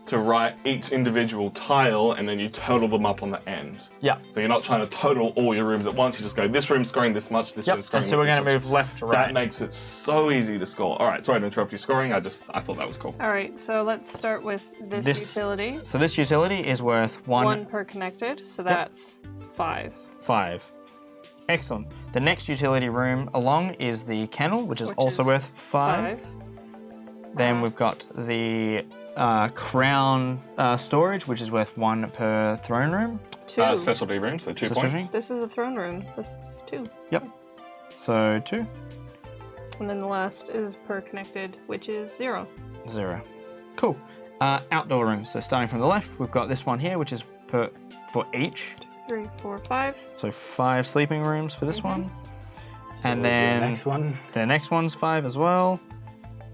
to write each individual tile, and then you total them up on the end. Yeah. So you're not trying to total all your rooms at once. You just go, this room's scoring this much, this Yep. room's scoring And so we're this going to much. move left to That right. makes it so easy to score. All right, sorry to interrupt you scoring. I thought that was cool. All right, so let's start with this utility. So this utility is worth 1 per connected, so that's 5. 5. Excellent. The next utility room along is the kennel, which is Which also is worth 5. Then we've got the crown storage, which is worth 1 per throne room. 2. Specialty room, so 2 Specialty? points. This is a throne room. This is 2. Yep. So 2, And then the last is per connected, which is 0. 0. Cool. Outdoor rooms. So starting from the left, we've got this one here, which is for each. 3, 4, 5. So 5 sleeping rooms for this one. And Where's then the next one. the next one's 5 as well.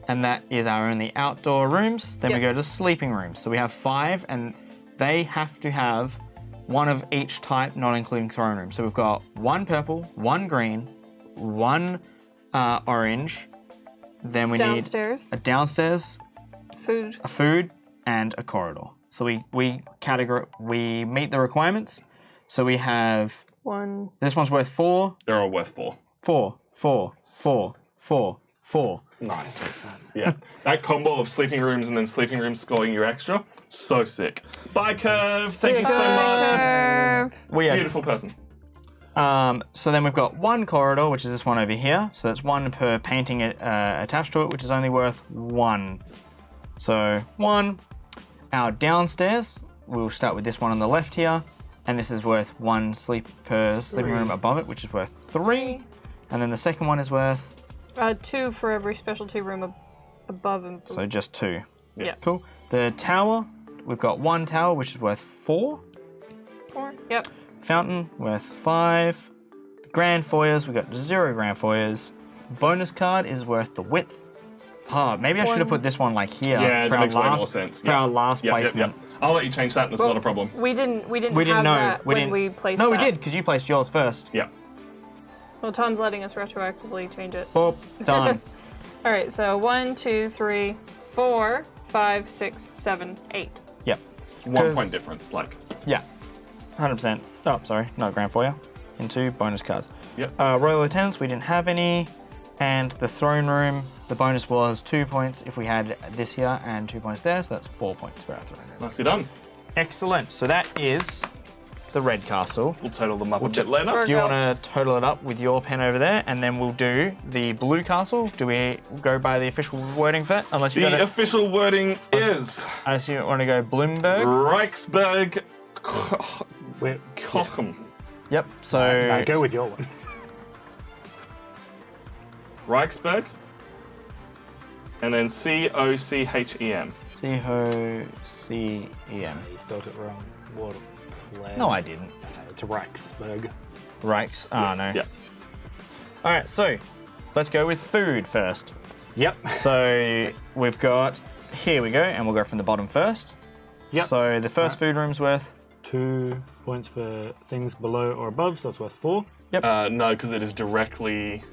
And that is our only outdoor rooms. Then we Yep. go to sleeping rooms. So we have 5, and they have to have 1 of each type, not including throne room. So we've got 1 purple, 1 green, 1 orange. Then we Downstairs, need a downstairs, food. a food, and a corridor. So we meet the requirements. So we have, 1. this one's worth 4, They're all worth 4. 4, 4, 4, 4, 4. Nice. Yeah. That combo of sleeping rooms and then sleeping rooms scoring you extra, so sick. Bye, Curve. Thank you so much. Curve. We are Beautiful person. So then we've got 1 corridor, which is this one over here. So that's 1 per painting attached to it, which is only worth 1. So 1. Our downstairs, we'll start with this one on the left here, and this is worth 1 per sleeping room above it, which is worth 3. And then the second one is worth, 2 for every specialty room above and so just 2. Yeah. Cool. The tower, we've got 1 tower, which is worth 4. 4. Yep. Fountain, worth 5. The grand foyers, we've got 0 grand foyers. Bonus card is worth the width. Maybe I should have put this one like here. Yeah, for that our makes way more last, sense. For our last placement. I'll let you change that, and it's not a problem. We didn't We have didn't know. that when we placed No, we that. did, because you placed yours first. Yeah. Well, Tom's letting us retroactively change it. Boop, done. All right, so 1, 2, 3, 4, 5, 6, 7, 8. Yep. It's 1 point 'Cause- difference. Like, Yeah. 100%. Oh, sorry, no grand foyer. Into bonus cards. Yep. Royal Lieutenants, we didn't have any. And the throne room, the bonus was 2 points if we had this here and 2 points there, so that's 4 points for our throne room. nicely done. Excellent. So that is the red castle. We'll total them up a bit later. Sure. Do you want Girls. to total it up with your pen over there, and then we'll do the blue castle? Do we go by the official wording for it? Unless you The got official wording is unless you want to go Bloomberg. Reichsberg Wait, Kochem. Yep. So go with your one. Reichsberg. And then Cochem. C-O-C-E-M. You spelled it wrong. What a plan. No, I didn't. It's Reichsberg. Reichs. Ah, no. Yeah. All right. So let's go with food first. Yep. So we've got, here we go, and we'll go from the bottom first. Yep. So the first food room's worth, 2 points for things below or above, so that's worth 4. No, because it is directly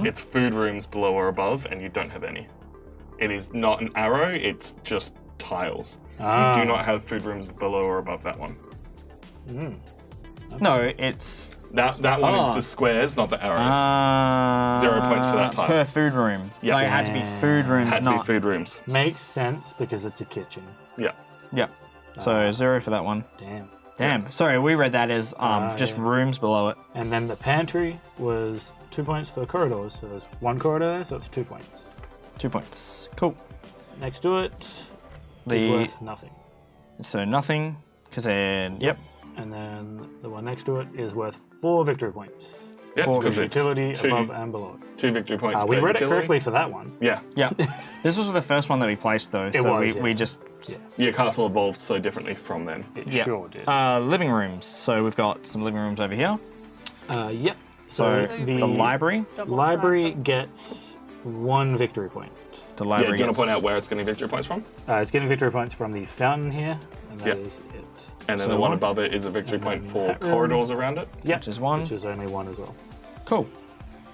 It's food rooms below or above, and you don't have any. It is not an arrow, it's just tiles. You do not have food rooms below or above that one. No, it's That one is the squares, not the arrows. 0 points for that tile. per food room. Yeah. Like, it had to be food rooms, Had to be not. food rooms. Makes sense because it's a kitchen. Yeah. Yep. So 0 for that one. Damn. Damn. Sorry, we read that as just yeah. rooms below it. And then the pantry was 2 points for corridors. So there's one corridor there, so it's 2 points. 2 points. Cool. Next to it is worth nothing. So nothing, because then, yep. And then the one next to it is worth 4 victory points. Yeah, For because it's Utility two, above and below. 2 victory points We per read it utility. correctly for that one. Yeah. Yeah. This was the first one that we placed, though. It so was, we yeah. just. Your castle evolved so differently from then. It Yeah. sure did. Living rooms. So we've got some living rooms over here. Yep. So, So the library. library gets 1 victory point. The Yeah, library. do you want gets- to point out where it's getting victory points from? It's getting victory points from the fountain here, and that Yep. is it. And then So the one one. above it is a victory point for that room. corridors around it. Yep. Which is 1. Which is only 1 as well. Cool.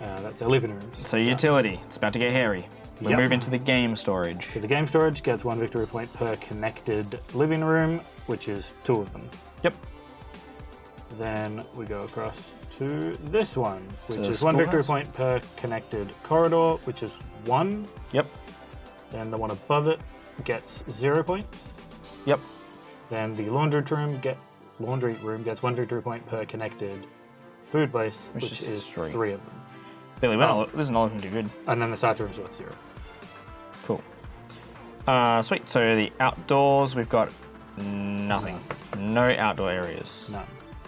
That's our living rooms. So utility. It's about to get hairy. We Yep. move into the game storage. So the game storage gets 1 victory point per connected living room, which is 2 of them. Yep. Then we go across to this one, which the is 1 victory schoolhouse? point per connected corridor, which is 1. Yep. Then the one above it gets 0 points. Yep. Then the laundry room gets 1 victory point per connected food place, Which which is is 3. 3 of them. Billy, well, this is not looking too good. And then the side room's worth 0. Cool. Sweet. So the outdoors, we've got nothing. No outdoor areas. None.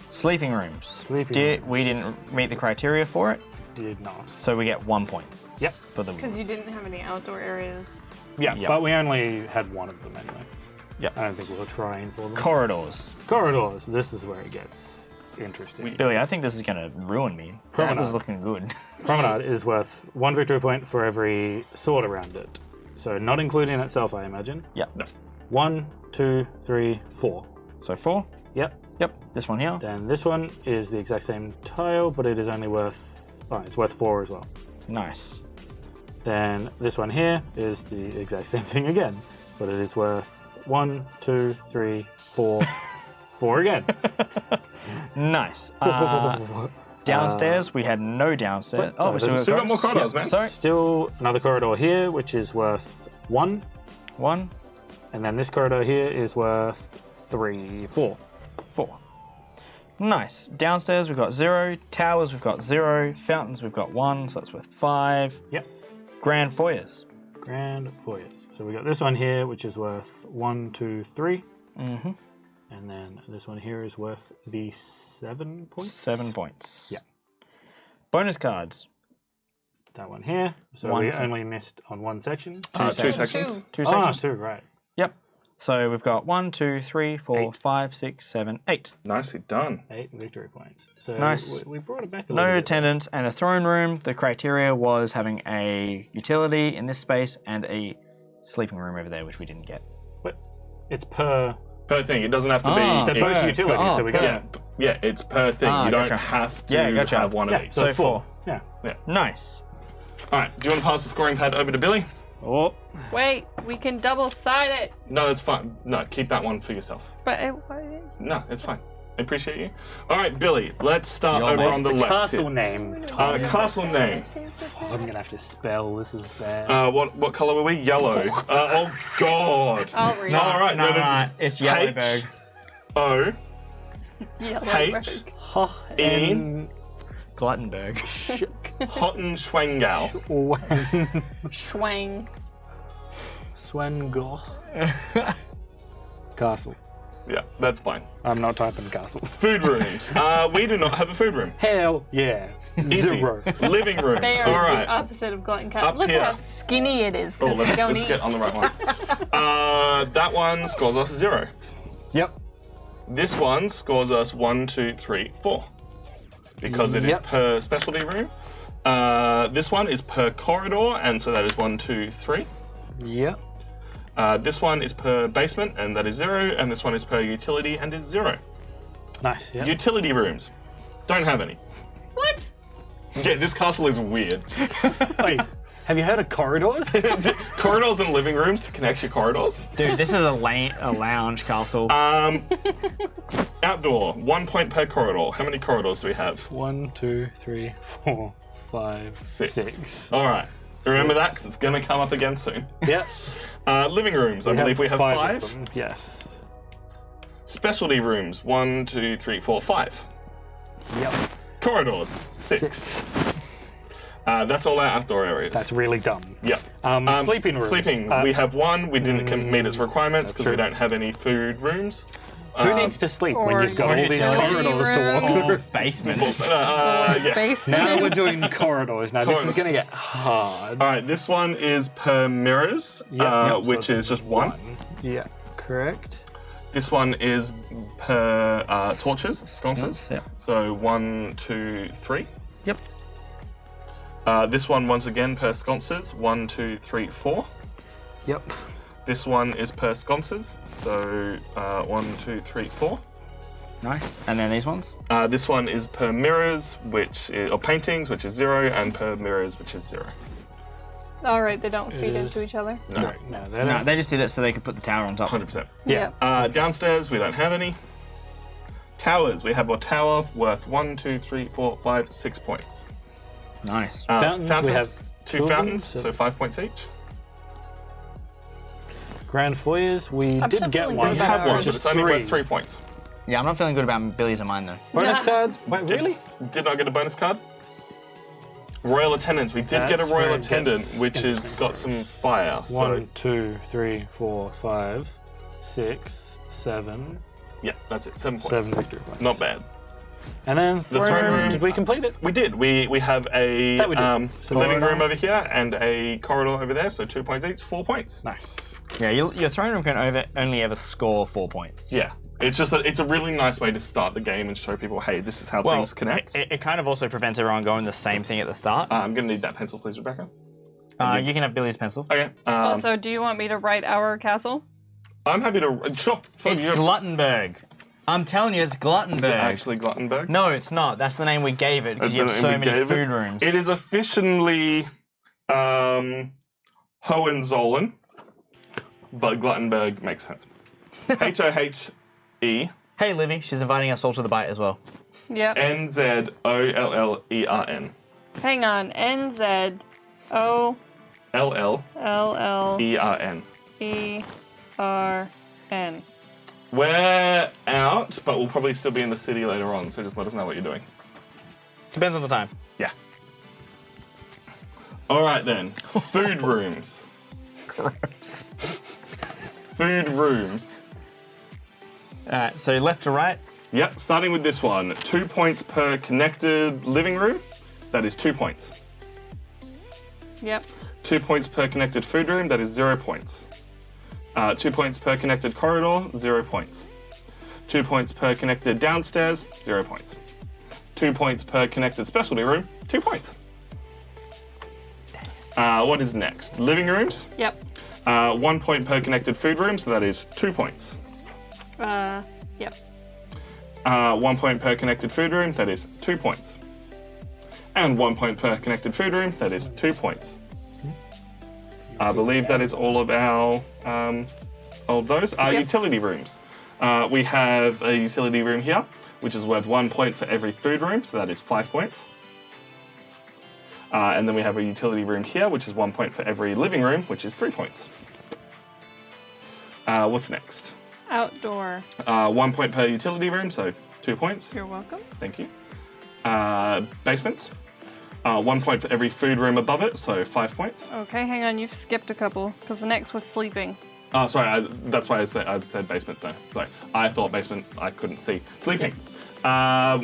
Sleeping rooms. Sleeping rooms. We didn't meet the criteria for it, Did not. so we get 1 point Yep. for the. Because you didn't have any outdoor areas. Yeah, Yep. but we only had 1 of them anyway. Yep. I don't think we were trying for them. Corridors. Corridors. This is where it gets interesting. Billy, I think this is going to ruin me. That Promenade. was looking good. Promenade is worth 1 victory point for every sword around it. So not including itself, I imagine. Yeah. 1, 2, 3, 4. So 4. Yep. Yep. This one here. Then this one is the exact same tile, but it is only worth... Oh, it's worth 4 as well. Nice. Then this one here is the exact same thing again, but it is worth 1, 2, 3, 4, 4 again. Nice. 4, 4, 4, 4, 4, 4. Downstairs, we had no downstairs. Wait, we there's still got more corridors, man. Sorry. Still another corridor here, which is worth 1. 1, And then this corridor here is worth 3, 4. 4. Nice. Downstairs, we've got 0. Towers, we've got 0. Fountains, we've got 1, so that's worth 5. Yep. Grand foyers. Grand foyers. So we got this one here, which is worth 1, 2, 3. Mm-hmm. And then this one here is worth the 7 points. 7 points. Yeah. Bonus cards. That one here. So One we for- only missed on 1 section. 2 sections. sections. 2 Ah, sections. 2, right. Yep. So we've got 1, 2, 3, 4, 8. 5, 6, 7, 8. Nicely done. 8 victory points. So Nice. we brought it back a No little bit. attendance and a throne room. The criteria was having a utility in this space and a sleeping room over there, which we didn't get. But it's per Per thing. It doesn't have to Ah, be. they're both per- utilities, oh, so we per- got Yeah, it's per thing. Ah, you don't gotcha. have to Yeah, gotcha. have one of Yeah, each. so it's So 4. 4. Yeah. Nice. All right. Do you want to pass the scoring pad over to Billy? Oh, Wait, we can double side it. No, that's fine. No, keep that one for yourself. But No, it's fine. I appreciate you. All right, Billy. Let's start Your over name. on the the left castle here. name. Castle name. I'm gonna have to spell. This is bad. What color were we? Yellow. Oh God. I'll read All right. No, it's Yellowberg. O it. Yellow H in Gluttenberg. Hottenschwangau. Schwang. Swengor. Castle. Yeah, that's fine. I'm not typing castle. Food rooms. We do not have a food room. Hell yeah. Easy. 0. Living rooms. They are All the right. opposite of glutton cat. Up Look here. how skinny it is Oh, because they let's don't eat. get on the right one. That one scores us 0. Yep. This one scores us 1, 2, 3, 4. Because it is Yep. per specialty room. This one is per corridor, and so that is 1, 2, 3. Yep. This one is per basement, and that is 0. And this one is per utility, and is 0. Nice. Yeah. Utility rooms. Don't have any. What? Yeah, this castle is weird. Wait, have you heard of corridors? Corridors and living rooms to connect your corridors. Dude, this is a lounge castle. Outdoor, 1 point per corridor. How many corridors do we have? 1, 2, 3, 4, 5, 6. All right. Remember that, because it's going to come up again soon. Yep. Living rooms, I believe we have 5. of them. Yes. Specialty rooms, 1, 2, 3, 4, 5. Yep. Corridors, 6. That's all our outdoor areas. That's really dumb. Yep. Sleeping rooms. Sleeping, we have 1. We didn't meet its requirements because we true. don't have any food rooms. Who needs to sleep when or you've got all these utility corridors to walk Or through? basements. Yeah. Basement. Now we're doing corridors. Now this is going to get hard. All right, this one is per mirrors, Yep, which so is just 1. Yeah, correct. This one is per torches, sconces. Yeah. So 1, 2, 3. Yep. This one, once again, per sconces. 1, 2, 3, 4. Yep. This one is per sconces. So 1, 2, 3, 4. Nice. And then these ones? This one is per mirrors, or paintings, which is 0, and per mirrors, which is 0. All right, they don't feed is- into each other. No, No, No, they just did it so they could put the tower on top. 100%. Yeah. Downstairs, we don't have any. Towers, we have a tower worth 1, 2, 3, 4, 5, 6 points. Nice. Fountains, we have 2 two of them, fountains, so- so 5 points each. Grand foyers, we I'm did still get feeling one. good We about have one, ours. but it's only worth 3 points. Yeah, I'm not feeling good about Billy's and mine though. Bonus Yeah. card? Wait, really? Did not get a bonus card. Royal Attendants. We did get a That's Royal where it Attendant, gets which has interesting. got some fire. 1, 2, 3, 4, 5, 6, 7. Yeah, that's it. 7 points. 7 victory points. Not bad. And then throne room- did we complete it? We did. We have a That we did. So living corridor. room over here and a corridor over there, so 2 points each, 4 points. Nice. Yeah, your throne room can only ever score 4 points. Yeah. It's just that it's a really nice way to start the game and show people, hey, this is how Well, things connect. it kind of also prevents everyone going the same thing at the start. I'm going to need that pencil, please, Rebecca. You can have Billy's pencil. Okay. Also, do you want me to write our castle? I'm happy to. Sure. It's you- Gluttonberg. I'm telling you, it's Gluttonberg. Is it actually Gluttonberg? No, it's not. That's the name we gave it because you have That's the so name we many gave it? food rooms. It is officially Hohenzollern, but Gluttonberg makes sense. Hohe. Hey, Livy, she's inviting us all to the bite as well. Yep. Nzollern. Hang on. NZOLLERN. LLERN. We're out, but we'll probably still be in the city later on, so just let us know what you're doing. Depends on the time. Yeah. Alright then. Food rooms. Gross. Food rooms. Alright, so left to right. Yep, starting with this one. 2 points per connected living room. That is 2 points. Yep. 2 points per connected food room. That is 0 points. 2 points per connected corridor. 0 points. 2 points per connected downstairs. 0 points. 2 points per connected specialty room. 2 points. What is next? Living rooms. Yep. 1 point per connected food room. So that is 2 points. Yep. 1 point per connected food room, that is 2 points. And 1 point per connected food room, that is 2 points. I believe that is all of our those. Utility rooms. We have a utility room here, which is worth 1 point for every food room, so that is 5 points. And then we have a utility room here, which is 1 point for every living room, which is 3 points. What's next? Outdoor. 1 point per utility room, so 2 points. You're welcome. Thank you. Basements. 1 point for every food room above it, so 5 points. Okay, hang on. You've skipped a couple because the next was sleeping. Oh, sorry, that's why I said basement though. Sorry, I thought basement, I couldn't see. Sleeping.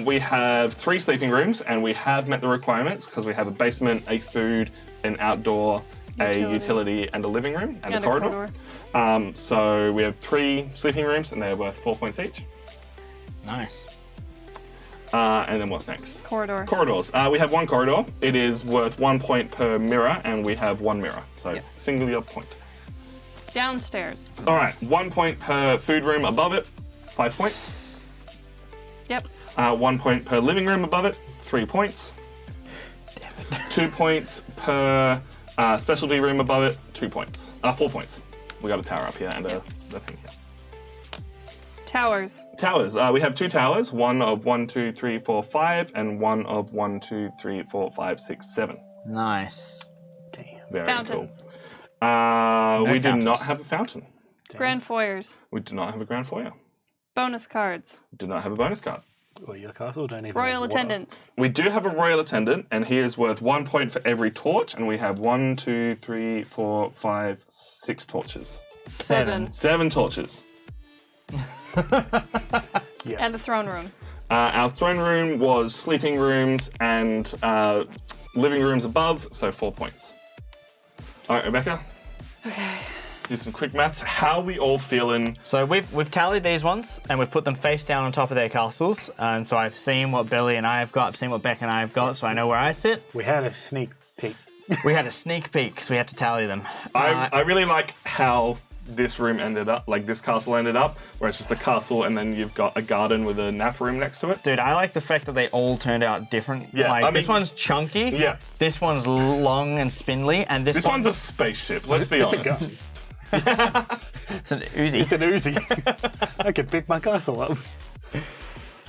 We have 3 sleeping rooms, and we have met the requirements because we have a basement, a food, an outdoor, a utility, and a living room, and a corridor. So we have 3 sleeping rooms, and they're worth 4 points each. Nice. And then what's next? Corridor. Corridors. We have 1 corridor. It is worth 1 point per mirror, and we have 1 mirror. So singular point. Downstairs. All right, 1 point per food room above it, 5 points. Yep. 1 point per living room above it, 3 points. 2 points per specialty room above it, 2 points. 4 points. We got a tower up here and a thing here. Towers. Towers. We have 2 towers, one of 1, 2, 3, 4, 5, and one of 1, 2, 3, 4, 5, 6, 7. Nice. Very Fountains. cool. We do fountains. not have a fountain. Grand foyers. We do not have a grand foyer. Bonus cards. We do not have a bonus card. Well, your castle don't even Royal have water. attendants. We do have a royal attendant, and he is worth 1 point for every torch, and we have 1, 2, 3, 4, 5, 6 torches. 7. 7 torches. And the throne room. Our throne room was sleeping rooms and living rooms above, so 4 points. All right, Rebecca. Okay. Do some quick maths. How are we all feeling? So we've tallied these ones and we've put them face down on top of their castles. And so I've seen what Billy and I have got. I've seen what Beck and I have got. So I know where I sit. We had a sneak peek. We had a sneak peek because we had to tally them. I really like how this room ended up, like this castle ended up, where it's just a castle and then you've got a garden with a nap room next to it. Dude, I like the fact that they all turned out different. Yeah, like, I mean- this one's chunky. Yeah. This one's long and spindly, and This one's a spaceship, let's be It's a honest. gun. it's an Uzi. It's an Uzi. I could pick my castle up.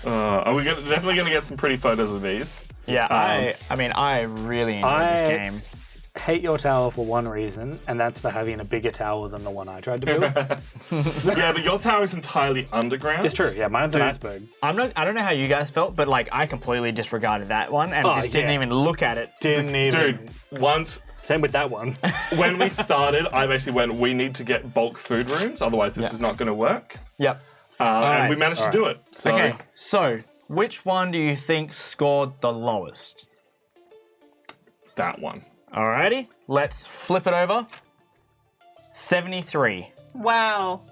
Are we definitely going to get some pretty photos of these? Yeah, I mean, I really enjoyed this game. Hate your tower for one reason, and that's for having a bigger tower than the one I tried to build. Yeah, but your tower is entirely underground. It's true, yeah, mine's an iceberg. I don't know how you guys felt, but like I completely disregarded that one and just didn't yeah. even look at it. Didn't even. Dude, once Same with that one. when we started, I basically went, we need to get bulk food rooms, otherwise this is not going to work. Yep. And we managed to do it. So, Okay, so which one do you think scored the lowest? that one. Alrighty, let's flip it over. 73. Wow.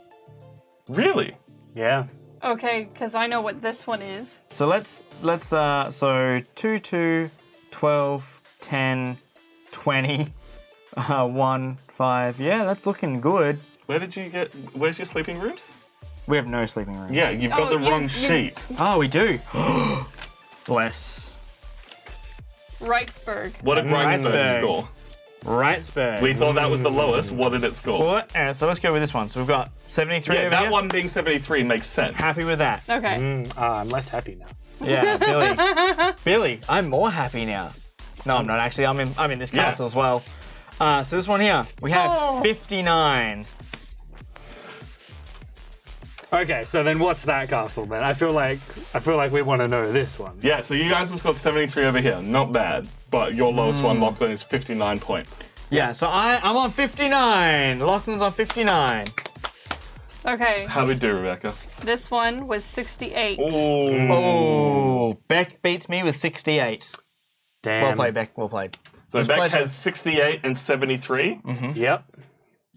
Really? Yeah. Okay, because I know what this one is. So let's so 2, 2, 12, 10, 20, 1, 5. Yeah, that's looking good. Where's your sleeping rooms? We have no sleeping rooms. Yeah, you've got Oh, the you- wrong you- sheet. Oh, we do. Bless. Reichsburg. What did Reichsburg Reichsburg. score? Reichsburg. We thought that was the lowest. What did it score? Well, so let's go with this one. So we've got 73 Yeah, over that here. one being 73 makes sense. Happy with that. Okay. I'm less happy now. Yeah, Billy. Billy, I'm more happy now. No, I'm not actually. I'm in this Yeah. castle as well. So this one here, we have Oh. 59. Okay, so then what's that castle then? I feel like we want to know this one. Yeah, so you guys have got 73 over here. Not bad. But your lowest one, Lachlan, is 59 points. Yeah, so I'm on 59. Lachlan's on 59. Okay. How did we do, Rebecca? This one was 68. Ooh. Oh, Beck beats me with 68. Damn. Well played, Beck. Well played. So It's Beck pleasure. has 68 and 73. Yep.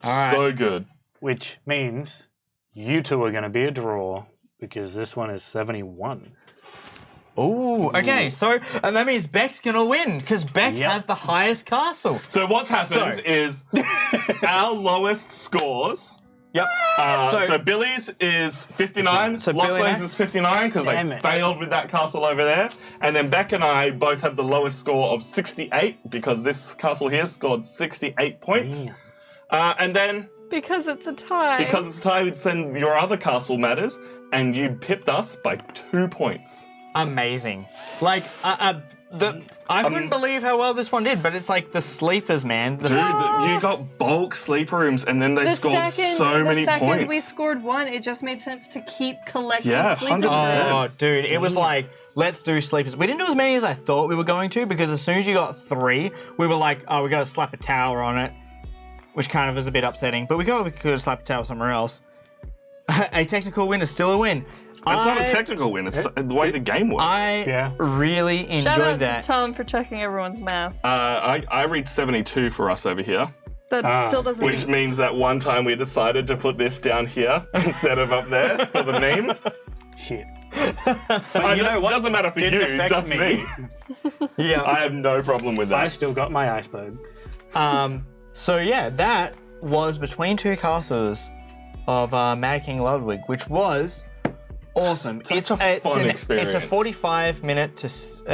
right. So good. Which means you two are going to be a draw because this one is 71. Ooh, okay, so, and that means Beck's gonna win, because Beck Yep. has the highest castle. So what's happened So- is our lowest scores. Yep. So Billy's is 59, So Billy Lachlan's and I- is 59 because they Damn it. failed with that castle over there. And then Beck and I both have the lowest score of 68 because this castle here scored 68 points. And then Because it's a tie. because it's tied, then your other castle matters and you pipped us by 2 points. Amazing. Like, I couldn't believe how well this one did, but it's like the sleepers, man. Dude, you got bulk sleep rooms and then they the scored so many the second points. we scored one, it just made sense to keep collecting Yeah, sleeping 100%. Oh, rooms. dude, it was like, let's do sleepers. We didn't do as many as I thought we were going to, because as soon as you got 3, we were like, oh, we gotta slap a tower on it, which kind of is a bit upsetting, but we could slap a tower somewhere else. A technical win is still a win. It's not a technical win, it's the way the game works. I Yeah. really Shout enjoyed out that. to Tom for checking everyone's math. I read 72 for us over here, That still doesn't which means that one time we decided to put this down here instead of up there for the name. Shit. But you know what? Doesn't matter for Didn't you, affect just me. me. Yeah. I have no problem with I that. still got my iceberg. So yeah, that was between two castles of Mad King Ludwig, which was awesome. It's a fun experience. It's a 45-minute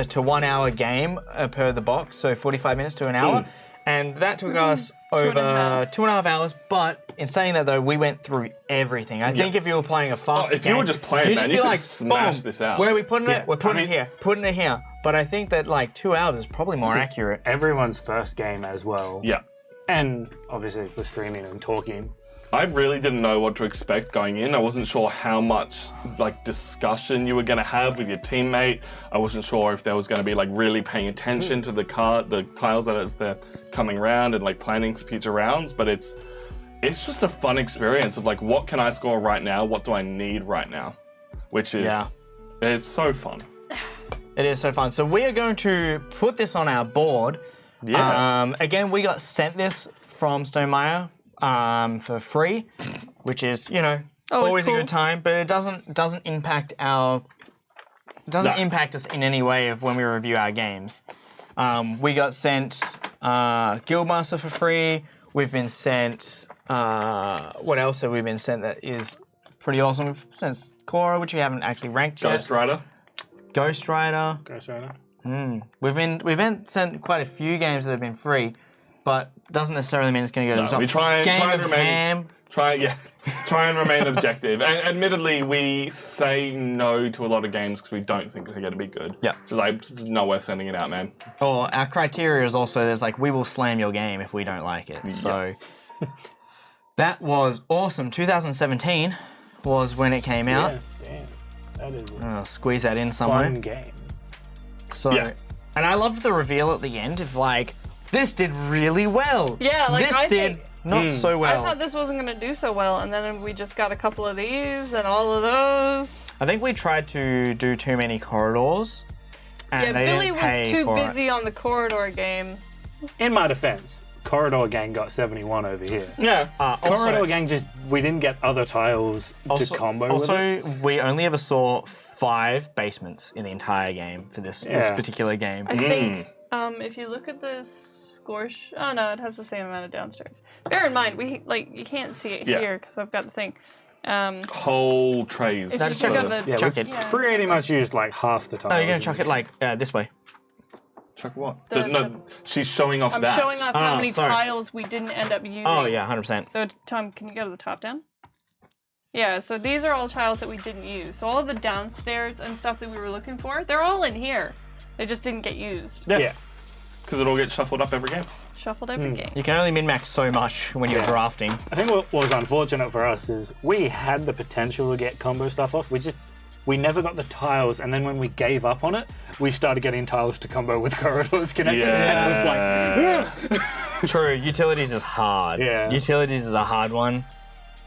to 1 hour game per the box, so 45 minutes to an hour. And that took us over 2.5 hours. But in saying that, though, we went through everything. I think if you were playing a faster if you were just playing, man, you could smash this out. Where are we putting it? We're putting it here. Putting it here. But I think that like 2 hours is probably more accurate. Everyone's first game as well. Yeah. And obviously we're streaming and talking. I really didn't know what to expect going in. I wasn't sure how much like discussion you were going to have with your teammate. I wasn't sure if there was going to be like really paying attention to the tiles that as they're coming around and like planning for future rounds. But it's just a fun experience of like, what can I score right now? What do I need right now? Which is it's so fun. It is so fun. So we are going to put this on our board. Yeah. Again, we got sent this from Stonemaier for free, which is, you know, always cool. a good time, but it doesn't impact impact us in any way of when we review our games. We got sent Guildmaster for free. We've been sent what else have we been sent that is pretty awesome? We've sent Cora, which we haven't actually ranked yet. Ghost Rider. We've been sent quite a few games that have been free, but doesn't necessarily mean it's going to go to the top. We try and remain. Ham. Try and remain objective. And admittedly, we say no to a lot of games because we don't think they're going to be good. Yeah. So like, it's not worth sending it out, man. Or our criteria is also there's like we will slam your game if we don't like it. So that was awesome. 2017 was when it came out. Yeah. That is I'll squeeze that in somewhere. fun game. So, and I loved the reveal at the end of like, this did really well. Yeah, like this I did think- not so well. I thought this wasn't going to do so well, and then we just got a couple of these and all of those. I think we tried to do too many corridors. And they Billy didn't pay was too for busy it. on the corridor game. In my defense, Corridor Gang got 71 over here. Yeah. Corridor Gang we didn't get other tiles to combo with it. We only ever saw 5 basements in the entire game for this particular game. I think if you look at the score, oh no, it has the same amount of downstairs. Bear in mind, you can't see it here because I've got the thing. Whole trays. If you check out the chuck it. Pretty much used like half the tiles. No, you're going to chuck it like this way. Chuck what? The- She's showing off I'm that. showing off how many sorry. tiles we didn't end up using. Oh, yeah, 100%. So, Tom, can you go to the top down? Yeah, so these are all tiles that we didn't use. So all the downstairs and stuff that we were looking for, they're all in here. They just didn't get used. Yeah. Because it all gets shuffled up every game. Shuffled every game. You can only min-max so much when you're drafting. I think what was unfortunate for us is we had the potential to get combo stuff off. We never got the tiles, and then when we gave up on it, we started getting tiles to combo with corridors connected. And it was like, True, utilities is hard. Yeah. Utilities is a hard one.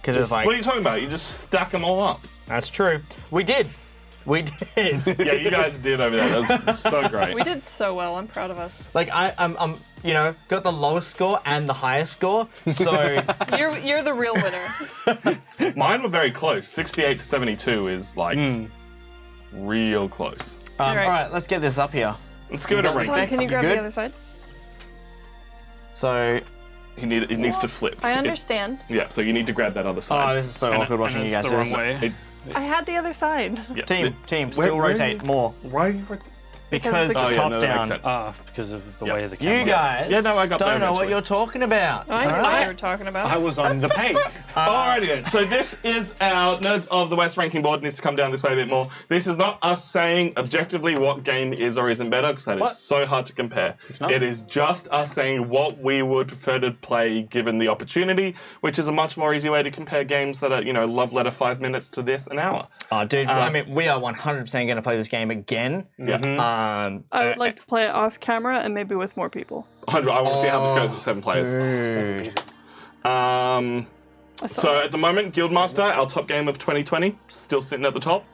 Because it's like, What are you talking about? You just stack them all up. that's true. We did. We did. Yeah, you guys did over there. That was so great. We did so well. I'm proud of us. Like, I'm got the lowest score and the highest score. So, You're the real winner. Mine were very close. 68 to 72 is like real close. all right, let's get this up here. Let's give it a Tom, rank. can you grab good? the other side? So, It needs to flip. I understand. Yeah, so you need to grab that other side. this is so awkward watching you guys do this. It- I had the other side. yeah. Team, still where rotate more. Why? Because the- the Oh, yeah, top no, that makes down. sense. because of the Yeah. way the camera. You guys Yeah, no, I got don't there know what eventually. you're talking about. I know all what right? you were talking about. I was on the paint. Alrighty then. So this is our Nerds of the West ranking board. It needs to come down this way a bit more. This is not us saying objectively what game is or isn't better, because that is so hard to compare. not. It is just us saying what we would prefer to play given the opportunity, which is a much more easy way to compare games that are, love letter 5 minutes to this an hour. Oh, dude, I mean, we are 100% going to play this game again. Yeah. I would like to play it off camera and maybe with more people. 100. I want to see how this goes at 7 players. Dude. So at the moment, Guildmaster, our top game of 2020, still sitting at the top.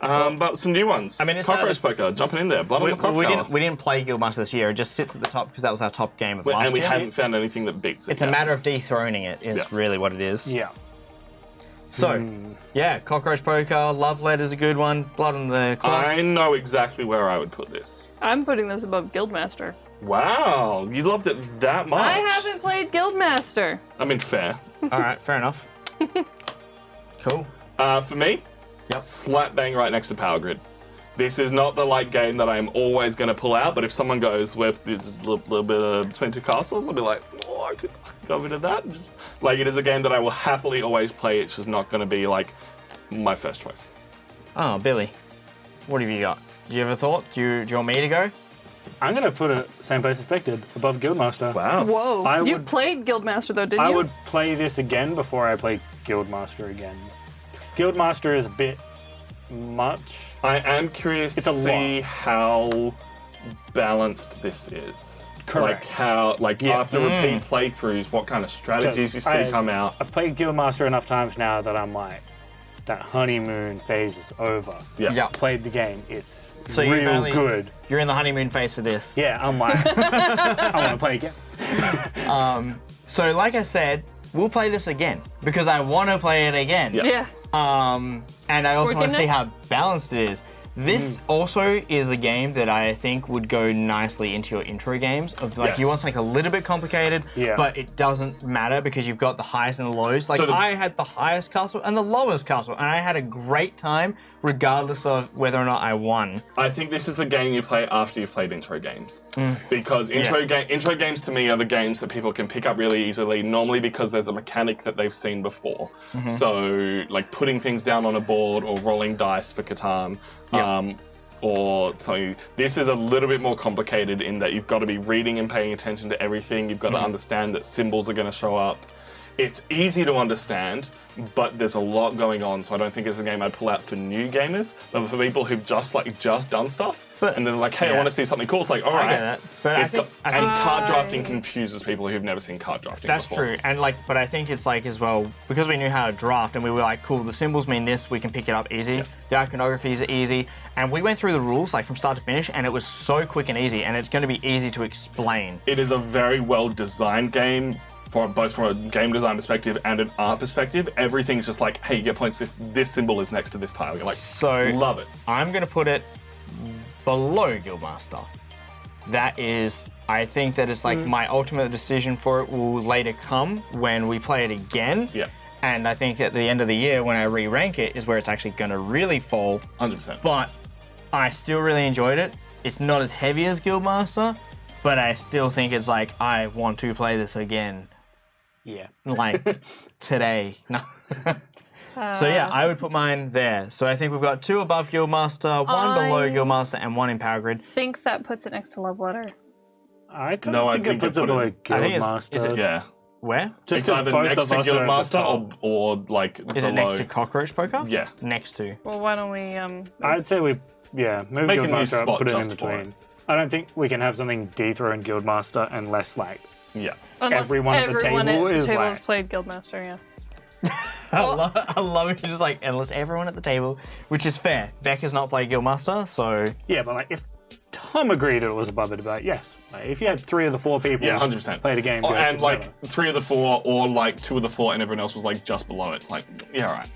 But some new ones. I mean, it's Cockroach Poker, jumping in there. Blood on the Clock Tower. We didn't play Guildmaster this year. It just sits at the top because that was our top game of last And we year. haven't found anything that beats it. It's a yet. matter of dethroning it is really what it is. Yeah. So, yeah, Cockroach Poker, Love Letter's a good one, Blood on the Clock. I know exactly where I would put this. I'm putting this above Guildmaster. Wow, you loved it that much. I haven't played Guildmaster. I mean, fair. All right, fair enough. Cool. For me, slap bang right next to Power Grid. This is not the like game that I'm always going to pull out, but if someone goes with a little bit of between two castles, I'll be like, oh, I could go into that. Just, like, it is a game that I will happily always play. It's just not going to be like my first choice. Oh, Billy, what have you got? Do you have a thought? Do you want me to go? I'm going to put it same place expected, above Guildmaster. Wow. Whoa. You played Guildmaster though, didn't you? I would play this again before I play Guildmaster again. Guildmaster is a bit much. I am curious It's to a see how balanced this is. Correct. Like how, after repeat playthroughs, what kind of strategies you see come out. I've played Guildmaster enough times now that I'm like, that honeymoon phase is over. Yeah. Played the game. It's So real good. You're in the honeymoon phase for this. Yeah, I'm like, I want to play again. So like I said, we'll play this again because I want to play it again. Yeah. And I also want to see Working how balanced it is. This also is a game that I think would go nicely into your intro games. Of like, you want something a little bit complicated, but it doesn't matter because you've got the highs and the lows. Like, I had the highest castle and the lowest castle, and I had a great time regardless of whether or not I won. I think this is the game you play after you've played intro games. Because intro games to me are the games that people can pick up really easily, normally because there's a mechanic that they've seen before. So, like putting things down on a board or rolling dice for Catan. This is a little bit more complicated in that you've got to be reading and paying attention to everything. You've got to understand that symbols are going to show up. It's easy to understand, but there's a lot going on, so I don't think it's a game I'd pull out for new gamers, but for people who've just done stuff, and they're like, hey, I want to see something cool. It's like, all right. I get that. But I think card drafting confuses people who've never seen card drafting That's before. true. And but I think it's like as well, because we knew how to draft and we were like, cool, the symbols mean this, we can pick it up easy. The iconographies are easy. And we went through the rules like from start to finish and it was so quick and easy and it's going to be easy to explain. It is a very well designed game. Both from a game design perspective and an art perspective, everything's just like, hey, you get points if this symbol is next to this tile. You're like, so love it. I'm going to put it below Guildmaster. That is, I think that it's like my ultimate decision for it will later come when we play it again. Yeah. And I think at the end of the year when I re-rank it is where it's actually going to really fall. 100%. But I still really enjoyed it. It's not as heavy as Guildmaster, but I still think it's like, I want to play this again. Yeah. Like today. No. So yeah, I would put mine there. So I think we've got 2 above Guildmaster, 1 below Guildmaster, and 1 in Power Grid. I think that puts it next to Love Letter. I think it puts it below I think Guildmaster. is it Yeah. Where? Just It's either both next of to us are at the Guildmaster top. or like Is below. it next to Cockroach Poker? Yeah. Next to. Well, why don't we I'd say move Make a new Guildmaster up, spot put it in just for between. I don't think we can have something dethroned Guildmaster unless like Yeah. Unless everyone at the everyone table at the is table like- has played Guildmaster, yeah. I love it. Just like endless everyone at the table, which is fair. Beck has not played Guildmaster, so Yeah, but like if Tom agreed it was above it, but yes. Like, if you had 3 of the 4 people Yeah, 100%. played a game, Oh, good, and it's like better. 3 of the 4 or like 2 of the 4 and everyone else was like just below it. It's like, yeah, all right.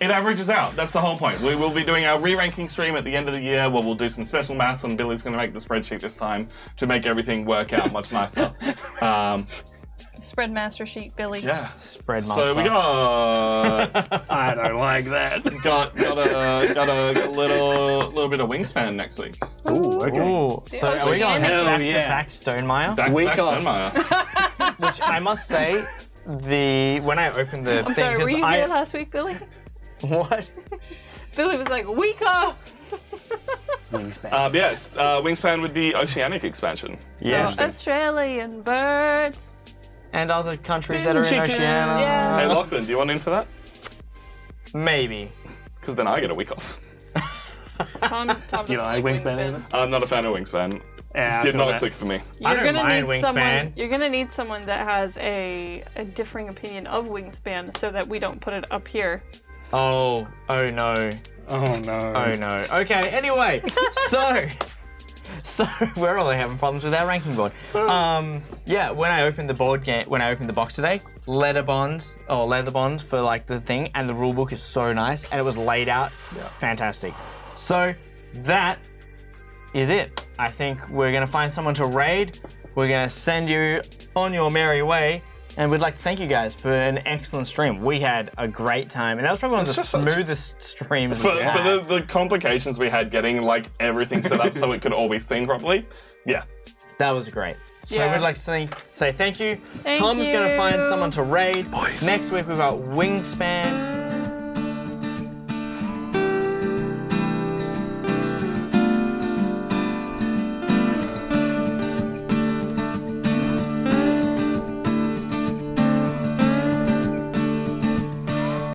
It averages out. That's the whole point. We will be doing our re-ranking stream at the end of the year where we'll do some special maths and Billy's going to make the spreadsheet this time to make everything work out much nicer. Spread master sheet, Billy. Yeah. spread master. So we got I don't like that. got a little bit of Wingspan next week. Ooh, okay. Ooh, so are we going Hell back to yeah. back Stonemeyer? Back to Week back off. Stonemeyer. Which I must say, when I opened the I'm thing, sorry, were because you here last week, Billy? what? Billy was like, week off! Wingspan. Yeah, it's Wingspan with the Oceanic expansion. Yes. So, Australian birds. And other countries that are in Chicken. Oceania. Yeah. Hey, Lachlan, do you want in for that? Maybe. Because then I get a week off. Tom You don't like Wingspan either? I'm not a fan of Wingspan. Yeah, I Did feel not that. click for me. I don't mind Wingspan. You're gonna need someone that has a differing opinion of Wingspan so that we don't put it up here. Oh no. Oh no. Oh no. Okay, anyway, so we're all having problems with our ranking board. Yeah, when I opened the box today, leather bond for like the thing, and the rule book is so nice, and it was laid out, fantastic. So that is it. I think we're gonna find someone to raid. We're gonna send you on your merry way, And we'd like to thank you guys for an excellent stream. We had a great time, and that was probably one of the just such- smoothest streams For, we've had. for the complications we had getting like everything set up so it could all be seen properly. Yeah. That was great. So Yeah. we'd like to say thank you. Thank Tom's going to you. find someone to raid. Next week we've got Wingspan.